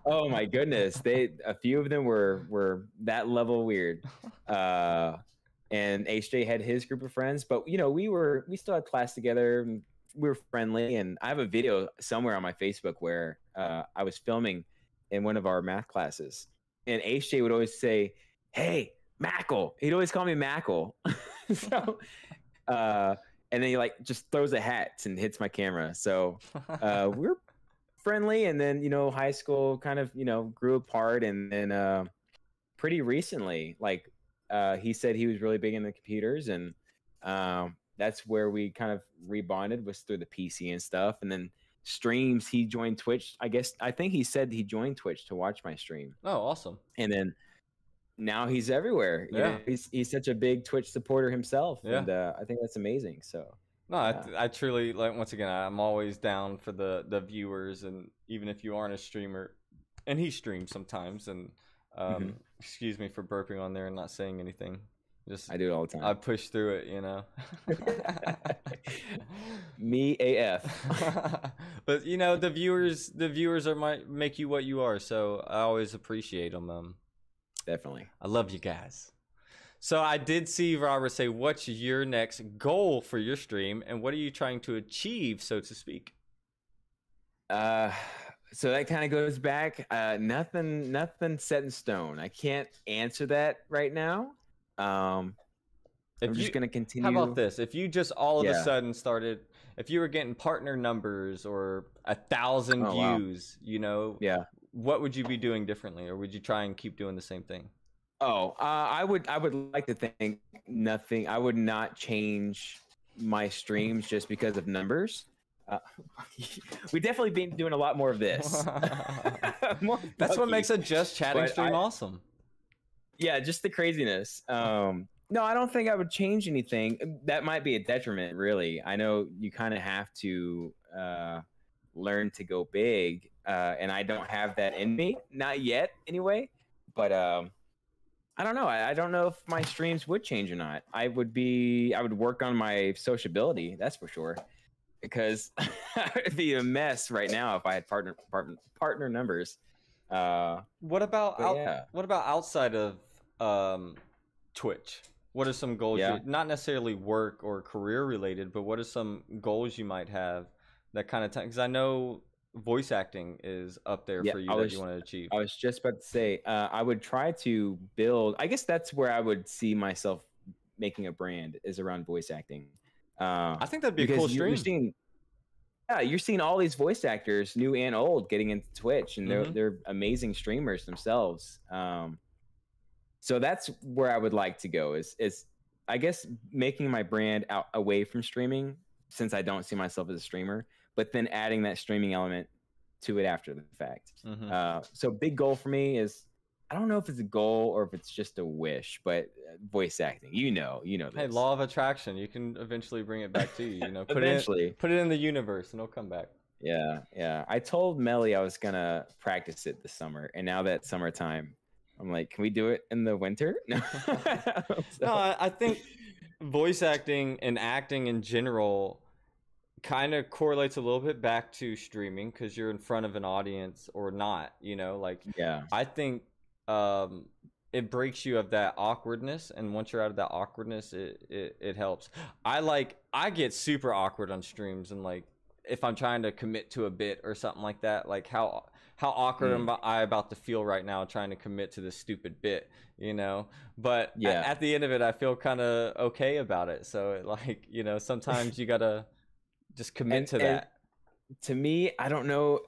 Oh my goodness, a few of them were that level weird. And HJ had his group of friends, but you know we still had class together. And we were friendly, and I have a video somewhere on my Facebook where I was filming in one of our math classes, and HJ would always say, "Hey, Mackle." He'd always call me Mackle. So. And then he like just throws a hat and hits my camera. So we're friendly. And then, you know, high school kind of, you know, grew apart. And then pretty recently, like he said he was really big into computers. And that's where we kind of rebonded, was through the PC and stuff. And then streams, he joined Twitch. I think he said he joined Twitch to watch my stream. Oh, awesome. And then now he's everywhere. You know, he's such a big Twitch supporter himself, and I think that's amazing. So no, I truly, like, once again, I'm always down for the viewers, and even if you aren't a streamer, and he streams sometimes, and excuse me for burping on there and not saying anything. Just I do it all the time. I push through it, you know. Me AF. But you know, the viewers make you what you are, so I always appreciate them. Definitely. I love you guys. So I did see Robert say, what's your next goal for your stream, and what are you trying to achieve, so to speak? So that kind of goes back. Nothing set in stone. I can't answer that right now. I'm just going to continue. How about this? If you just all of a sudden started, if you were getting partner numbers or 1,000 views, you know, what would you be doing differently, or would you try and keep doing the same thing? I would like to think nothing. I would not change my streams just because of numbers. We definitely been doing a lot more of this. That's what makes a just chatting stream awesome. Yeah, just the craziness. No, I don't think I would change anything. That might be a detriment, really. I know you kind of have to learn to go big, and I don't have that in me, not yet, anyway. But I don't know. I don't know if my streams would change or not. I would work on my sociability, that's for sure, because it'd be a mess right now if I had partner numbers. What about outside of Twitch? What are some goals? Not necessarily work or career related, but what are some goals you might have that kind of time? Because I know voice acting is up there for you that you want to achieve. I was just about to say, I would try to build. I guess that's where I would see myself making a brand, is around voice acting. I think that'd be a cool stream. You're seeing all these voice actors, new and old, getting into Twitch, and they're amazing streamers themselves. So that's where I would like to go, is I guess making my brand out away from streaming, since I don't see myself as a streamer, but then adding that streaming element to it after the fact. So big goal for me is, I don't know if it's a goal or if it's just a wish, but voice acting, you know this. Hey, law of attraction, you can eventually bring it back to you, you know, put it in the universe and it'll come back. Yeah. I told Melly I was gonna practice it this summer, and now that summertime, I'm like, can we do it in the winter? No. No, I think voice acting and acting in general kind of correlates a little bit back to streaming because you're in front of an audience or not, you know, like Yeah. I think it breaks you of that awkwardness, and once you're out of that awkwardness, it helps. I get super awkward on streams, and like if I'm trying to commit to a bit or something like that, like how awkward am I about to feel right now trying to commit to this stupid bit, you know? But Yeah. at the end of it, I feel kind of okay about it. So like, you know, sometimes you gotta just commit to that. To me, I don't know.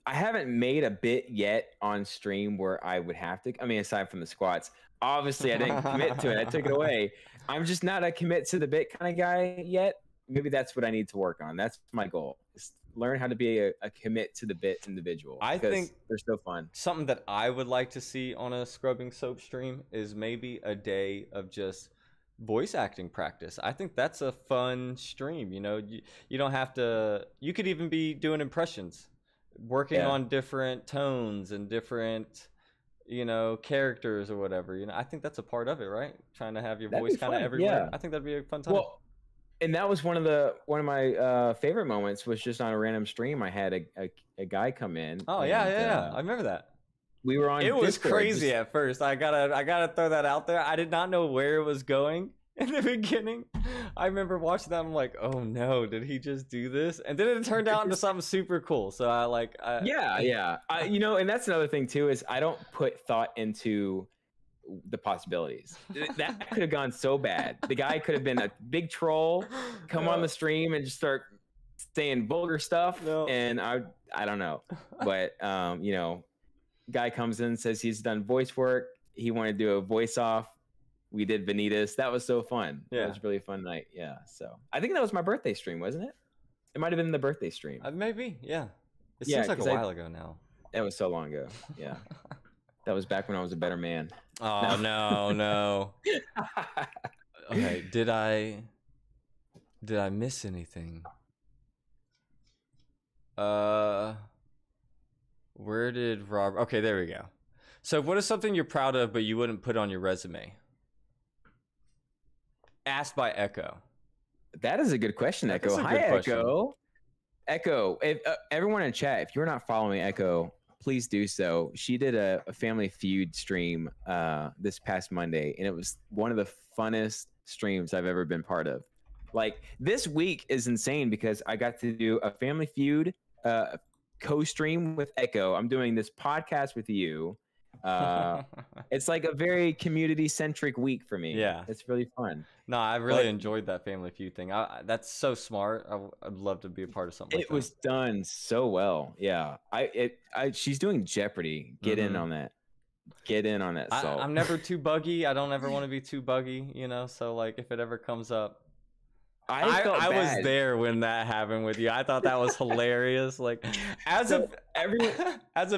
I haven't made a bit yet on stream where I would have to. I mean, aside from the squats, obviously I didn't commit to it. I took it away. I'm just not a commit to the bit kind of guy yet. Maybe that's what I need to work on. That's my goal. Is learn how to be a commit to the bit individual. I think they're so fun. Something that I would like to see on a Scrubbing Soap stream is maybe a day of just voice acting practice. I think that's a fun stream. You know, you don't have to. You could even be doing impressions, working on different tones and different, you know, characters or whatever. You know, I think that's a part of it, right? Trying to have your voice kind of everywhere. Yeah. I think that'd be a fun time. Well, and that was one of my favorite moments was just on a random stream. I had a guy come in. Oh yeah. I remember that. We were on. It was crazy at first. I gotta throw that out there. I did not know where it was going in the beginning. I remember watching that. I'm like, oh no, did he just do this? And then it turned out into something super cool. So yeah. You know, and that's another thing too is I don't put thought into the possibilities. That could have gone so bad. The guy could have been a big troll, come on the stream and just start saying vulgar stuff. And I don't know, but you know, guy comes in, says he's done voice work. He wanted to do a voice off. We did Vanitas. That was so fun. Yeah, it was a really fun night. Yeah, so I think that was my birthday stream, wasn't it? It might have been the birthday stream. Maybe, yeah. It seems like a while ago now. It was so long ago. Yeah. That was back when I was a better man. Oh, no. Okay, did I miss anything? Where did Robert... Okay, there we go. So what is something you're proud of but you wouldn't put on your resume? Asked by Echo. That is a good question, Echo. Hi, Echo. Echo, if, everyone in chat, if you're not following Echo, please do so. She did a Family Feud stream this past Monday, and it was one of the funnest streams I've ever been part of. Like, this week is insane because I got to do a Family Feud co-stream with Echo. I'm doing this podcast with you. It's like a very community-centric week for me. Yeah, it's really fun. No, I really enjoyed that Family Feud thing. That's so smart. I'd love to be a part of something like that. It was done so well. Yeah, she's doing Jeopardy. Get in on that. Get in on that. I'm never too buggy. I don't ever want to be too buggy, you know. So like, if it ever comes up, I was there when that happened with you. I thought that was hilarious. Like, as a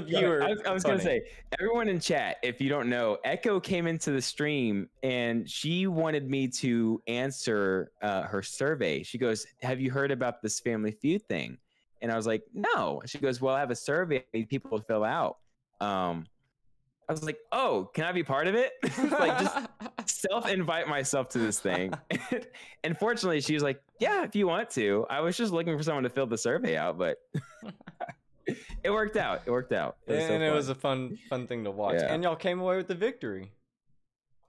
viewer, I was gonna say, everyone in chat, if you don't know, Echo came into the stream and she wanted me to answer her survey. She goes, "Have you heard about this Family Feud thing?" And I was like, "No." She goes, "Well, I have a survey people to fill out." I was like, "Oh, can I be part of it?" Like, just self-invite myself to this thing. And fortunately, she was like, "Yeah, if you want to." I was just looking for someone to fill the survey out, but it worked out. It worked out. It was a fun thing to watch. Yeah. And y'all came away with the victory.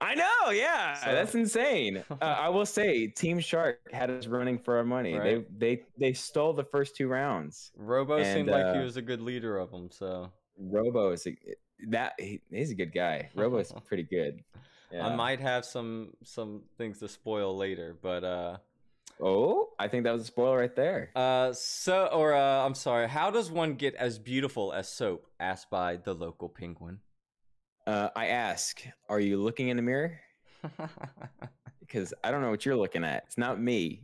I know, yeah. So, that's insane. I will say, Team Shark had us running for our money. Right? They stole the first 2 rounds. Robo seemed like he was a good leader of them. So Robo is he's a good guy. Robo's pretty good. Yeah. I might have some things to spoil later, but I think that was a spoiler right there. I'm sorry. How does one get as beautiful as soap? Asked by the local penguin. I ask, are you looking in the mirror? Because I don't know what you're looking at. It's not me.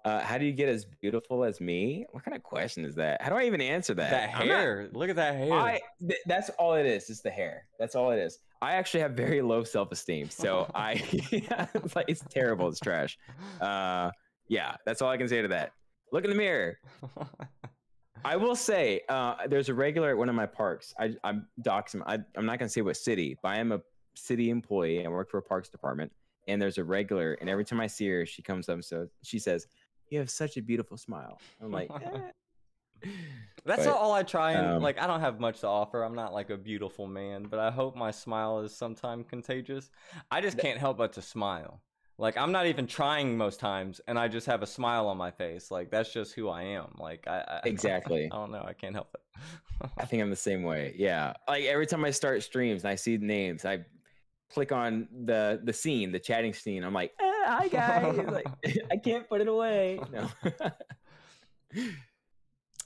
How do you get as beautiful as me? What kind of question is that? How do I even answer that? That hair. Look at that hair. That's all it is. It's the hair. That's all it is. I actually have very low self-esteem. So it's terrible. It's trash. Yeah, that's all I can say to that. Look in the mirror. I will say, there's a regular at one of my parks. I'm doxing. I'm not gonna say what city, but I am a city employee. I work for a parks department, and there's a regular. And every time I see her, she comes up and so she says, "You have such a beautiful smile." I'm like, That's But, all I try and like. I don't have much to offer. I'm not like a beautiful man, but I hope my smile is sometime contagious. I just can't help but to smile. Like I'm not even trying most times, and I just have a smile on my face. Like that's just who I am. Like I Exactly. I don't know. I can't help it. I think I'm the same way. Yeah. Like every time I start streams and I see the names, I click on the scene, the chatting scene. I'm like, hi guys. Like I can't put it away. No.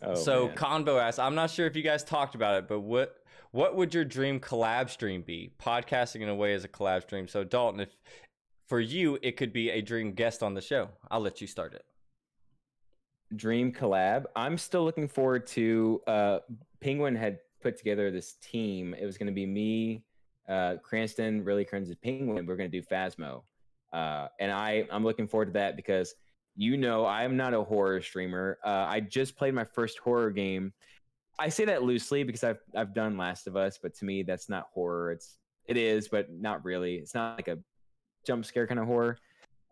Oh, So man. Convo asks, I'm not sure if you guys talked about it, but what would your dream collab stream be? Podcasting in a way is a collab stream. So Dalton, if for you it could be a dream guest on the show, I'll let you start it. Dream collab. I'm still looking forward to Penguin had put together this team. It was going to be me, Cranston, really Cranston, Penguin. We're going to do Phasmo. And I'm looking forward to that because I'm not a horror streamer. I just played my first horror game. I say that loosely because I've done Last of Us, but to me that's not horror. It is, but not really. It's not like a jump scare kind of horror.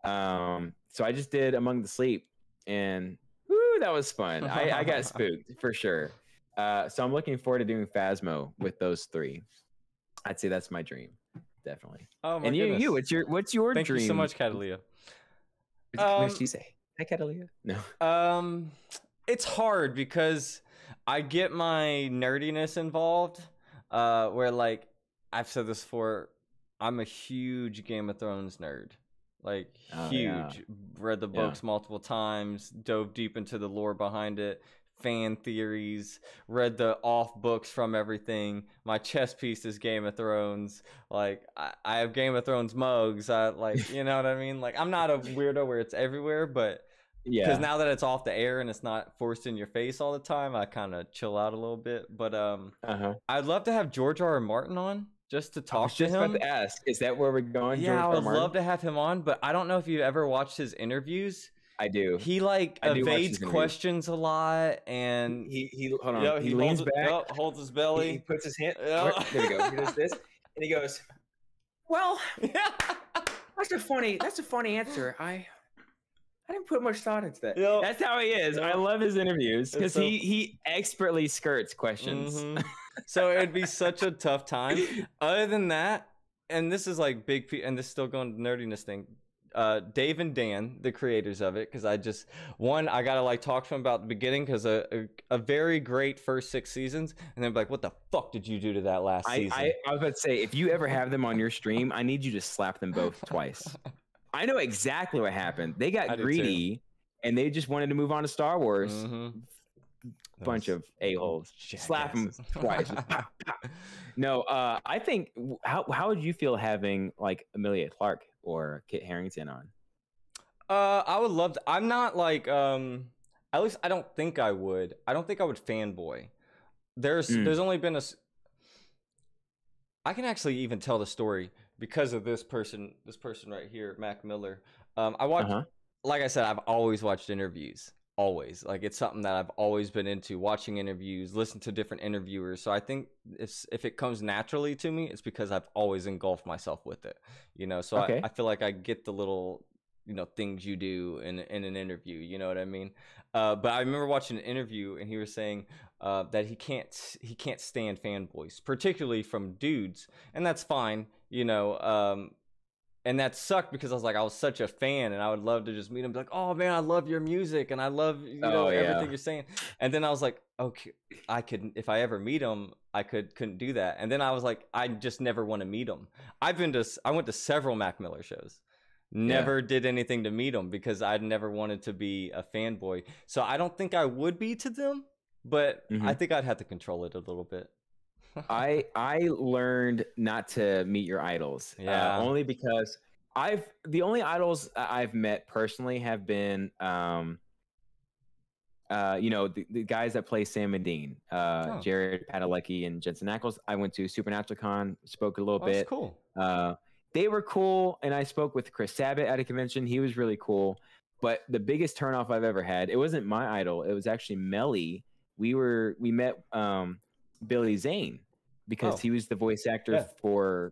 So I just did Among the Sleep, and whoo, that was fun. I got spooked for sure. So I'm looking forward to doing Phasmo with those three. I'd say that's my dream, definitely. Oh my and goodness. what's your Thank dream? you so much, Catalia. What did she say? Hi, Catalia. No. It's hard because I get my nerdiness involved. Where like I've said this before, I'm a huge Game of Thrones nerd. Like huge. Yeah. Read the books multiple times, dove deep into the lore behind it, fan theories, read the off books from everything. My chess piece is Game of Thrones. Like I have Game of Thrones mugs. I like, you know what I mean? Like I'm not a weirdo where it's everywhere, but because now that it's off the air and it's not forced in your face all the time, I kind of chill out a little bit. But I'd love to have George R. R. Martin on just to talk to him. About to ask, is that where we're going? Yeah, George I would love to have him on, but I don't know if you've ever watched his interviews. I do. He like evades questions a lot, and he hold on. He leans back, holds his belly. He puts his hand. There we go. He does this, and he goes, "Well, that's a funny answer. I didn't put much thought into that." That's how he is. I love his interviews because he expertly skirts questions. Mm-hmm. So it'd be such a tough time. Other than that, and this is like and this is still going to nerdiness thing. Dave and Dan, the creators of it, because I gotta like talk to them about the beginning, because a very great first 6 seasons, and then be like, what the fuck did you do to that last season? I was about to say, if you ever have them on your stream, I need you to slap them both twice. I know exactly what happened. They got greedy and they just wanted to move on to Star Wars. Mm-hmm. Bunch of a-holes. Slap them twice. No, I think how would you feel having like Amelia Clark or Kit Harington on? I would love to. I'm not like at least I don't think I would. I don't think I would fanboy. There's only been I can actually even tell the story because of this person right here, Mac Miller. I watched like I said, I've always watched interviews. Always. Like it's something that I've always been into, watching interviews, listen to different interviewers. So I think if it comes naturally to me, it's because I've always engulfed myself with it, you know. So I feel like I get the little, you know, things you do in an interview, you know what I mean? But I remember watching an interview and he was saying that he can't stand fanboys, particularly from dudes, and that's fine, you know. And that sucked because I was such a fan and I would love to just meet him and be like, oh man, I love your music and I love, you know, everything you're saying. And then I was like, okay, I could, if I ever meet him, I couldn't do that. And then I was like, I just never want to meet him. I went to several Mac Miller shows. Never did anything to meet him because I'd never wanted to be a fanboy. So I don't think I would be to them, but I think I'd have to control it a little bit. I learned not to meet your idols. Only because the only idols I've met personally have been you know, the guys that play Sam and Dean, Jared Padalecki and Jensen Ackles. I went to Supernatural Con, spoke a little bit. That's cool. They were cool, and I spoke with Chris Sabat at a convention. He was really cool. But the biggest turnoff I've ever had, it wasn't my idol. It was actually Melly we met Billy Zane because he was the voice actor for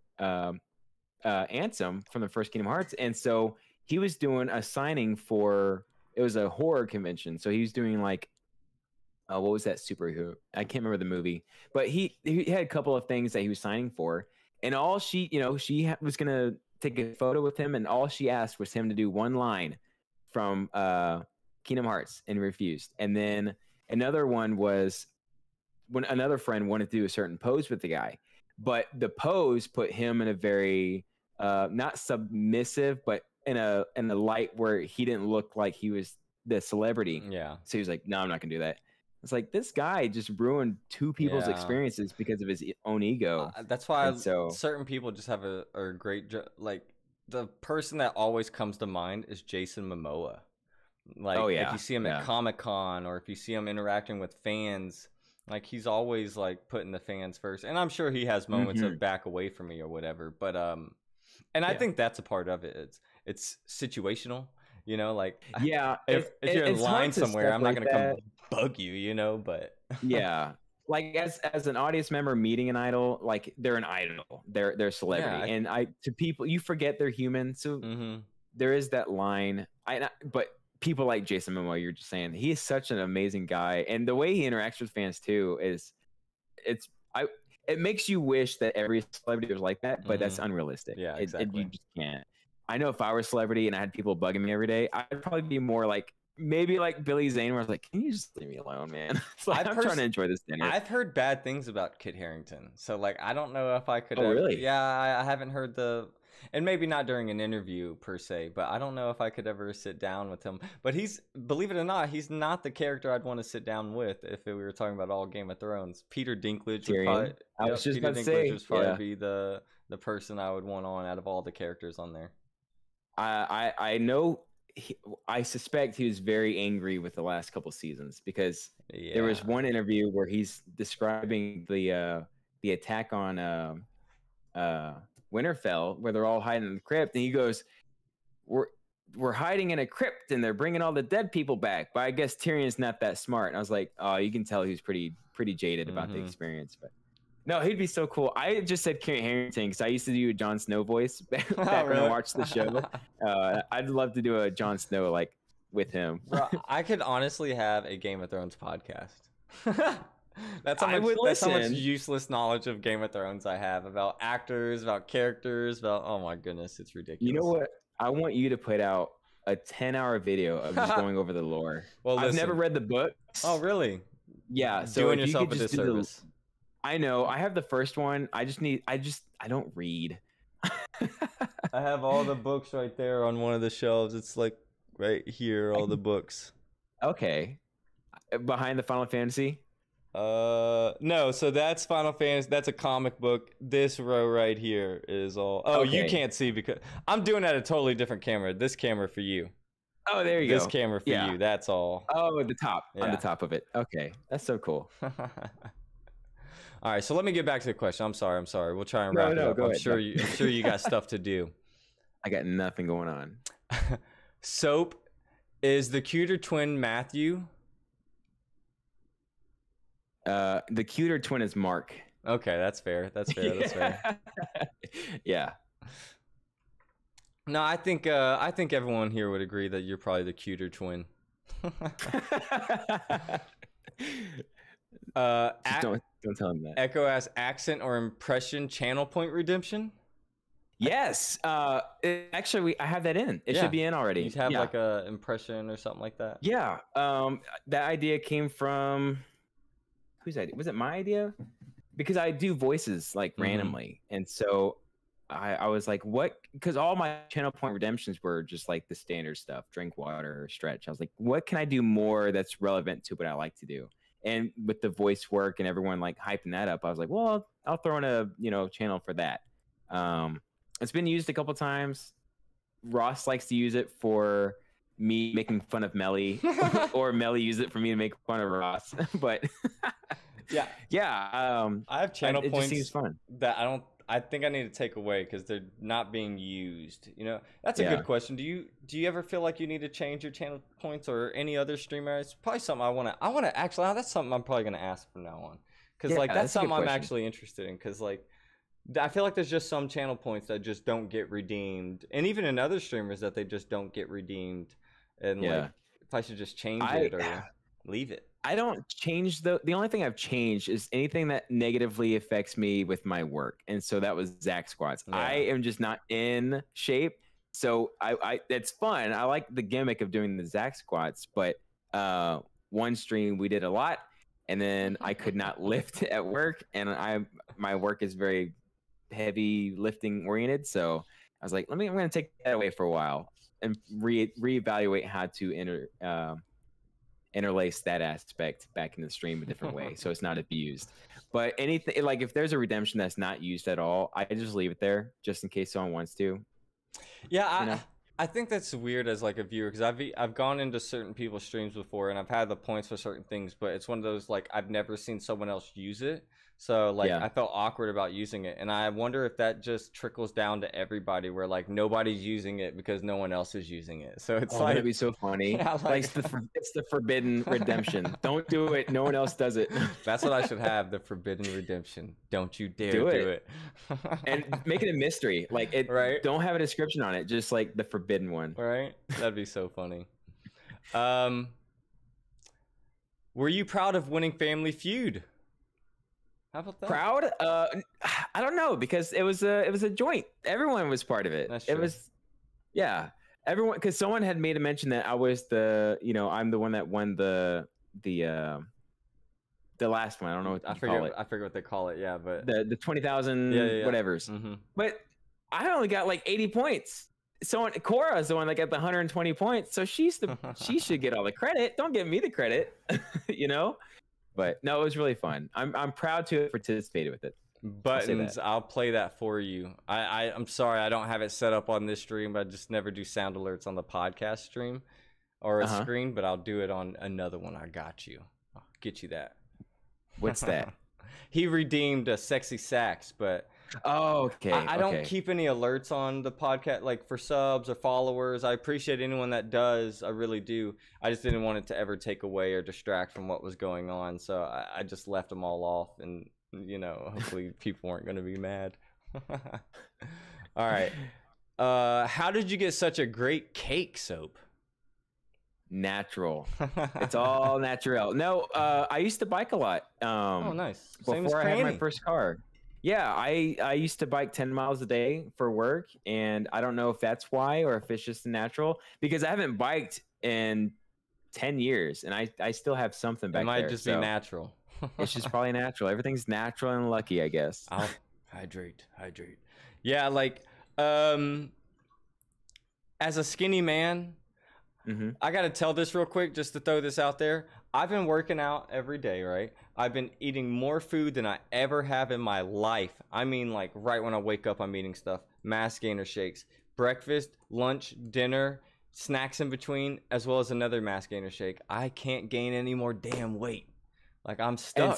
Ansem from the first Kingdom Hearts, and so he was doing a signing for, it was a horror convention, so he was doing like what was that superhero? I can't remember the movie, but he had a couple of things that he was signing for, and all she was gonna take a photo with him, and all she asked was him to do one line from Kingdom Hearts, and refused. And then another one was when another friend wanted to do a certain pose with the guy, but the pose put him in a very not submissive, but in a light where he didn't look like he was the celebrity. Yeah. So he was like, no, I'm not gonna do that. It's like, this guy just ruined two people's experiences because of his own ego. That's why certain people just have a great like the person that always comes to mind is Jason Momoa. Like, if you see him at Comic-Con, or if you see him interacting with fans, like he's always like putting the fans first. And I'm sure he has moments of back away from me or whatever, but and I think that's a part of it. It's situational. You know, like, if you're in line somewhere, I'm not going to come bug you, you know, but like as an audience member meeting an idol, like they're an idol, they're a celebrity, and to people, you forget they're human. So there is that line. But people like Jason Momoa, you're just saying, he is such an amazing guy, and the way he interacts with fans too is, it makes you wish that every celebrity was like that, but that's unrealistic. Yeah, exactly. You just can't. I know if I were a celebrity and I had people bugging me every day, I'd probably be more like, maybe like Billy Zane, where I was like, can you just leave me alone, man? Like, I'm trying to enjoy this dinner. I've heard bad things about Kit Harington. So, like, I don't know if I could. Oh, really? Yeah, I haven't heard and maybe not during an interview per se, but I don't know if I could ever sit down with him. But believe it or not, he's not the character I'd want to sit down with if we were talking about all Game of Thrones. Peter Dinklage would probably, I was just about to say, would probably be the person I would want on out of all the characters on there. I know. I suspect he was very angry with the last couple seasons, because there was one interview where he's describing the attack on Winterfell, where they're all hiding in the crypt, and he goes, "We're hiding in a crypt, and they're bringing all the dead people back." But I guess Tyrion's not that smart. And I was like, "Oh, you can tell he's pretty jaded about the experience." But no, he'd be so cool. I just said Kit Harington because I used to do a Jon Snow voice back when I watched the show. I'd love to do a Jon Snow like with him. Bro, I could honestly have a Game of Thrones podcast. That's how much useless knowledge of Game of Thrones I have about actors, about characters, about, oh my goodness, it's ridiculous. You know what? I want you to put out a 10-hour video of just going over the lore. Well, I've never read the book. Oh, really? Yeah. So doing yourself a disservice. I know. I have the first one. I don't read. I have all the books right there on one of the shelves. It's like right here, all the books. Okay. Behind the Final Fantasy? No, so that's Final Fantasy. That's a comic book. This row right here is all. Oh, okay. You can't see because I'm doing at a totally different camera. This camera for you. Oh, there you go. This camera for you. That's all. Oh, at the top. Yeah. On the top of it. Okay. That's so cool. All right, so let me get back to the question. I'm sorry. We'll try and wrap it up. I'm sure you got stuff to do. I got nothing going on. Soap, is the cuter twin Matthew? The cuter twin is Mark. Okay, that's fair. That's fair. Yeah. No, I think everyone here would agree that you're probably the cuter twin. Don't tell him that. Echo asks, accent or impression channel point redemption? Yes. Actually, I have that in. It should be in already. You have like a impression or something like that? Yeah. That idea came from whose idea? Was it my idea? Because I do voices like randomly, and so I was like, what? Because all my channel point redemptions were just like the standard stuff: drink water or stretch. I was like, what can I do more that's relevant to what I like to do? And with the voice work and everyone like hyping that up, I was like, well, I'll throw in a channel for that. It's been used a couple times. Ross likes to use it for me making fun of Melly, or Melly use it for me to make fun of Ross. But I have channel points. It just seems fun. That I think I need to take away because they're not being used. You know, that's a Yeah. good question. Do you ever feel like you need to change your channel points or any other streamer? It's probably something I want to actually. That's something I'm probably gonna ask from now on because Yeah, like that's that's a good something I'm question. actually interested in because like I feel like there's just some channel points that just don't get redeemed, and even in other streamers that they just don't get redeemed, and like Yeah. if I should just change I it or leave it. I don't change the only thing I've changed is anything that negatively affects me with my work. And so that was Zach squats. I Yeah. am just not in shape. So I it's fun. I like the gimmick of doing the Zach squats, but one stream we did a lot and then I could not lift at work and my work is very heavy lifting oriented. So I was like, I'm gonna take that away for a while and reevaluate how to interlace that aspect back in the stream a different way so it's not abused. But anything like if there's a redemption that's not used at all, I just leave it there just in case someone wants to. Yeah, You know? I think that's weird as like a viewer because I've gone into certain people's streams before and I've had the points for certain things, but it's one of those like I've never seen someone else use it. So like Yeah. I felt awkward about using it, and I wonder if that just trickles down to everybody where like nobody's using it because no one else is using it. So it's like That'd be so funny. Yeah, like- it's the forbidden redemption. Don't do it. No one else does it. that's what I should have, the forbidden redemption. Don't you dare do Do it. And make it a mystery. Like it. Right. Don't have a description on it. Just like the forbidden one. Right? That'd be so funny. Were you proud of winning Family Feud? How about that? Proud? I don't know because it was a joint. Everyone was part of it. That's It true. was, yeah. Everyone, because someone had made a mention that I was I'm the one that won the last one. I don't know what you call it. I forget what they call it. Yeah, but The 20,000 Yeah. whatevers. Mhm. But I only got like 80 points. Cora is the one that got the 120 points, so she should get all the credit. Don't give me the credit, you know. But no, it was really fun. I'm proud to have participated with it. Buttons, I'll play that for you. I'm sorry I don't have it set up on this stream. I just never do sound alerts on the podcast stream or a screen, but I'll do it on another one. I got you. I'll get you that. What's that? He redeemed a sexy sax, but Oh, okay. I don't keep any alerts on the podcast, like for subs or followers. I appreciate anyone that does. I really do. I just didn't want it to ever take away or distract from what was going on. So I just left them all off, and, you know, hopefully people weren't going to be mad. All right. How did you get such a great cake, Soap? Natural. It's all natural. No, I used to bike a lot. Oh, nice. Same as Before I had my Cranny. first car. Yeah, I used to bike 10 miles a day for work, and I don't know if that's why or if it's just natural because I haven't biked in 10 years and I still have something back It might there. just be natural. It's just probably natural. Everything's natural and lucky, I guess. I'll hydrate. Yeah, like as a skinny man, I got to tell this real quick just to throw this out there. I've been working out every day, right? I've been eating more food than I ever have in my life. I mean, like right when I wake up, I'm eating stuff. Mass gainer shakes, breakfast, lunch, dinner, snacks in between, as well as another mass gainer shake. I can't gain any more damn weight. Like I'm stuck.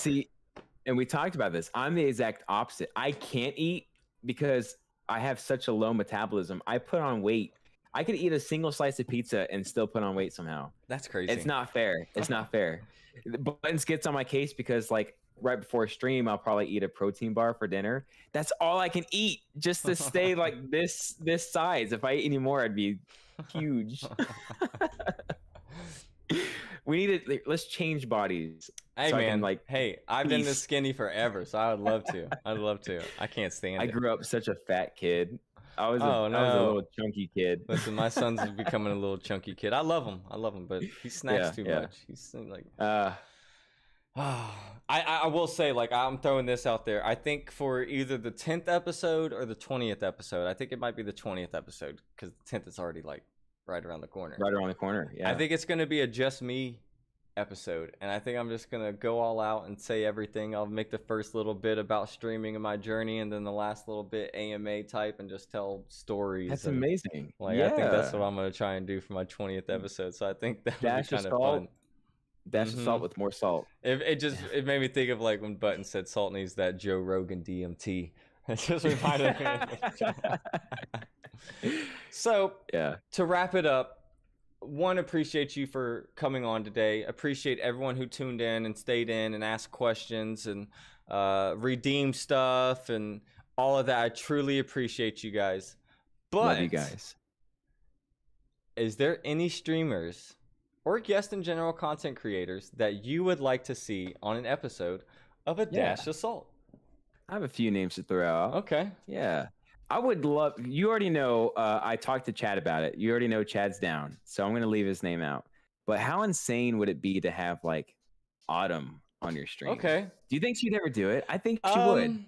And we talked about this. I'm the exact opposite. I can't eat because I have such a low metabolism. I put on weight. I could eat a single slice of pizza and still put on weight somehow. That's crazy. It's not fair. It's not fair. Buttons gets on my case because like right before stream, I'll probably eat a protein bar for dinner. That's all I can eat just to stay like this size. If I ate any more, I'd be huge. We need to let's change bodies. Hey so man, hey, I've been this skinny forever, so I would love to. I'd love to. I can't stand it. I grew up such a fat kid. I was a little chunky kid. Listen, my son's becoming a little chunky kid. I love him, but he snacks too much. He's like, I will say, like, I'm throwing this out there. I think for either the 10th episode or the 20th episode, I think it might be the 20th episode because the 10th is already like right around the corner. Right around the corner. Yeah. I think it's gonna be a just me episode, and I think I'm just gonna go all out and say everything. I'll make the first little bit about streaming and my journey, and then the last little bit AMA type, and just tell stories. That's amazing. Like, I think that's what I'm gonna try and do for my 20th episode. So I think that would be kind of fun. Dash of salt with more salt. It made me think of like when Button said salt needs that Joe Rogan DMT. It just reminded me. So, Yeah. to wrap it up, one, appreciate you for coming on today. Appreciate everyone who tuned in and stayed in and asked questions and redeemed stuff and all of that. I truly appreciate you guys. But love you guys. Is there any streamers or guest and general content creators that you would like to see on an episode of A Dash of Salt? I have a few names to throw out. Okay. Yeah. I would love, you already know, I talked to Chad about it. You already know Chad's down. So I'm going to leave his name out. But how insane would it be to have like Autumn on your stream? Okay. Do you think she'd ever do it? I think she would.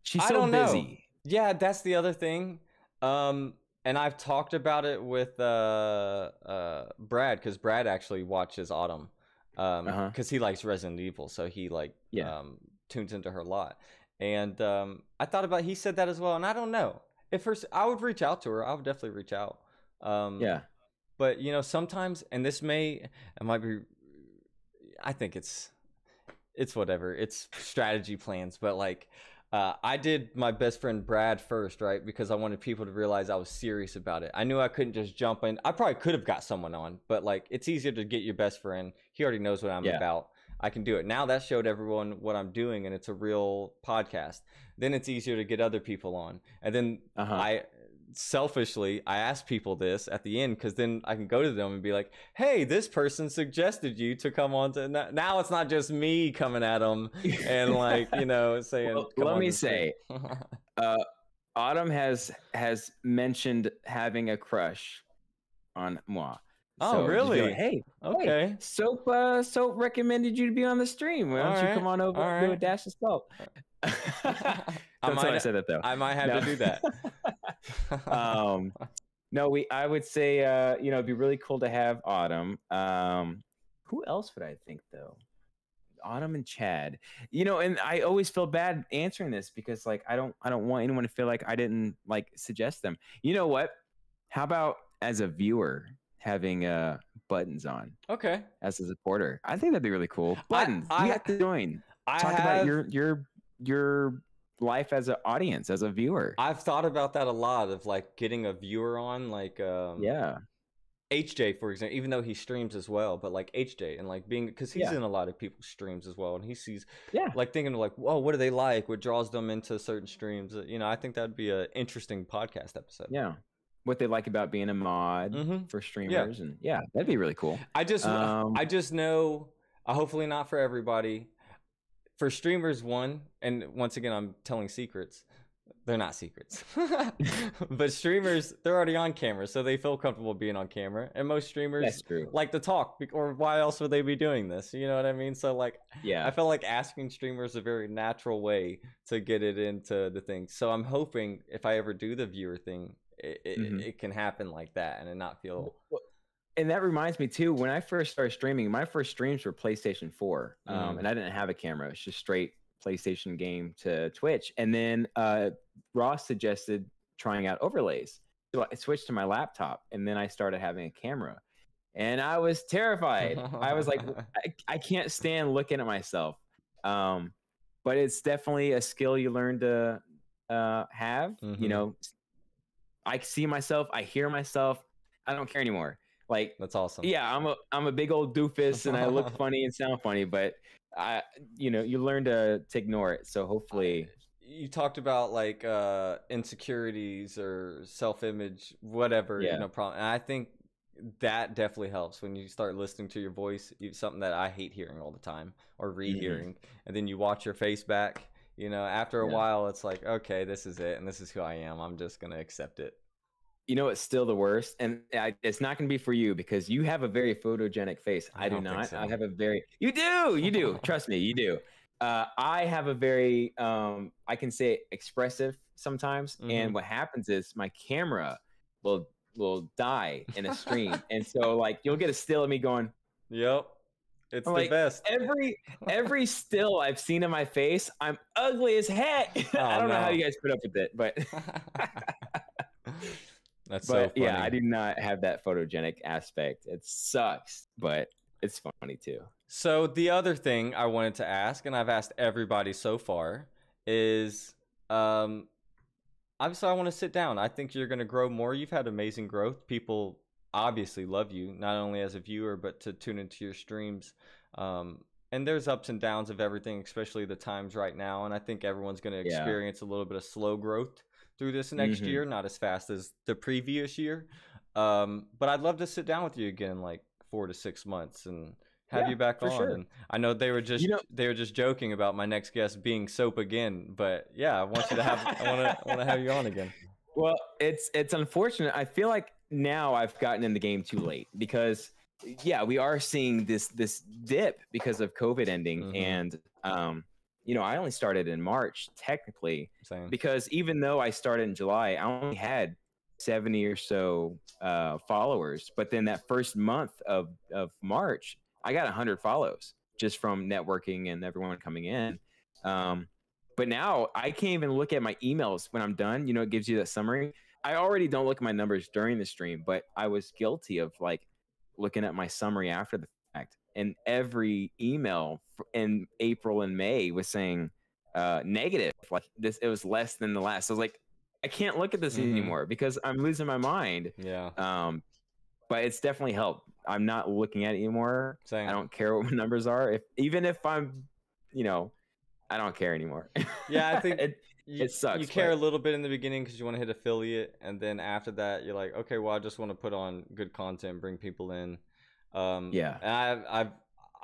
She's so busy. Yeah, that's the other thing. And I've talked about it with Brad, because Brad actually watches Autumn, because he likes Resident Evil, so he tunes into her a lot. And I thought about, he said that as well, and I don't know if I would reach out to her. I would definitely reach out. But you know, sometimes, and it might be, I think it's whatever. It's strategy plans, but like. I did my best friend Brad first, right? Because I wanted people to realize I was serious about it. I knew I couldn't just jump in. I probably could have got someone on, but like, it's easier to get your best friend. He already knows what I'm about. I can do it. Now that showed everyone what I'm doing, and it's a real podcast. Then it's easier to get other people on. And then I ask people this at the end, because then I can go to them and be like, hey, this person suggested you to come on to, now it's not just me coming at them and like, you know, saying, well, let me say, Autumn has mentioned having a crush on moi. Oh, really? Like, hey, okay. Hey, Soap recommended you to be on the stream. Why don't you come on over and do a dash of salt? I said that though. I might have to do that. No, I would say, it'd be really cool to have Autumn. Who else would I think though? Autumn and Chad. And I always feel bad answering this because like I don't want anyone to feel like I didn't like suggest them. You know what? How about as a viewer having Buttons on? Okay. As a supporter. I think that'd be really cool. Buttons, you have to join. Talk about your life as an audience, as a viewer. I've thought about that a lot, of like getting a viewer on, like HJ, for example, even though he streams as well, but like HJ, and like being, because he's in a lot of people's streams as well, and he sees like thinking like, whoa, what do they like, what draws them into certain streams. I think that'd be an interesting podcast episode. What they like about being a mod for streamers. And that'd be really cool. I just know, hopefully not for everybody, for streamers, and once again, I'm telling secrets. They're not secrets. But streamers, they're already on camera, so they feel comfortable being on camera. And most streamers like to talk, or why else would they be doing this? You know what I mean? So like, I feel like asking streamers a very natural way to get it into the thing. So I'm hoping if I ever do the viewer thing, it can happen like that and it not feel... And that reminds me too, when I first started streaming, my first streams were PlayStation 4, and I didn't have a camera. It's just straight PlayStation game to Twitch. And then Ross suggested trying out overlays. So I switched to my laptop, and then I started having a camera. And I was terrified. I was like, I can't stand looking at myself. But it's definitely a skill you learn to have. I see myself, I hear myself, I don't care anymore. Like, that's awesome. Yeah, I'm a big old doofus and I look funny and sound funny, but you learn to ignore it. So hopefully you talked about like insecurities or self-image, whatever, problem. And I think that definitely helps when you start listening to your voice, something that I hate hearing all the time or rehearing, and then you watch your face back. After a while, it's like, okay, this is it, and this is who I am. I'm just gonna accept it. It's still the worst, and it's not going to be for you because you have a very photogenic face. I do not. So. I have a very. You do. Trust me, you do. I have a very, I can say expressive sometimes, and what happens is my camera will die in a stream, and so like you'll get a still of me going. Yep. It's the best. Every still I've seen of my face, I'm ugly as heck. I don't know how you guys put up with it, but. That's so funny. Yeah, I do not have that photogenic aspect. It sucks, but it's funny too. So the other thing I wanted to ask, and I've asked everybody so far, is obviously I want to sit down. I think you're going to grow more. You've had amazing growth. People obviously love you, not only as a viewer, but to tune into your streams. And there's ups and downs of everything, especially the times right now. And I think everyone's going to Yeah. experience a little bit of slow growth through this next Mhm. year, not as fast as the previous year. But I'd love to sit down with you again in like 4 to 6 months and have Yeah, you back for on. sure. And I know they were You know, just joking about my next guest being Soap again, but yeah, I want you to have I want to have you on again. well, it's unfortunate. I feel like now I've gotten in the game too late because yeah, we are seeing this dip because of COVID ending, Mhm. and I only started in March technically Same. because even though I started in July, I only had 70 or so followers, but then that first month of March, I got 100 follows just from networking and everyone coming in. But now I can't even look at my emails when I'm done. It gives you that summary. I already don't look at my numbers during the stream, but I was guilty of like looking at my summary after the fact. And every email in April and May was saying negative, like this, it was less than the last. So I was like, I can't look at this anymore because I'm losing my mind. Yeah. But it's definitely helped. I'm not looking at it anymore. Same. I don't care what my numbers are. Even if I'm, I don't care anymore. Yeah, I think it sucks. You care a little bit in the beginning because you want to hit affiliate, and then after that, you're like, okay, well, I just want to put on good content, bring people in. Yeah. And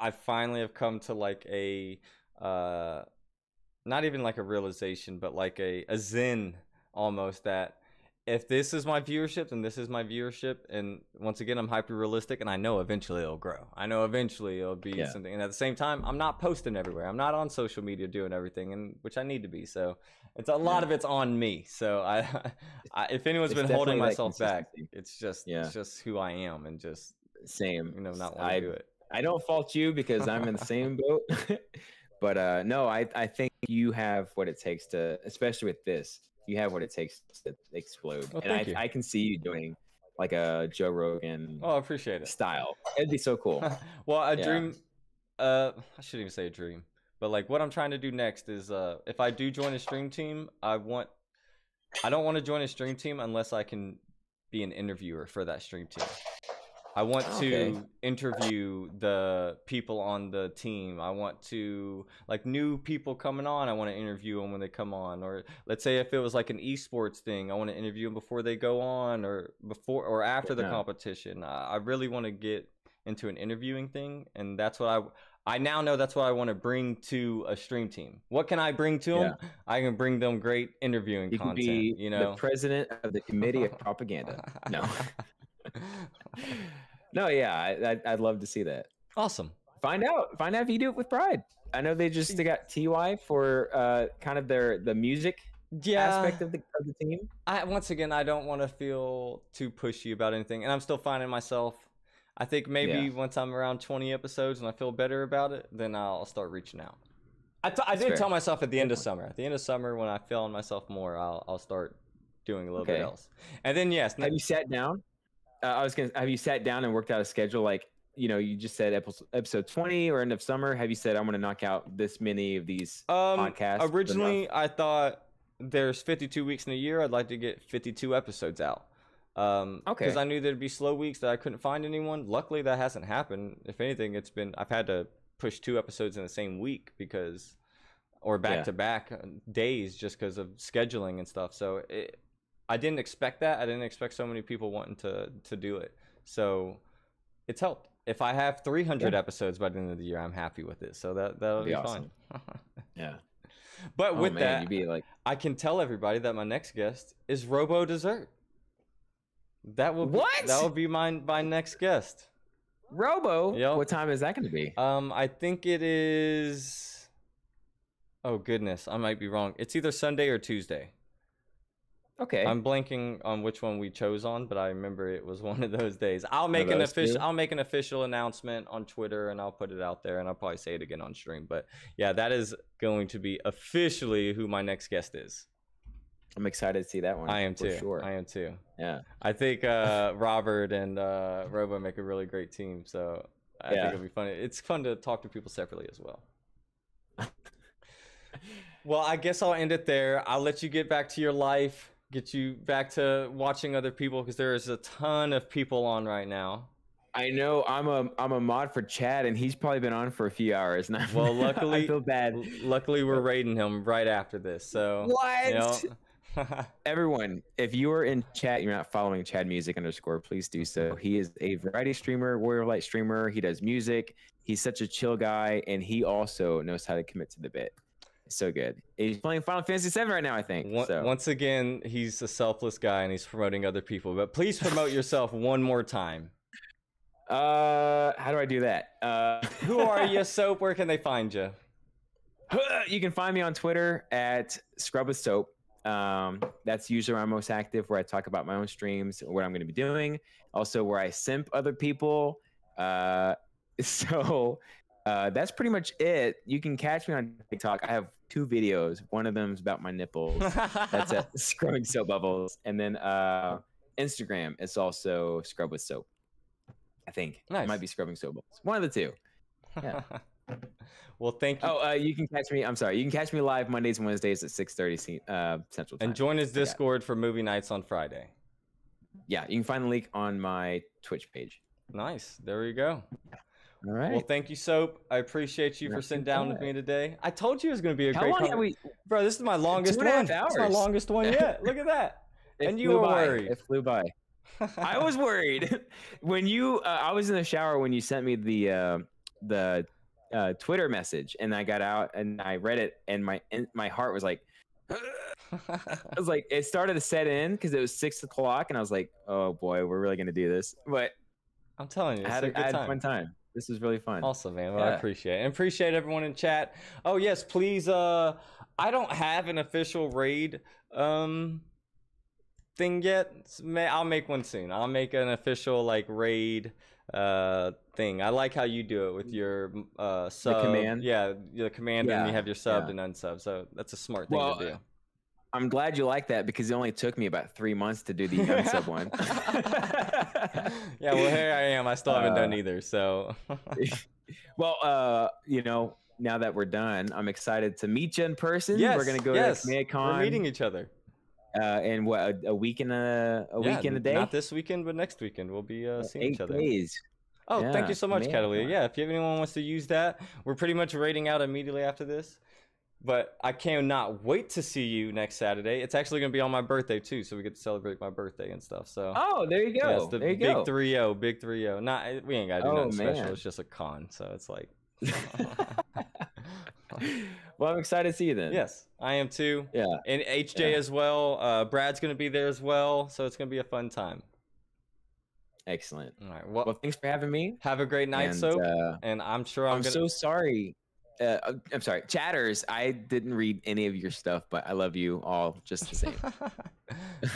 I finally have come to like a not even like a realization, but like a zen almost, that if this is my viewership, then this is my viewership. And once again, I'm hyper realistic, and I know eventually it'll grow. I know eventually it'll be something. And at the same time, I'm not posting everywhere. I'm not on social media doing everything, and which I need to be. So it's a lot of it's on me. So if anyone's been holding myself back, it's just who I am, and just same. Not want to do it. I don't fault you because I'm in the same boat. But no, I think you have what it takes to, especially with this, you have what it takes to explode. Well, and I can see you doing like a Joe Rogan I appreciate it. style. It'd be so cool. Well, a dream, I shouldn't even say a dream, but like what I'm trying to do next is if I do join a stream team, I don't want to join a stream team unless I can be an interviewer for that stream team. I want to interview the people on the team. I want to, like, new people coming on, I want to interview them when they come on. Or let's say if it was like an esports thing, I want to interview them before they go on, or before or after the competition. I really want to get into an interviewing thing, and that's what I now know that's what I want to bring to a stream team. What can I bring to them? I can bring them great interviewing content. Can be the president of the committee of propaganda. No. No, yeah, I'd love to see that. Awesome. Find out if you do it with Pride. I know they got TY for kind of the music aspect of the team. Once again, I don't want to feel too pushy about anything, and I'm still finding myself. I think maybe once I'm around 20 episodes and I feel better about it, then I'll start reaching out. I did tell myself at the end of summer. At the end of summer, when I feel on myself more, I'll start doing a little bit else. And then have you sat down? Have you sat down and worked out a schedule? Like, you just said episode 20 or end of summer. Have you said, I'm going to knock out this many of these podcasts? Originally, I thought there's 52 weeks in a year. I'd like to get 52 episodes out. Because I knew there'd be slow weeks that I couldn't find anyone. Luckily, that hasn't happened. If anything, I've had to push 2 episodes in the same week or back-to-back days just because of scheduling and stuff. So I didn't expect that. I didn't expect so many people wanting to do it. So it's helped. If I have 300 episodes by the end of the year, I'm happy with it. So that'll be awesome. Fine. Yeah. But with that, I can tell everybody that my next guest is Robo Dessert. That will be my next guest. Robo? Yep. What time is that going to be? I think it is. Oh goodness, I might be wrong. It's either Sunday or Tuesday. Okay. I'm blanking on which one we chose on, but I remember it was one of those days. I'll make an official announcement on Twitter, and I'll put it out there, and I'll probably say it again on stream. But yeah, that is going to be officially who my next guest is. I'm excited to see that one. I am too. Sure. I am too. Yeah. I think Robert and Robo make a really great team, so I think it'll be fun. It's fun to talk to people separately as well. Well, I guess I'll end it there. I'll let you get back to your life. get you back to watching other people, because there is a ton of people on right now. I know I'm a mod for Chad, and he's probably been on for a few hours now. Well, luckily, I feel bad. Luckily, we're raiding him right after this. So what? You know. Everyone, if you are in chat, you're not following Chad Music _ please do so. He is a variety streamer, Warrior Light streamer. He does music. He's such a chill guy, and he also knows how to commit to the bit. It's so good. He's playing Final Fantasy VII right now, I think. Once again, he's a selfless guy, and he's promoting other people. But please promote yourself one more time. How do I do that? Who are you, Soap? Where can they find you? You can find me on Twitter at ScrubbingSoap. That's usually where I'm most active, where I talk about my own streams, what I'm going to be doing, also where I simp other people. So that's pretty much it. You can catch me on TikTok. I have 2 videos. One of them is about my nipples. That's at ScrubbingSoapBubbles. And then Instagram is also Scrub with Soap. I think. Nice. It might be ScrubbingSoapBubbles. One of the 2. Yeah. Well, thank you. Oh, you can catch me. I'm sorry. You can catch me live Mondays and Wednesdays at 6:30 Central Time. And join his Discord for movie nights on Friday. Yeah, you can find the link on my Twitch page. Nice. There you go. All right. Well, thank you, Soap. I appreciate you for sitting down with me today. I told you it was going to be a How great long have we? Bro, this is my longest 2.5 one. hours. It's my longest one yet. Look at that. And you were worried. It flew by. I was worried when you. I was in the shower when you sent me the Twitter message, and I got out and I read it, and my heart was like, I was like, it started to set in because it was 6 o'clock, and I was like, oh boy, we're really gonna do this. But I'm telling you, I had a fun time. This was really fun. Awesome, man. Well, I appreciate it. And appreciate everyone in chat. Oh yes, please. I don't have an official raid thing yet. I'll make one soon. I'll make an official like raid thing. I like how you do it with your sub. The command. Yeah, the command, and you have your subbed and unsub. So that's a smart thing to do. I'm glad you like that because it only took me about 3 months to do the unsub one. Yeah, well, here I am. I still haven't done either. So, well, you know, now that we're done, I'm excited to meet you in person. Yes, we're gonna go to Command Con. We're meeting each other. In what, a week and a week and a day? Not this weekend, but next weekend we'll be seeing each other. 8 days. Oh, thank you so much, Catalina. Yeah, if anyone wants to use that, we're pretty much raiding out immediately after this. But I cannot wait to see you next Saturday. It's actually going to be on my birthday too, so we get to celebrate my birthday and stuff. So there you go. Yeah, it's the there you big go. 3-0, big 3-0. Not we ain't got to do nothing special. It's just a con, so it's like. Well, I'm excited to see you then. Yes, I am too. Yeah, and HJ as well. Brad's going to be there as well, so it's going to be a fun time. Excellent. All right. Well, thanks for having me. Have a great night, Soap. And I'm sure I'm so sorry. I'm sorry, chatters. I didn't read any of your stuff, but I love you all just the same.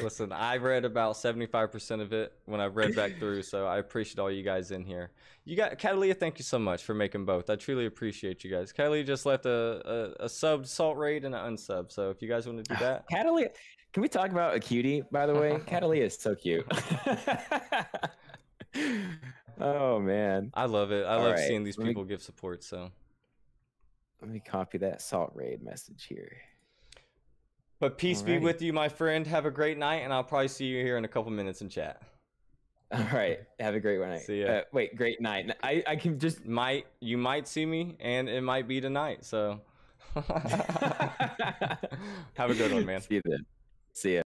Listen, I read about 75% of it when I read back through, so I appreciate all you guys in here. You got Catalina, thank you so much for making both. I truly appreciate you guys. Catalina just left a sub salt raid and an unsub, so if you guys want to do that. Catalina, can we talk about a cutie, by the way? Catalina is so cute. Oh man, I love it. I love seeing these people give support. So let me copy that salt raid message here. But peace be with you, my friend. Have a great night, and I'll probably see you here in a couple minutes in chat. All right. Have a great night. See ya. Wait, great night. I can just you might see me, and it might be tonight. So have a good one, man. See you then. See ya.